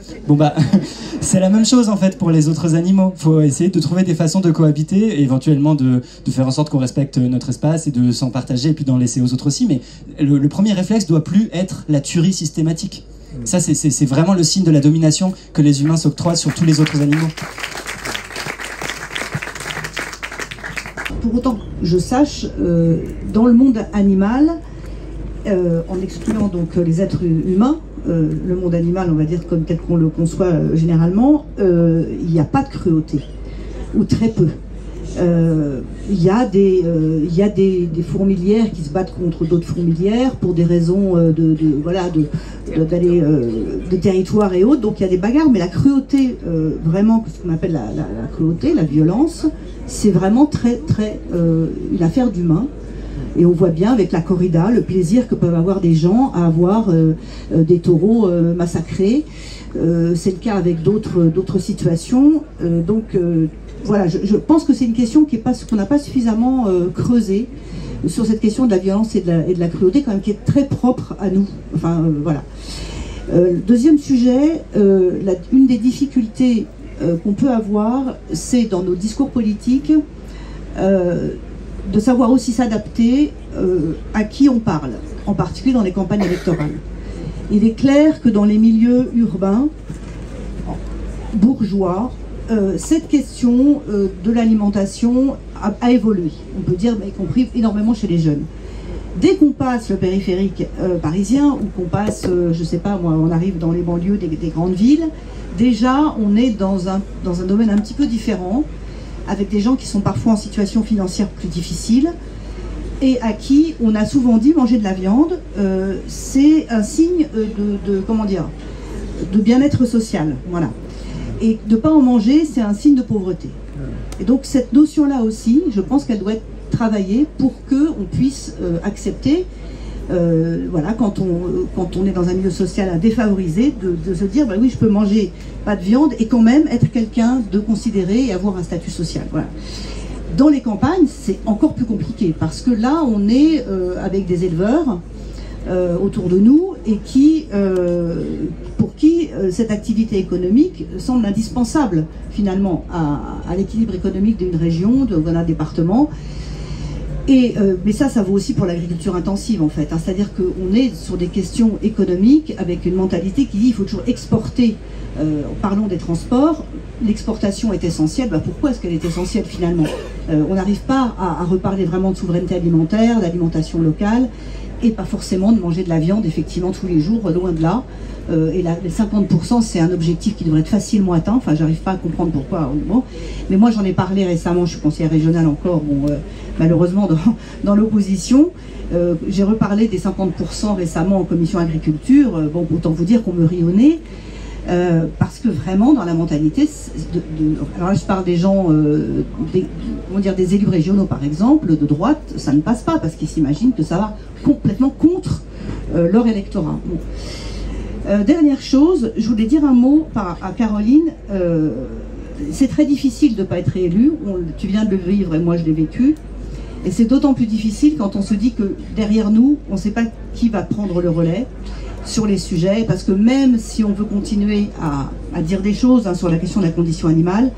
C'est la même chose en fait pour les autres animaux. Il faut essayer de trouver des façons de cohabiter et éventuellement de faire en sorte qu'on respecte notre espace et de s'en partager et puis d'en laisser aux autres aussi. Mais le premier réflexe doit plus être la tuerie systématique. Ça, c'est vraiment le signe de la domination que les humains s'octroient sur tous les autres animaux. Pour autant que je sache, dans le monde animal, en excluant donc les êtres humains, le monde animal, on va dire comme tel qu'on le conçoit généralement, il n'y a pas de cruauté, ou très peu. Il y a des fourmilières qui se battent contre d'autres fourmilières pour des raisons d'aller de territoire et autres, donc il y a des bagarres, mais la cruauté, vraiment, ce qu'on appelle la cruauté, la violence, c'est vraiment très une affaire d'humain. Et on voit bien avec la corrida le plaisir que peuvent avoir des gens à avoir des taureaux massacrés. C'est le cas avec d'autres situations. Voilà, je pense que c'est une question qu'on n'a pas suffisamment creusée sur cette question de la violence et de la cruauté, quand même, qui est très propre à nous. Enfin, voilà. Deuxième sujet, une des difficultés qu'on peut avoir, c'est dans nos discours politiques de savoir aussi s'adapter à qui on parle, en particulier dans les campagnes électorales. Il est clair que dans les milieux urbains, bourgeois, cette question de l'alimentation a évolué, on peut dire, y compris énormément chez les jeunes. Dès qu'on passe le périphérique parisien, ou qu'on passe, je sais pas moi, on arrive dans les banlieues des grandes villes, déjà on est dans un domaine un petit peu différent, avec des gens qui sont parfois en situation financière plus difficile, et à qui on a souvent dit manger de la viande, c'est un signe comment dire, de bien-être social, voilà. Et de ne pas en manger, c'est un signe de pauvreté. Et donc cette notion-là aussi, je pense qu'elle doit être travaillée pour qu'on puisse accepter, voilà, quand on est dans un milieu social défavorisé, de se dire, bah oui, je peux manger pas de viande et quand même être quelqu'un de considéré et avoir un statut social. Voilà. Dans les campagnes, c'est encore plus compliqué, parce que là, on est avec des éleveurs autour de nous, et pour qui cette activité économique semble indispensable finalement à l'équilibre économique d'une région, d'un département. Mais ça vaut aussi pour l'agriculture intensive en fait, hein. C'est-à-dire qu'on est sur des questions économiques avec une mentalité qui dit qu'il faut toujours exporter. Parlons des transports, l'exportation est essentielle. Bah, pourquoi est-ce qu'elle est essentielle finalement? On n'arrive pas à reparler vraiment de souveraineté alimentaire, d'alimentation locale, et pas forcément de manger de la viande effectivement tous les jours, loin de là. Et les 50%, c'est un objectif qui devrait être facilement atteint. Enfin, j'arrive pas à comprendre pourquoi. Bon. Mais moi, j'en ai parlé récemment, je suis conseillère régionale encore, bon, malheureusement dans l'opposition. J'ai reparlé des 50% récemment en commission agriculture. Bon, autant vous dire qu'on me rit au nez. Parce que vraiment, dans la mentalité, alors là, je parle des gens, des élus régionaux par exemple, de droite, ça ne passe pas, parce qu'ils s'imaginent que ça va complètement contre leur électorat. Bon. Dernière chose, je voulais dire un mot à Caroline. C'est très difficile de ne pas être élu. Tu viens de le vivre et moi je l'ai vécu. Et c'est d'autant plus difficile quand on se dit que derrière nous, on ne sait pas qui va prendre le relais sur les sujets. Parce que même si on veut continuer à dire des choses sur la question de la condition animale,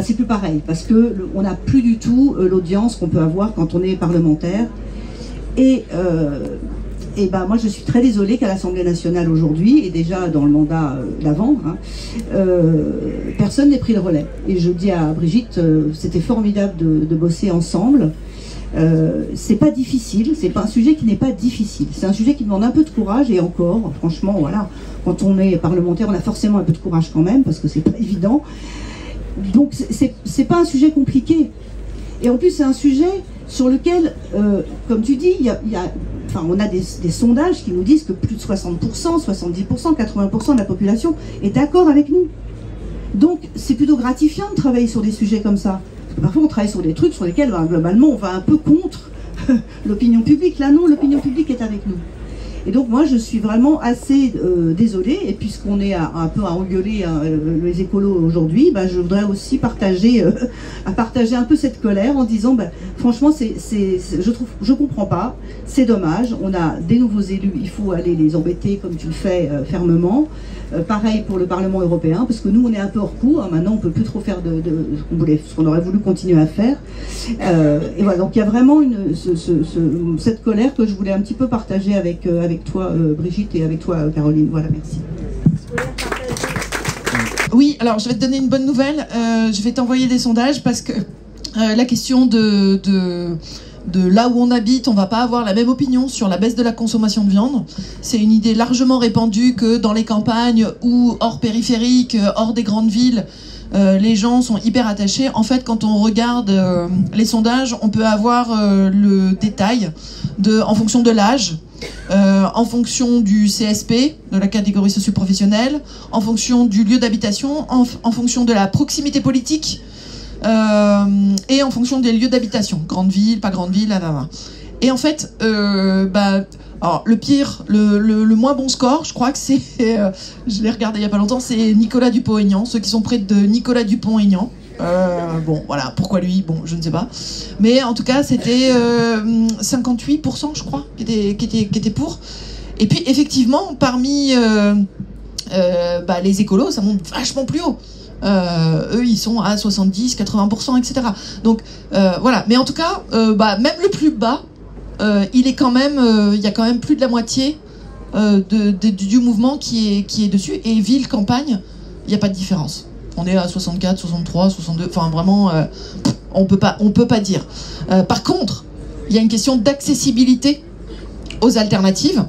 c'est plus pareil. Parce qu'on n'a plus du tout l'audience qu'on peut avoir quand on est parlementaire. Et moi je suis très désolée qu'à l'Assemblée nationale aujourd'hui, et déjà dans le mandat d'avant, personne n'ait pris le relais. Et je dis à Brigitte, c'était formidable de bosser ensemble. C'est pas difficile, c'est pas un sujet qui n'est pas difficile. C'est un sujet qui demande un peu de courage, et encore, franchement, voilà, quand on est parlementaire, on a forcément un peu de courage quand même, parce que c'est pas évident. Donc c'est pas un sujet compliqué. Et en plus, c'est un sujet sur lequel, comme tu dis, on a des sondages qui nous disent que plus de 60%, 70%, 80% de la population est d'accord avec nous. Donc, c'est plutôt gratifiant de travailler sur des sujets comme ça. Parce que parfois, on travaille sur des trucs sur lesquels, globalement, on va un peu contre l'opinion publique. Là, non, l'opinion publique est avec nous. Et donc, moi, je suis vraiment assez désolée. Et puisqu'on est un peu à engueuler les écolos aujourd'hui, je voudrais aussi partager un peu cette colère en disant, franchement, je comprends pas, c'est dommage. On a des nouveaux élus, il faut aller les embêter comme tu le fais fermement. Pareil pour le Parlement européen, parce que nous, on est un peu hors cours. Maintenant, on peut plus trop faire ce qu'on aurait voulu continuer à faire. Et voilà, donc il y a vraiment cette colère que je voulais un petit peu partager avec toi, Brigitte, et avec toi, Caroline. Voilà, merci. Oui, alors je vais te donner une bonne nouvelle. Je vais t'envoyer des sondages, parce que la question de là où on habite, on va pas avoir la même opinion sur la baisse de la consommation de viande. C'est une idée largement répandue que dans les campagnes ou hors périphérique, hors des grandes villes, les gens sont hyper attachés. En fait, quand on regarde les sondages, on peut avoir le détail en fonction de l'âge, en fonction du CSP, de la catégorie socio-professionnelle, en fonction du lieu d'habitation, en fonction de la proximité politique. et en fonction des lieux d'habitation, grande ville, pas grande ville, là. Et en fait, alors, le pire, le moins bon score, je crois que c'est, je l'ai regardé il y a pas longtemps, c'est Nicolas Dupont-Aignan, ceux qui sont près de Nicolas Dupont-Aignan. Bon, voilà, pourquoi lui? Bon, je ne sais pas. Mais en tout cas, c'était 58%, je crois, qui était pour. Et puis, effectivement, parmi les écolos, ça monte vachement plus haut. Eux, ils sont à 70, 80%, etc. Donc, voilà. Mais en tout cas, même le plus bas, il est quand même, il y a quand même plus de la moitié du mouvement qui est dessus. Et ville, campagne, il n'y a pas de différence. On est à 64, 63, 62. Enfin, vraiment, on peut pas dire. Par contre, il y a une question d'accessibilité aux alternatives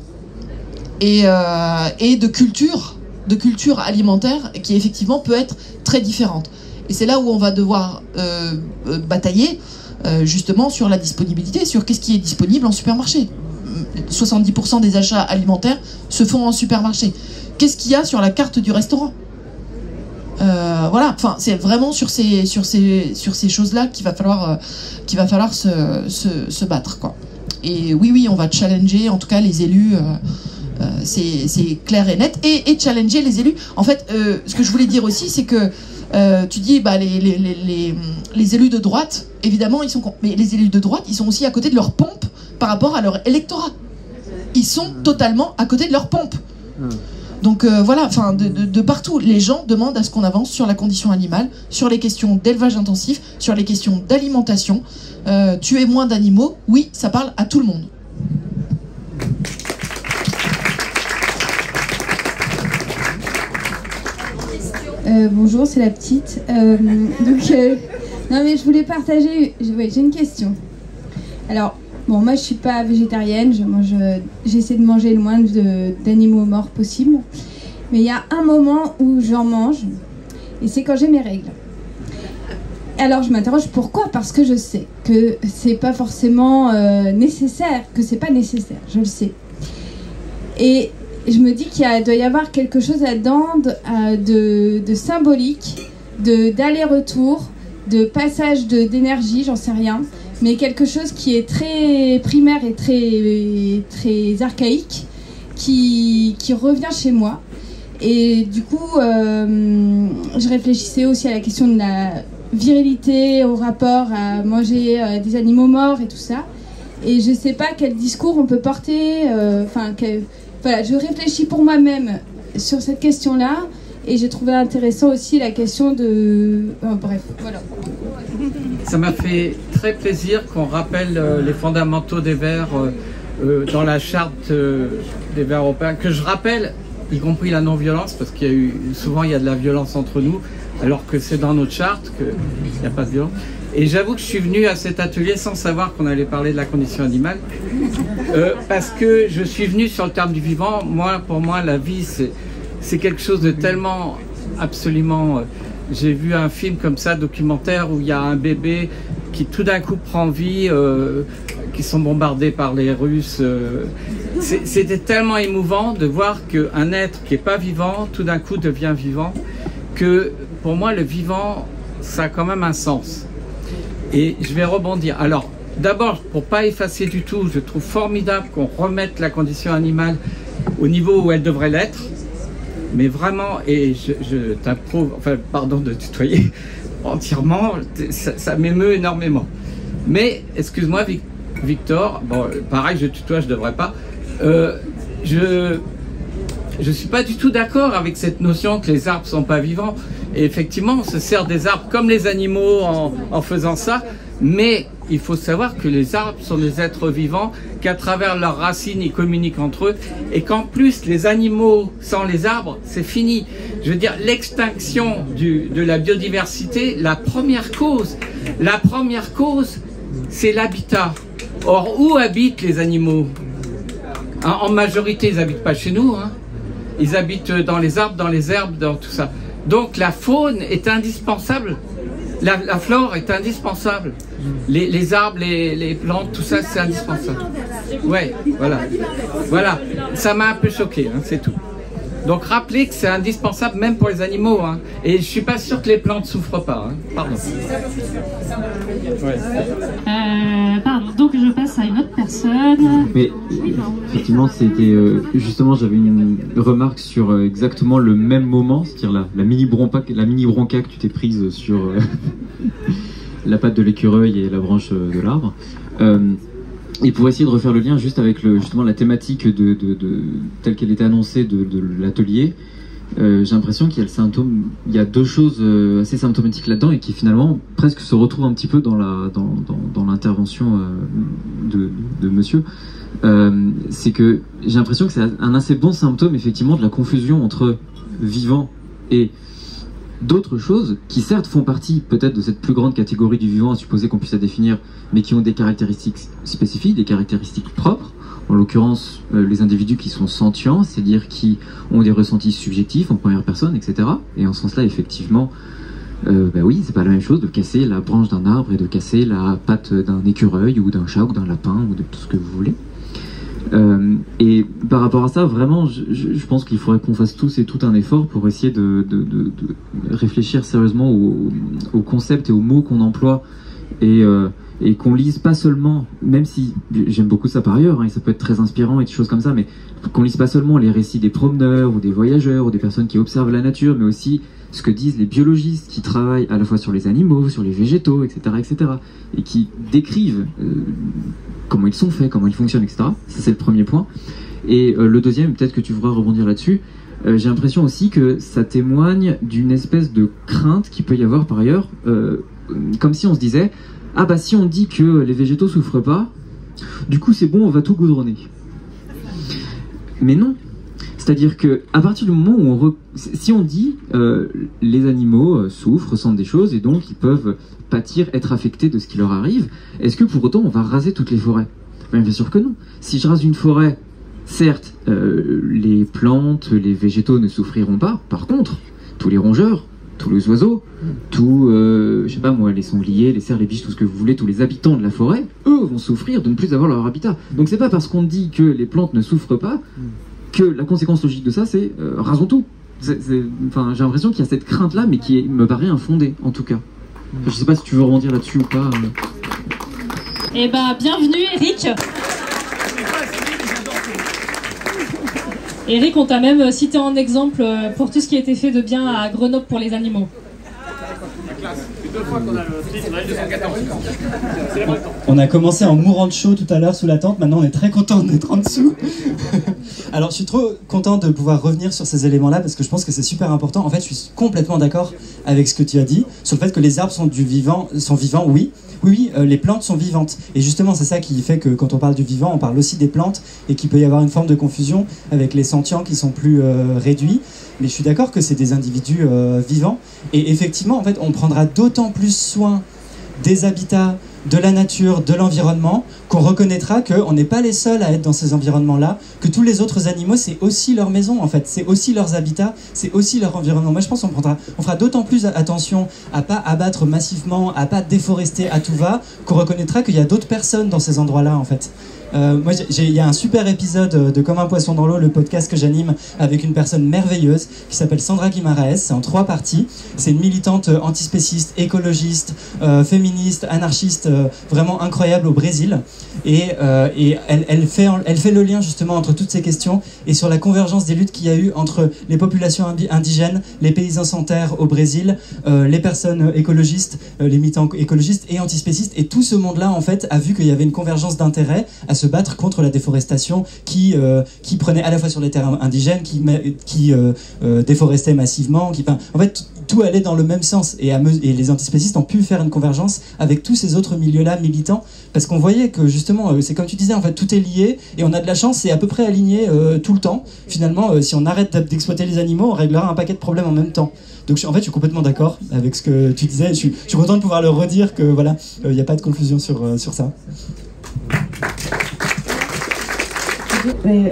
et de culture alimentaire qui effectivement peut être très différente. Et c'est là où on va devoir batailler justement sur la disponibilité, sur qu'est-ce qui est disponible en supermarché. 70% des achats alimentaires se font en supermarché. Qu'est-ce qu'il y a sur la carte du restaurant? Voilà, enfin, c'est vraiment sur ces choses-là qu'il va falloir se battre, quoi. Et oui, on va challenger, en tout cas, les élus. C'est clair et net, et challenger les élus. En fait, ce que je voulais dire aussi, c'est que tu dis, les élus de droite, évidemment, mais les élus de droite, ils sont aussi à côté de leur pompe par rapport à leur électorat. Ils sont totalement à côté de leur pompe. Donc voilà, enfin, de partout, les gens demandent à ce qu'on avance sur la condition animale, sur les questions d'élevage intensif, sur les questions d'alimentation. Tuer moins d'animaux, oui, ça parle à tout le monde. Bonjour, c'est la petite. Non mais je voulais partager. J'ai une question. Alors, bon, moi je suis pas végétarienne. J'essaie de manger le moins d'animaux morts possible. Mais il y a un moment où j'en mange, et c'est quand j'ai mes règles. Alors je m'interroge pourquoi? Parce que je sais que c'est pas forcément nécessaire, que c'est pas nécessaire. Je le sais. Et je me dis qu'il doit y avoir quelque chose là-dedans de symbolique, d'aller-retour, de passage d'énergie, j'en sais rien, mais quelque chose qui est très primaire et très archaïque, qui revient chez moi. Et du coup, je réfléchissais aussi à la question de la virilité, au rapport à manger des animaux morts et tout ça. Et je sais pas quel discours on peut porter, voilà, je réfléchis pour moi-même sur cette question-là, et j'ai trouvé intéressant aussi la question de... bref, voilà. Ça m'a fait très plaisir qu'on rappelle les fondamentaux des Verts dans la charte des Verts européens, que je rappelle, y compris la non-violence, parce qu'il y a eu souvent il y a de la violence entre nous, alors que c'est dans notre charte qu'il n'y a pas de violence. Et j'avoue que je suis venu à cet atelier sans savoir qu'on allait parler de la condition animale, parce que je suis venu sur le terme du vivant. Pour moi, la vie, c'est quelque chose de tellement absolument... J'ai vu un film comme ça, documentaire, où il y a un bébé qui tout d'un coup prend vie, qui sont bombardés par les Russes. C'était tellement émouvant de voir qu'un être qui n'est pas vivant, tout d'un coup devient vivant, que pour moi, le vivant, ça a quand même un sens. Et je vais rebondir. Alors, d'abord, pour pas effacer du tout, je trouve formidable qu'on remette la condition animale au niveau où elle devrait l'être. Mais vraiment, et je t'approuve, enfin, pardon de tutoyer entièrement, ça m'émeut énormément. Mais, excuse-moi, Victor, bon, pareil, je tutoie, je devrais pas. Je suis pas du tout d'accord avec cette notion que les arbres sont pas vivants. Et effectivement, on se sert des arbres comme les animaux en faisant ça, mais il faut savoir que les arbres sont des êtres vivants, qu'à travers leurs racines, ils communiquent entre eux, et qu'en plus, les animaux sans les arbres, c'est fini. Je veux dire, l'extinction de la biodiversité, la première cause, c'est l'habitat. Or, où habitent les animaux? En majorité, ils n'habitent pas chez nous, hein. Ils habitent dans les arbres, dans les herbes, dans tout ça. Donc la faune est indispensable, la flore est indispensable. Les arbres, les plantes, tout ça, c'est indispensable. Ouais, voilà. Voilà, ça m'a un peu choqué, hein, c'est tout. Donc rappelez que c'est indispensable même pour les animaux. Hein. Et je suis pas sûr que les plantes souffrent pas. Hein. Pardon. Ouais. Pardon, donc je passe à une autre personne. Mais effectivement, c'était justement, j'avais une remarque sur exactement le même moment, c'est-à-dire la mini bronca que tu t'es prise sur la patte de l'écureuil et la branche de l'arbre. Et pour essayer de refaire le lien juste avec justement la thématique telle qu'elle était annoncée de l'atelier, j'ai l'impression qu'il y a deux choses assez symptomatiques là-dedans et qui finalement presque se retrouvent un petit peu dans l'intervention de monsieur. C'est que j'ai l'impression que c'est un assez bon symptôme effectivement de la confusion entre vivant et d'autres choses qui certes font partie peut-être de cette plus grande catégorie du vivant à supposer qu'on puisse la définir, mais qui ont des caractéristiques spécifiques, des caractéristiques propres, en l'occurrence les individus qui sont sentients, c'est-à-dire qui ont des ressentis subjectifs en première personne, etc. Et en ce sens-là, effectivement, oui, c'est pas la même chose de casser la branche d'un arbre et de casser la patte d'un écureuil ou d'un chat ou d'un lapin ou de tout ce que vous voulez. Et par rapport à ça, vraiment, je pense qu'il faudrait qu'on fasse tous et tout un effort pour essayer de réfléchir sérieusement aux concepts et aux mots qu'on emploie et qu'on lise pas seulement, même si j'aime beaucoup ça par ailleurs, hein, et ça peut être très inspirant et des choses comme ça, mais qu'on lise pas seulement les récits des promeneurs ou des voyageurs ou des personnes qui observent la nature, mais aussi ce que disent les biologistes qui travaillent à la fois sur les animaux, sur les végétaux, etc., et qui décrivent comment ils sont faits, comment ils fonctionnent, etc. Ça, c'est le premier point. Et le deuxième, peut-être que tu voudras rebondir là-dessus, j'ai l'impression aussi que ça témoigne d'une espèce de crainte qu'il peut y avoir par ailleurs, comme si on se disait « Ah bah si on dit que les végétaux souffrent pas, du coup c'est bon, on va tout goudronner. » Mais non. C'est-à-dire que à partir du moment où si on dit les animaux souffrent, ressentent des choses et donc ils peuvent pâtir, être affectés de ce qui leur arrive, est-ce que pour autant on va raser toutes les forêts? Bien sûr que non. Si je rase une forêt, certes, les plantes, les végétaux ne souffriront pas. Par contre, tous les rongeurs, tous les oiseaux, tous, je sais pas moi, les sangliers, les cerfs, les biches, tout ce que vous voulez, tous les habitants de la forêt, eux vont souffrir de ne plus avoir leur habitat. Donc c'est pas parce qu'on dit que les plantes ne souffrent pas que la conséquence logique de ça, c'est rasons tout. Enfin, j'ai l'impression qu'il y a cette crainte-là, mais qui me paraît infondée, en tout cas. Je sais pas si tu veux rebondir là-dessus ou pas. Eh ben, bienvenue Eric. Eric, on t'a même cité en exemple pour tout ce qui a été fait de bien à Grenoble pour les animaux. On a commencé en mourant de chaud tout à l'heure sous la tente, maintenant on est très content d'être en dessous. Alors je suis trop content de pouvoir revenir sur ces éléments-là parce que je pense que c'est super important. En fait, je suis complètement d'accord avec ce que tu as dit sur le fait que les arbres sont vivants, oui. Oui, les plantes sont vivantes. Et justement, c'est ça qui fait que quand on parle du vivant, on parle aussi des plantes et qu'il peut y avoir une forme de confusion avec les sentients qui sont plus réduits. Mais je suis d'accord que c'est des individus vivants. Et effectivement, en fait, on prendra d'autant plus soin des habitats, de la nature, de l'environnement, qu'on reconnaîtra qu'on n'est pas les seuls à être dans ces environnements-là, que tous les autres animaux, c'est aussi leur maison, en fait. C'est aussi leurs habitats, c'est aussi leur environnement. Moi, je pense qu'on fera d'autant plus attention à pas abattre massivement, à pas déforester à tout va, qu'on reconnaîtra qu'il y a d'autres personnes dans ces endroits-là, en fait. Moi, il y a un super épisode de Comme un poisson dans l'eau, le podcast que j'anime avec une personne merveilleuse qui s'appelle Sandra Guimaraes. C'est en 3 parties. C'est une militante antispéciste, écologiste, féministe, anarchiste, vraiment incroyable au Brésil. Et elle fait le lien justement entre toutes ces questions et sur la convergence des luttes qu'il y a eu entre les populations indigènes, les paysans sans terre au Brésil, les personnes écologistes, les militants écologistes et antispécistes. Et tout ce monde-là, en fait, a vu qu'il y avait une convergence d'intérêts à se battre contre la déforestation qui prenait à la fois sur les terres indigènes, qui déforestait massivement, en fait tout allait dans le même sens et les antispécistes ont pu faire une convergence avec tous ces autres milieux-là militants parce qu'on voyait que justement c'est comme tu disais, en fait tout est lié et on a de la chance, c'est à peu près aligné tout le temps. Finalement si on arrête d'exploiter les animaux, on réglera un paquet de problèmes en même temps. Donc en fait je suis complètement d'accord avec ce que tu disais, je suis content de pouvoir le redire que voilà, il n'y a pas de confusion sur ça.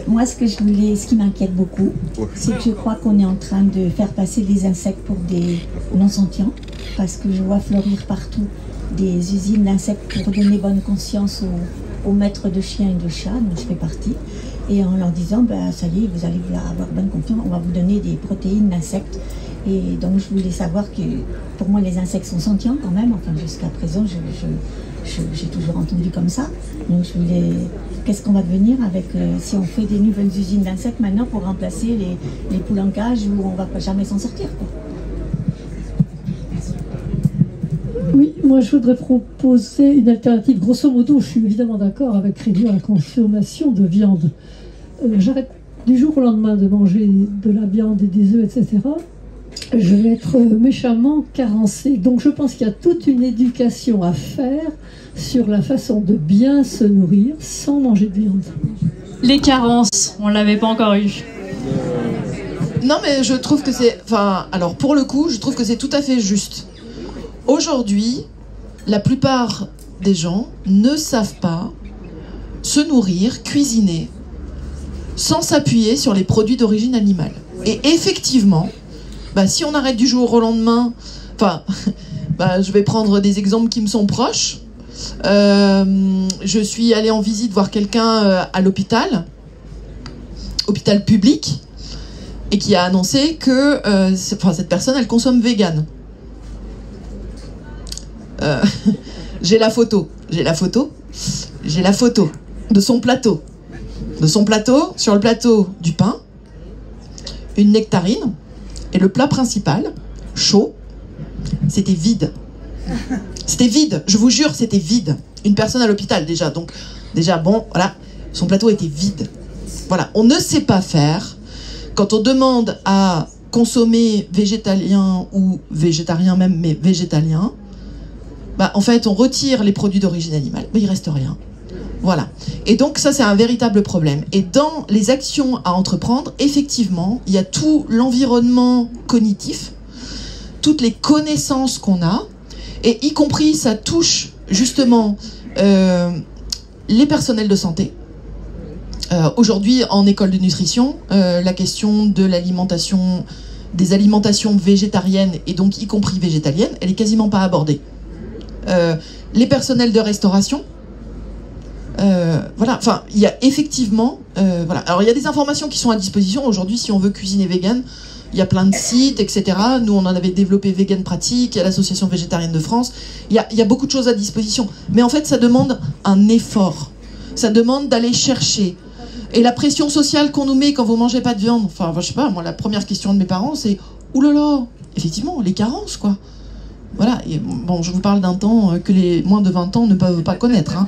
Moi, ce qui m'inquiète beaucoup, c'est que je crois qu'on est en train de faire passer des insectes pour des non-sentients, parce que je vois fleurir partout des usines d'insectes pour donner bonne conscience aux maîtres de chiens et de chats, dont je fais partie. et en leur disant, ça y est, vous allez avoir bonne confiance, on va vous donner des protéines d'insectes. Et donc je voulais savoir que pour moi les insectes sont sentients quand même, enfin jusqu'à présent j'ai toujours entendu comme ça. Donc je voulais, qu'est-ce qu'on va devenir avec si on fait des nouvelles usines d'insectes maintenant pour remplacer les poules en cage où on va pas jamais s'en sortir, quoi. Oui, moi je voudrais proposer une alternative. Grosso modo, je suis évidemment d'accord avec réduire la consommation de viande. J'arrête du jour au lendemain de manger de la viande et des œufs, etc. Je vais être méchamment carencée. Donc je pense qu'il y a toute une éducation à faire sur la façon de bien se nourrir sans manger de viande. Les carences, on ne l'avait pas encore eu. Non mais je trouve que c'est... Enfin, alors pour le coup, je trouve que c'est tout à fait juste. Aujourd'hui, la plupart des gens ne savent pas se nourrir, cuisiner, sans s'appuyer sur les produits d'origine animale. Et effectivement, si on arrête du jour au lendemain, je vais prendre des exemples qui me sont proches. Je suis allée en visite voir quelqu'un à l'hôpital public, et qui a annoncé que cette personne, elle consomme vegan. J'ai la photo de son plateau. Sur le plateau du pain, une nectarine, et le plat principal, chaud, c'était vide. C'était vide, je vous jure, c'était vide. Une personne à l'hôpital déjà, donc déjà bon, voilà, son plateau était vide. Voilà, on ne sait pas faire. Quand on demande à consommer végétalien ou végétarien même, mais végétalien, en fait, on retire les produits d'origine animale, mais il reste rien. Voilà. Et donc, ça, c'est un véritable problème. Et dans les actions à entreprendre, effectivement, il y a tout l'environnement cognitif, toutes les connaissances qu'on a, et y compris, ça touche justement les personnels de santé. Aujourd'hui, en école de nutrition, la question de l'alimentation, des alimentations végétariennes, et donc y compris végétaliennes, elle est quasiment pas abordée. Les personnels de restauration, voilà, enfin, il y a effectivement, voilà. Alors, il y a des informations qui sont à disposition. Aujourd'hui, si on veut cuisiner vegan, il y a plein de sites, etc. Nous, on en avait développé Vegan Pratique, il y a l'Association végétarienne de France. Il y a beaucoup de choses à disposition. Mais en fait, ça demande un effort. Ça demande d'aller chercher. Et la pression sociale qu'on nous met quand vous mangez pas de viande, enfin, je sais pas, moi, la première question de mes parents, c'est « Oulala !» Effectivement, les carences, quoi. Voilà, et bon, je vous parle d'un temps que les moins de 20 ans ne peuvent pas connaître. Hein.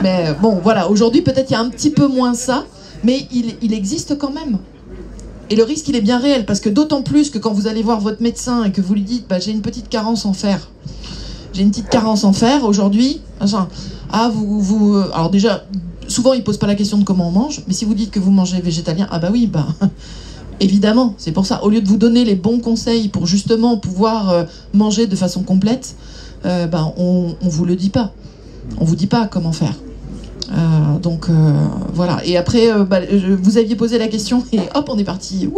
Mais bon, voilà, aujourd'hui, peut-être il y a un petit peu moins ça, mais il existe quand même. Et le risque, il est bien réel, parce que d'autant plus que quand vous allez voir votre médecin et que vous lui dites « j'ai une petite carence en fer », j'ai une petite carence en fer aujourd'hui, alors déjà, souvent, il ne pose pas la question de comment on mange, mais si vous dites que vous mangez végétalien, évidemment, c'est pour ça. Au lieu de vous donner les bons conseils pour justement pouvoir manger de façon complète, on vous le dit pas. On vous dit pas comment faire. Donc voilà. Et après, vous aviez posé la question et hop, on est parti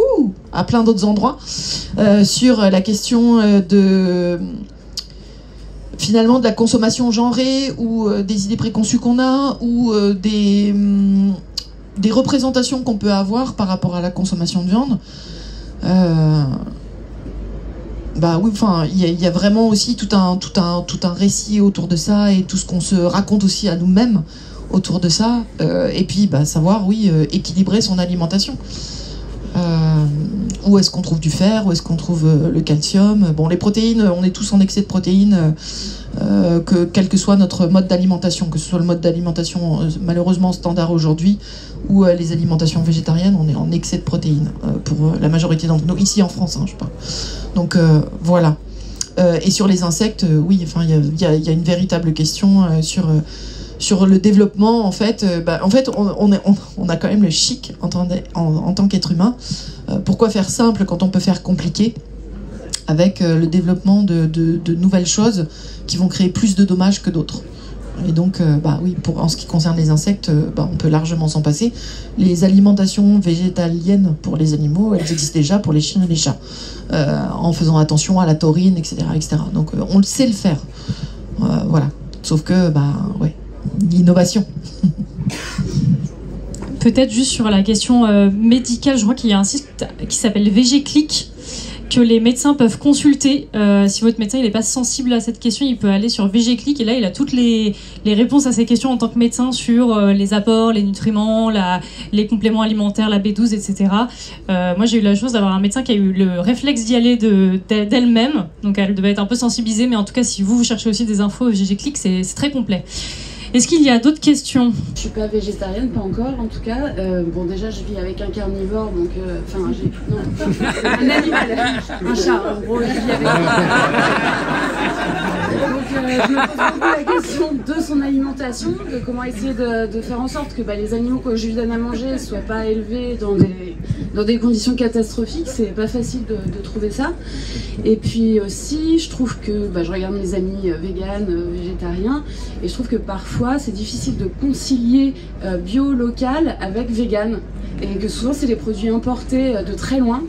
à plein d'autres endroits sur la question finalement de la consommation genrée ou des idées préconçues qu'on a ou des représentations qu'on peut avoir par rapport à la consommation de viande. Oui, enfin, il y a vraiment aussi tout un récit autour de ça et tout ce qu'on se raconte aussi à nous-mêmes autour de ça. Et puis, savoir, équilibrer son alimentation. Où est-ce qu'on trouve du fer, où est-ce qu'on trouve le calcium. Bon, les protéines, on est tous en excès de protéines, quel que soit notre mode d'alimentation, que ce soit le mode d'alimentation malheureusement standard aujourd'hui, ou les alimentations végétariennes, on est en excès de protéines pour la majorité d'entre nous, ici en France, je parle. Donc voilà. Et sur les insectes, il y a une véritable question sur le développement. En fait, on a quand même le chic en tant qu'être humain. Pourquoi faire simple quand on peut faire compliqué avec le développement de nouvelles choses qui vont créer plus de dommages que d'autres. Et donc, en ce qui concerne les insectes, on peut largement s'en passer. Les alimentations végétaliennes pour les animaux, elles existent déjà pour les chiens et les chats, en faisant attention à la taurine, etc., etc. Donc, on le sait le faire. Voilà. Sauf que, l'innovation. peut-être juste sur la question médicale, je crois qu'il y a un site qui s'appelle VGClick, que les médecins peuvent consulter. Si votre médecin n'est pas sensible à cette question, il peut aller sur VGClick et là il a toutes les réponses à ces questions en tant que médecin sur les apports, les nutriments, les compléments alimentaires, la B12, etc. Moi j'ai eu la chance d'avoir un médecin qui a eu le réflexe d'y aller d'elle-même, donc elle devait être un peu sensibilisée, mais en tout cas si vous cherchez aussi des infos, VGClick c'est très complet. Est-ce qu'il y a d'autres questions? Je suis pas végétarienne, pas encore en tout cas. Bon, déjà, je vis avec un carnivore, donc. Enfin, un animal, un chat, en gros, je vis avec. Donc, je me pose beaucoup la question de son alimentation, de comment essayer de faire en sorte que les animaux que je lui donne à manger ne soient pas élevés dans des conditions catastrophiques. C'est pas facile de trouver ça. Et puis aussi, je trouve que je regarde mes amis véganes, végétariens, et je trouve que parfois, c'est difficile de concilier bio, local avec vegan. Et que souvent, c'est des produits importés de très loin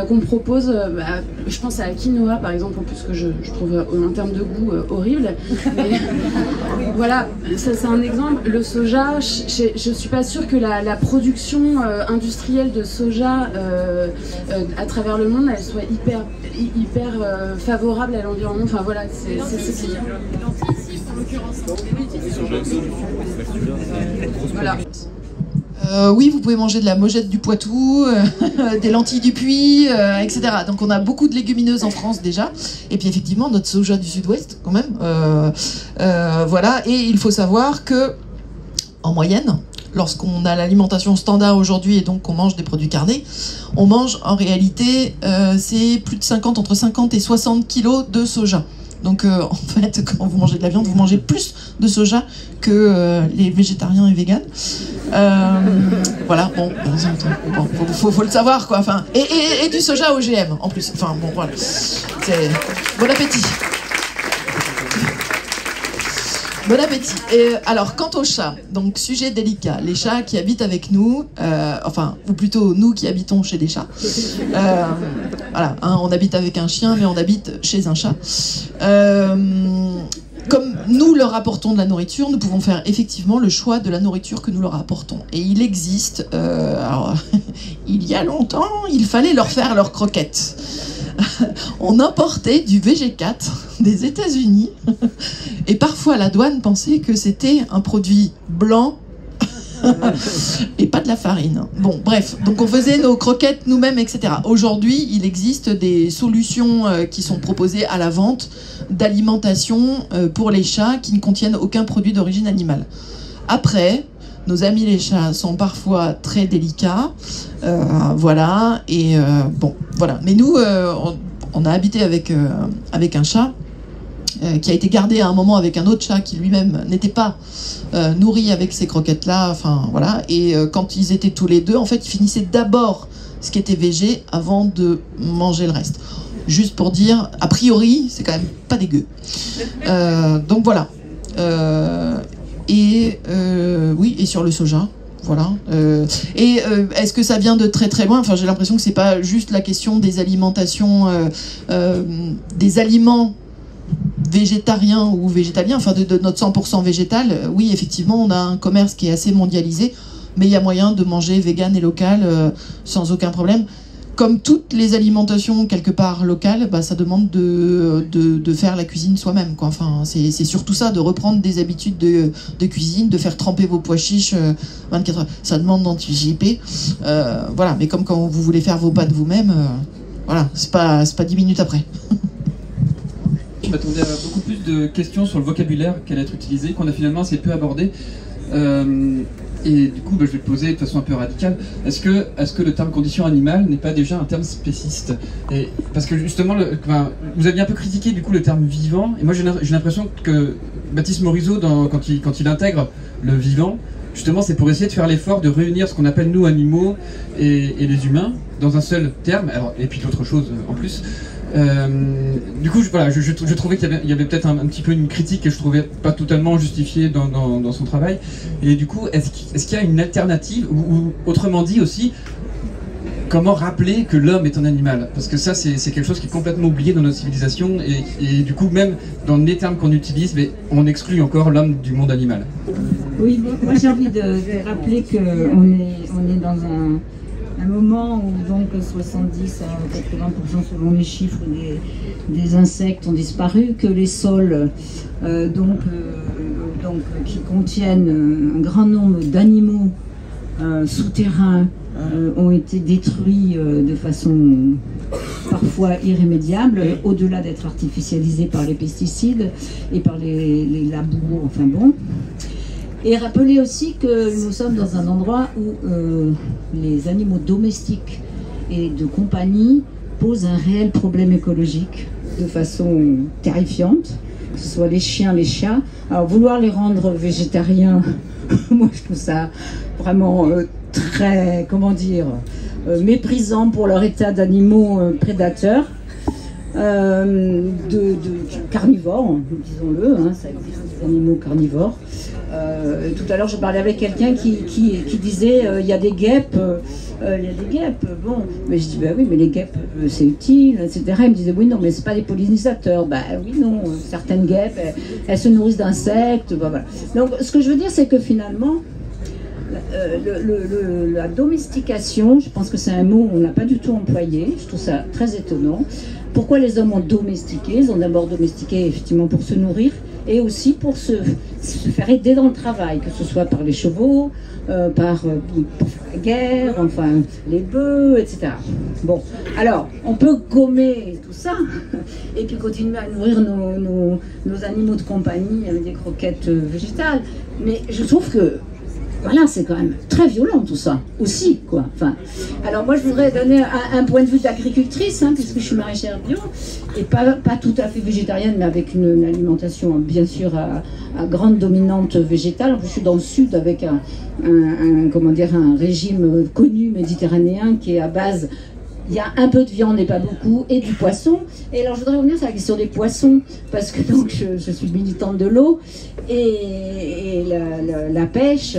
qu'on propose. Je pense à la quinoa, par exemple, en plus que je trouve en termes de goût horrible. Mais, voilà, ça c'est un exemple. Le soja, je suis pas sûre que la production industrielle de soja à travers le monde, elle soit hyper favorable à l'environnement. Enfin voilà, c'est voilà. Oui, vous pouvez manger de la mojette du Poitou, des lentilles du Puy, etc. Donc on a beaucoup de légumineuses en France déjà. Et puis effectivement, notre soja du Sud-Ouest, quand même. Voilà. Et il faut savoir que, en moyenne, lorsqu'on a l'alimentation standard aujourd'hui et donc qu'on mange des produits carnés, on mange en réalité, c'est plus de entre 50 et 60 kilos de soja. Donc en fait, quand vous mangez de la viande, vous mangez plus de soja que les végétariens et véganes. Voilà, bon, faut le savoir quoi. Enfin, et du soja OGM en plus. Enfin bon, voilà. Bon appétit. Bon appétit. Et alors, quant aux chats, donc sujet délicat, les chats qui habitent avec nous, ou plutôt nous qui habitons chez des chats. Voilà, hein, on habite avec un chien, mais on habite chez un chat. Comme nous leur apportons de la nourriture, nous pouvons faire effectivement le choix de la nourriture que nous leur apportons. Et il existe, alors, il y a longtemps, il fallait leur faire leurs croquettes. On importait du VG4 des États-Unis et parfois la douane pensait que c'était un produit blanc et pas de la farine. Bon, bref, donc on faisait nos croquettes nous-mêmes, etc. Aujourd'hui, il existe des solutions qui sont proposées à la vente d'alimentation pour les chats qui ne contiennent aucun produit d'origine animale. Après, nos amis les chats sont parfois très délicats, voilà, et bon, voilà. Mais nous, on a habité avec un chat qui a été gardé à un moment avec un autre chat qui lui-même n'était pas nourri avec ces croquettes-là, enfin voilà. Et quand ils étaient tous les deux, en fait, ils finissaient d'abord ce qui était végé avant de manger le reste. Juste pour dire, a priori, c'est quand même pas dégueu. Donc voilà. Oui, et sur le soja, voilà. Est-ce que ça vient de très très loin? Enfin, j'ai l'impression que c'est pas juste la question des alimentations, des aliments végétariens ou végétaliens, enfin de notre 100% végétal. Oui, effectivement, on a un commerce qui est assez mondialisé, mais il y a moyen de manger vegan et local sans aucun problème. Comme toutes les alimentations quelque part locales, ça demande de faire la cuisine soi-même, quoi. Enfin, c'est surtout ça, de reprendre des habitudes de cuisine, de faire tremper vos pois chiches 24 heures. Ça demande d'anticiper. Voilà, mais comme quand vous voulez faire vos pâtes vous-même, voilà, c'est pas 10 minutes après. Je m'attendais à beaucoup plus de questions sur le vocabulaire qui allait être utilisé, qu'on a finalement assez peu abordé. Et du coup, je vais le poser de façon un peu radicale. Est-ce que le terme condition animale n'est pas déjà un terme spéciste? Parce que justement, vous aviez un peu critiqué du coup le terme vivant. Et moi, j'ai l'impression que Baptiste Morisot, quand il intègre le vivant, justement, c'est pour essayer de faire l'effort de réunir ce qu'on appelle nous animaux et les humains dans un seul terme. Alors, et puis d'autres choses en plus. Du coup, je trouvais qu'il y avait peut-être un petit peu une critique que je trouvais pas totalement justifiée dans son travail. Et du coup, est-ce qu'il y a une alternative ou autrement dit aussi, comment rappeler que l'homme est un animal? Parce que ça, c'est quelque chose qui est complètement oublié dans notre civilisation, et du coup, même dans les termes qu'on utilise, mais on exclut encore l'homme du monde animal. Oui, moi j'ai envie de rappeler qu'on est dans un moment où donc 70 à 80% selon les chiffres des insectes ont disparu, que les sols qui contiennent un grand nombre d'animaux souterrains ont été détruits de façon parfois irrémédiable, au-delà d'être artificialisés par les pesticides et par les labours, enfin bon. Et rappeler aussi que nous sommes dans un endroit où les animaux domestiques et de compagnie posent un réel problème écologique de façon terrifiante, que ce soit les chiens, les chats. Alors vouloir les rendre végétariens, moi je trouve ça vraiment très, comment dire, méprisant pour leur état d'animaux prédateurs. Carnivores, disons-le, hein, ça existe des animaux carnivores. Tout à l'heure, je parlais avec quelqu'un qui disait il y a des guêpes, bon, mais je dis bah oui, mais les guêpes c'est utile, etc. Il me disait oui, non, mais c'est pas des pollinisateurs. Bah oui, non, certaines guêpes elles se nourrissent d'insectes, bah, voilà. Donc ce que je veux dire, c'est que finalement, la domestication, je pense que c'est un mot qu'on n'a pas du tout employé, je trouve ça très étonnant. Pourquoi les hommes ont domestiqué? Ils ont d'abord domestiqué effectivement pour se nourrir et aussi pour se faire aider dans le travail, que ce soit par les chevaux, pour faire la guerre, enfin les bœufs, etc. Bon, alors on peut gommer tout ça et puis continuer à nourrir nos animaux de compagnie avec des croquettes végétales, mais je trouve que voilà, c'est quand même très violent tout ça, aussi, quoi. Enfin, alors moi je voudrais donner un point de vue d'agricultrice, hein, puisque je suis maraîchère bio, et pas tout à fait végétarienne, mais avec une alimentation bien sûr à grande dominante végétale. En plus je suis dans le sud avec un régime connu méditerranéen qui est à base... Il y a un peu de viande et pas beaucoup, et du poisson. Et alors je voudrais revenir sur la question des poissons, parce que donc je suis militante de l'eau, et la pêche,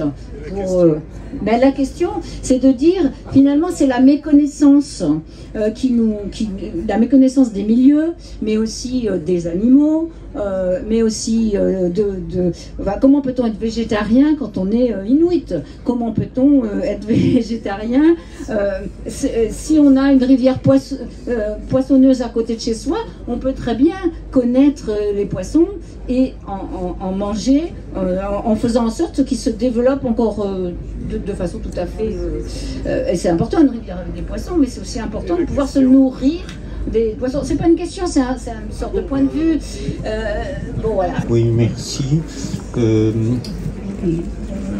mais la question, c'est de dire, finalement, c'est la méconnaissance la méconnaissance des milieux, mais aussi des animaux, mais aussi comment peut-on être végétarien quand on est inuit? Comment peut-on être végétarien si on a une rivière poissonneuse à côté de chez soi? On peut très bien connaître les poissons et en manger, en faisant en sorte qu'ils se développent encore de façon tout à fait... et c'est important une rivière avec des poissons, mais c'est aussi important de pouvoir se nourrir des poissons. C'est pas une question, c'est une sorte de point de vue. Bon, voilà. Oui, merci.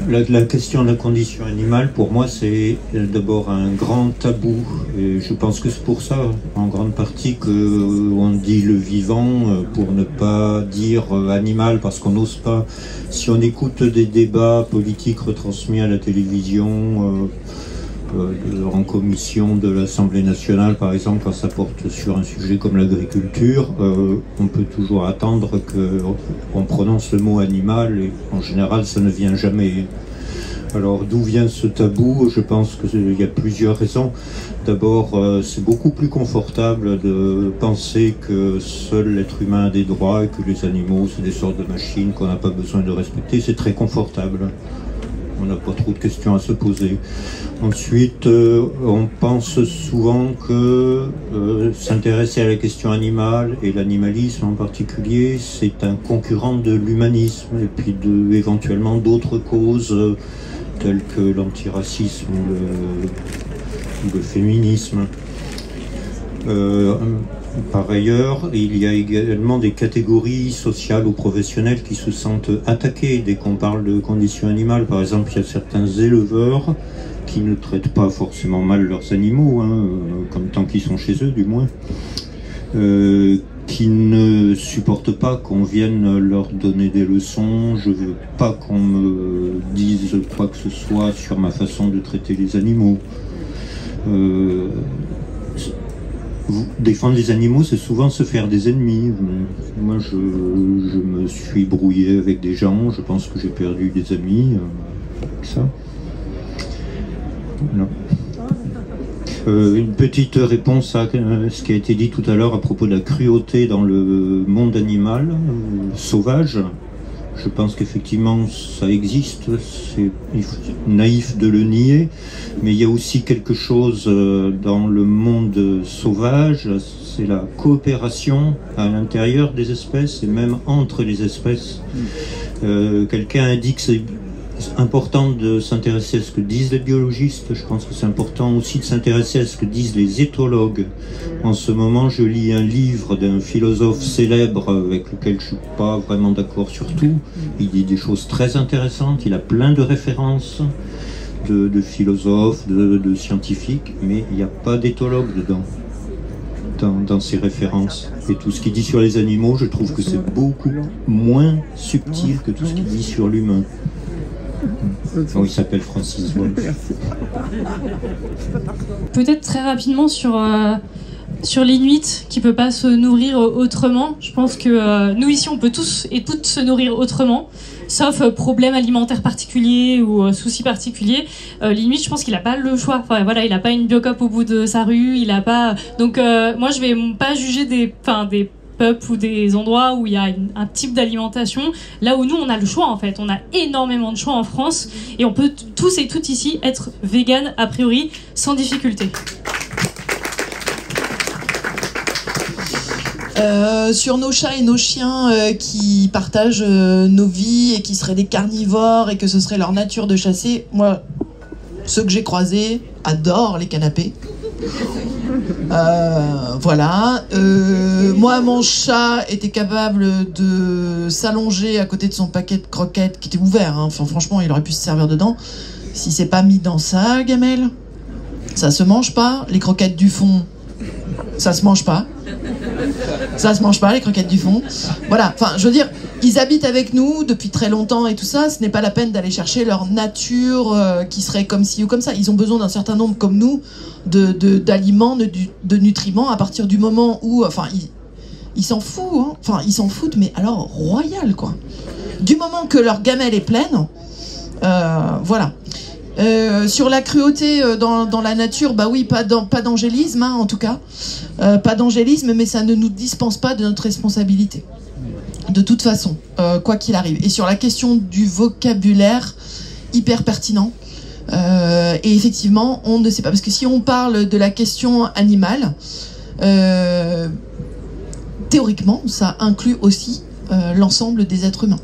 La question de la condition animale, pour moi, c'est d'abord un grand tabou. Et je pense que c'est pour ça, en grande partie, qu'on dit le vivant pour ne pas dire animal, parce qu'on n'ose pas. Si on écoute des débats politiques retransmis à la télévision, en commission de l'Assemblée nationale, par exemple, quand ça porte sur un sujet comme l'agriculture, on peut toujours attendre qu'on prononce le mot animal, et en général, ça ne vient jamais. Alors, d'où vient ce tabou? Je pense qu'il y a plusieurs raisons. D'abord, c'est beaucoup plus confortable de penser que seul l'être humain a des droits et que les animaux, c'est des sortes de machines qu'on n'a pas besoin de respecter. C'est très confortable. On n'a pas trop de questions à se poser. Ensuite, on pense souvent que s'intéresser à la question animale, et l'animalisme en particulier, c'est un concurrent de l'humanisme, et puis éventuellement d'autres causes telles que l'antiracisme ou le féminisme. Par ailleurs, il y a également des catégories sociales ou professionnelles qui se sentent attaquées dès qu'on parle de conditions animales. Par exemple, il y a certains éleveurs qui ne traitent pas forcément mal leurs animaux, hein, comme tant qu'ils sont chez eux du moins, qui ne supportent pas qu'on vienne leur donner des leçons. Je veux pas qu'on me dise quoi que ce soit sur ma façon de traiter les animaux. Défendre les animaux, c'est souvent se faire des ennemis. Moi, je me suis brouillé avec des gens, je pense que j'ai perdu des amis, ça. Non. Une petite réponse à ce qui a été dit tout à l'heure à propos de la cruauté dans le monde animal sauvage. Je pense qu'effectivement ça existe, c'est naïf de le nier, mais il y a aussi quelque chose dans le monde sauvage, c'est la coopération à l'intérieur des espèces et même entre les espèces. Quelqu'un a dit que c'est important de s'intéresser à ce que disent les biologistes, je pense que c'est important aussi de s'intéresser à ce que disent les éthologues. En ce moment, je lis un livre d'un philosophe célèbre avec lequel je ne suis pas vraiment d'accord sur tout. Il dit des choses très intéressantes, il a plein de références de philosophes, de scientifiques, mais il n'y a pas d'éthologue dedans, dans ses références. Et tout ce qu'il dit sur les animaux, je trouve que c'est beaucoup moins subtil que tout ce qu'il dit sur l'humain. Oh, il s'appelle Francis Wolff. Peut-être très rapidement sur l'Inuit qui peut pas se nourrir autrement. Je pense que nous ici on peut tous et toutes se nourrir autrement, sauf problème alimentaire particulier ou souci particulier. L'Inuit, je pense qu'il a pas le choix. Enfin voilà, il a pas une Biocop au bout de sa rue, il a pas. Donc moi je vais pas juger des peuples ou des endroits où il y a un type d'alimentation, là où nous on a le choix en fait, on a énormément de choix en France et on peut tous et toutes ici être vegan a priori sans difficulté. Sur nos chats et nos chiens qui partagent nos vies et qui seraient des carnivores et que ce serait leur nature de chasser, moi ceux que j'ai croisés adorent les canapés. Voilà. Moi, mon chat était capable de s'allonger à côté de son paquet de croquettes qui était ouvert. Hein. Enfin, franchement, il aurait pu se servir dedans. Si c'est pas mis dans sa gamelle, ça se mange pas. Les croquettes du fond, ça se mange pas. Ça se mange pas, les croquettes du fond. Voilà. Enfin, je veux dire, ils habitent avec nous depuis très longtemps et tout ça. Ce n'est pas la peine d'aller chercher leur nature qui serait comme ci ou comme ça. Ils ont besoin d'un certain nombre, comme nous, d'aliments, de nutriments à partir du moment où, enfin, ils s'en foutent, hein. Enfin, ils s'en foutent, mais alors royal quoi. Du moment que leur gamelle est pleine, voilà. Sur la cruauté dans la nature, bah oui, pas d'angélisme, hein, en tout cas, pas d'angélisme, mais ça ne nous dispense pas de notre responsabilité. De toute façon, quoi qu'il arrive. Et sur la question du vocabulaire, hyper pertinent. Et effectivement, on ne sait pas. Parce que si on parle de la question animale, théoriquement, ça inclut aussi l'ensemble des êtres humains.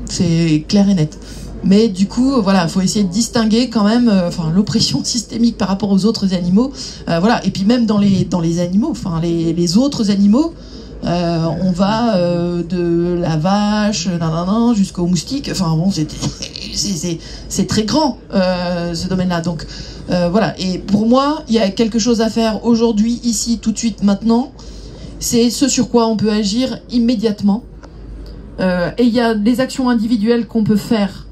C'est clair et net. Mais du coup, voilà, il faut essayer de distinguer quand même l'oppression systémique par rapport aux autres animaux. Voilà. Et puis même dans les animaux, les autres animaux, on va de la vache jusqu'au moustique. Enfin bon, c'est très grand ce domaine-là. Donc voilà. Et pour moi, il y a quelque chose à faire aujourd'hui, ici, tout de suite, maintenant. C'est ce sur quoi on peut agir immédiatement. Et il y a des actions individuelles qu'on peut faire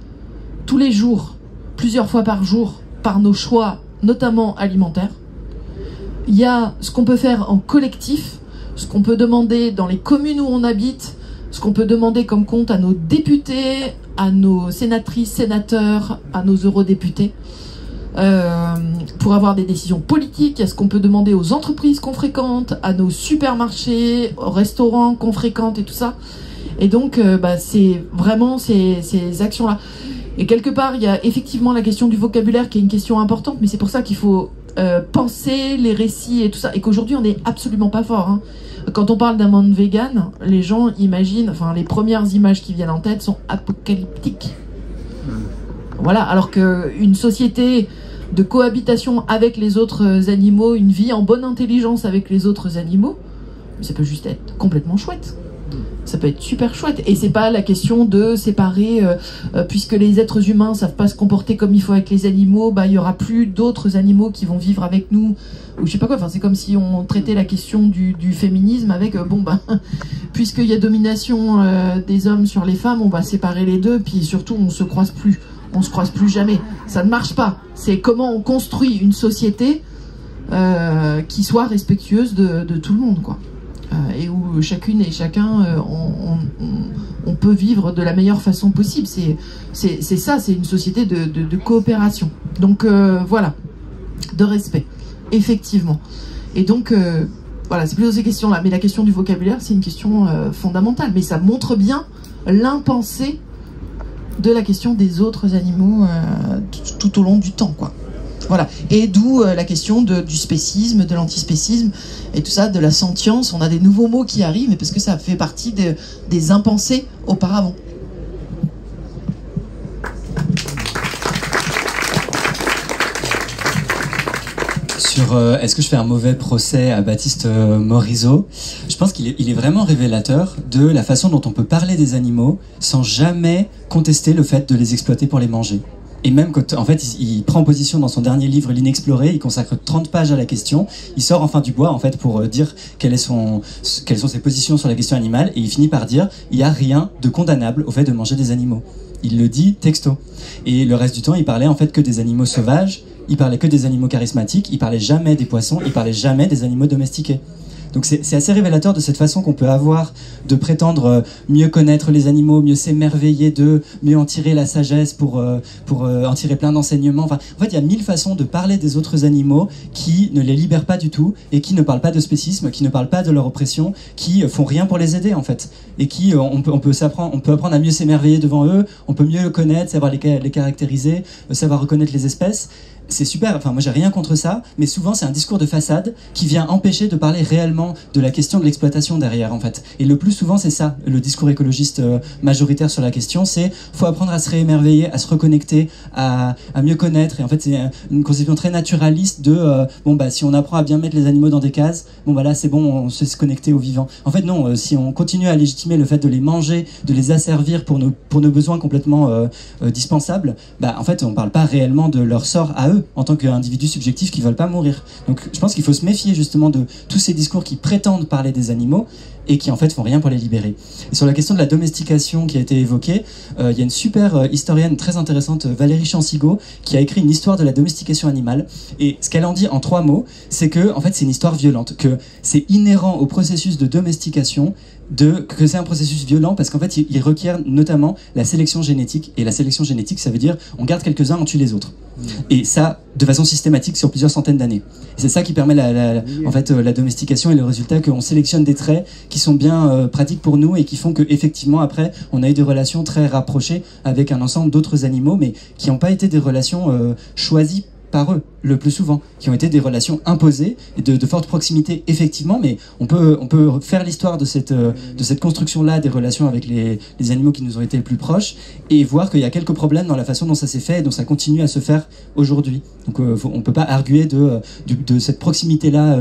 tous les jours, plusieurs fois par jour, par nos choix, notamment alimentaires. Il y a ce qu'on peut faire en collectif, ce qu'on peut demander dans les communes où on habite, ce qu'on peut demander comme compte à nos députés, à nos sénatrices, sénateurs, à nos eurodéputés, pour avoir des décisions politiques. Il y a ce qu'on peut demander aux entreprises qu'on fréquente, à nos supermarchés, aux restaurants qu'on fréquente et tout ça. Et donc, c'est vraiment ces actions-là. Et quelque part, il y a effectivement la question du vocabulaire qui est une question importante, mais c'est pour ça qu'il faut penser les récits et tout ça, et qu'aujourd'hui on n'est absolument pas fort. Hein. Quand on parle d'un monde vegan, les gens imaginent, les premières images qui viennent en tête sont apocalyptiques. Voilà, alors qu'une société de cohabitation avec les autres animaux, une vie en bonne intelligence avec les autres animaux, ça peut juste être complètement chouette. Ça peut être super chouette. Et c'est pas la question de séparer, puisque les êtres humains savent pas se comporter comme il faut avec les animaux, il y aura plus d'autres animaux qui vont vivre avec nous, ou je sais pas quoi. Enfin, c'est comme si on traitait la question du féminisme avec, puisqu'il y a domination des hommes sur les femmes, on va séparer les deux, puis surtout on se croise plus jamais. Ça ne marche pas. C'est comment on construit une société qui soit respectueuse de tout le monde, quoi. Et où chacune et chacun on peut vivre de la meilleure façon possible. C'est ça, c'est une société de coopération. Donc voilà. de respect, effectivement. Et donc, voilà, c'est plutôt ces questions-là. Mais la question du vocabulaire, c'est une question fondamentale. Mais ça montre bien l'impensé de la question des autres animaux tout au long du temps, quoi. Voilà. Et d'où la question du spécisme, de l'antispécisme et tout ça, de la sentience. On a des nouveaux mots qui arrivent, mais parce que ça fait partie des impensés auparavant. Sur est-ce que je fais un mauvais procès à Baptiste Morisot, je pense qu'il est vraiment révélateur de la façon dont on peut parler des animaux sans jamais contester le fait de les exploiter pour les manger. Et même quand, en fait, il prend position dans son dernier livre, L'Inexploré, il consacre 30 pages à la question, il sort enfin du bois, en fait, pour dire quelles sont ses positions sur la question animale, et il finit par dire, il n'y a rien de condamnable au fait de manger des animaux. Il le dit texto. Et le reste du temps, il parlait en fait que des animaux sauvages, il parlait que des animaux charismatiques, il parlait jamais des poissons, il parlait jamais des animaux domestiqués. Donc c'est assez révélateur de cette façon qu'on peut avoir de prétendre mieux connaître les animaux, mieux s'émerveiller d'eux, mieux en tirer la sagesse pour en tirer plein d'enseignements. Enfin, en fait, il y a 1000 façons de parler des autres animaux qui ne les libèrent pas du tout et qui ne parlent pas de spécisme, qui ne parlent pas de leur oppression, qui font rien pour les aider en fait. Et qui, on peut apprendre à mieux s'émerveiller devant eux, on peut mieux le connaître, savoir les caractériser, savoir reconnaître les espèces. C'est super, enfin moi j'ai rien contre ça, mais souvent c'est un discours de façade qui vient empêcher de parler réellement de la question de l'exploitation derrière en fait. Et le plus souvent c'est ça, le discours écologiste majoritaire sur la question, c'est faut apprendre à se réémerveiller, à se reconnecter, à mieux connaître. Et en fait c'est une conception très naturaliste de bon bah si on apprend à bien mettre les animaux dans des cases, bon bah là c'est bon, on sait se connecter aux vivants. En fait non, si on continue à légitimer le fait de les manger, de les asservir pour nos besoins complètement dispensables, bah en fait on parle pas réellement de leur sort à eux en tant qu'individus subjectifs qui veulent pas mourir. Donc je pense qu'il faut se méfier justement de tous ces discours qui prétendent parler des animaux et qui en fait font rien pour les libérer. Et sur la question de la domestication qui a été évoquée, il y a une super historienne très intéressante, Valérie Chansigo, qui a écrit une histoire de la domestication animale. Et ce qu'elle en dit en 3 mots, c'est que en fait c'est une histoire violente, que c'est inhérent au processus de domestication que c'est un processus violent parce qu'en fait il requiert notamment la sélection génétique, et la sélection génétique ça veut dire on garde quelques-uns, on tue les autres, et ça de façon systématique sur plusieurs centaines d'années. C'est ça qui permet en fait la domestication et le résultat qu'on sélectionne des traits qui sont bien pratiques pour nous et qui font que effectivement après on a eu des relations très rapprochées avec un ensemble d'autres animaux, mais qui n'ont pas été des relations choisies par eux le plus souvent, qui ont été des relations imposées et de forte proximité effectivement, mais on peut faire l'histoire de cette construction-là des relations avec les animaux qui nous ont été les plus proches et voir qu'il y a quelques problèmes dans la façon dont ça s'est fait et dont ça continue à se faire aujourd'hui. Donc on peut pas arguer de cette proximité-là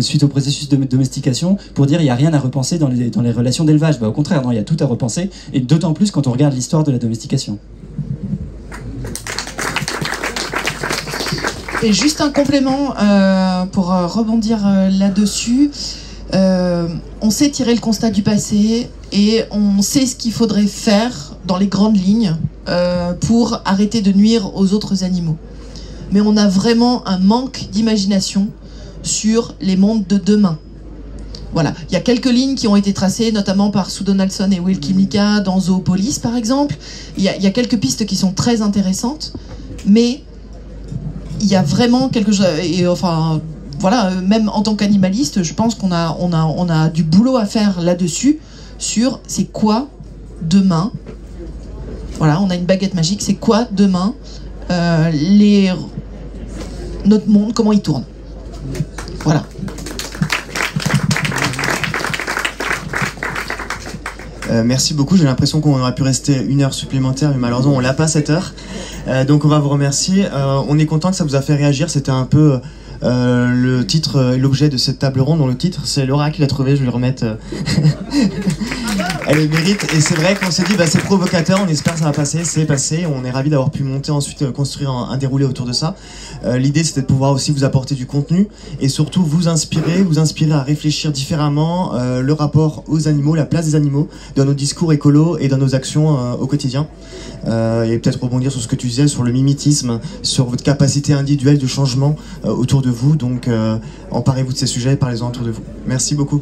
suite au processus de domestication pour dire il n'y a rien à repenser dans les relations d'élevage. Bah, au contraire, non, il y a tout à repenser, et d'autant plus quand on regarde l'histoire de la domestication. Et juste un complément pour rebondir là-dessus. On sait tirer le constat du passé et on sait ce qu'il faudrait faire dans les grandes lignes pour arrêter de nuire aux autres animaux. Mais on a vraiment un manque d'imagination sur les mondes de demain. Voilà, il y a quelques lignes qui ont été tracées, notamment par Sue Donaldson et Will Kimlicka dans Zoopolis par exemple. Il y a quelques pistes qui sont très intéressantes, mais il y a vraiment quelque chose, et enfin voilà, même en tant qu'animaliste, je pense qu'on a du boulot à faire là-dessus, sur c'est quoi demain. Voilà, on a une baguette magique, c'est quoi demain notre monde, comment il tourne. Voilà. Merci beaucoup, j'ai l'impression qu'on aurait pu rester 1 heure supplémentaire, mais malheureusement on l'a pas cette heure. Donc on va vous remercier. On est content que ça vous a fait réagir, c'était un peu le titre et l'objet de cette table ronde, dont le titre c'est l'oracle a trouvé, je vais le remettre. Elle le mérite, et c'est vrai qu'on s'est dit bah, c'est provocateur, on espère que ça va passer, c'est passé, on est ravis d'avoir pu monter ensuite, construire un déroulé autour de ça. L'idée c'était de pouvoir aussi vous apporter du contenu et surtout vous inspirer à réfléchir différemment le rapport aux animaux, la place des animaux dans nos discours écolos et dans nos actions au quotidien. Et peut-être rebondir sur ce que tu disais, sur le mimétisme, sur votre capacité individuelle de changement autour de vous, donc emparez-vous de ces sujets et parlez-en autour de vous. Merci beaucoup.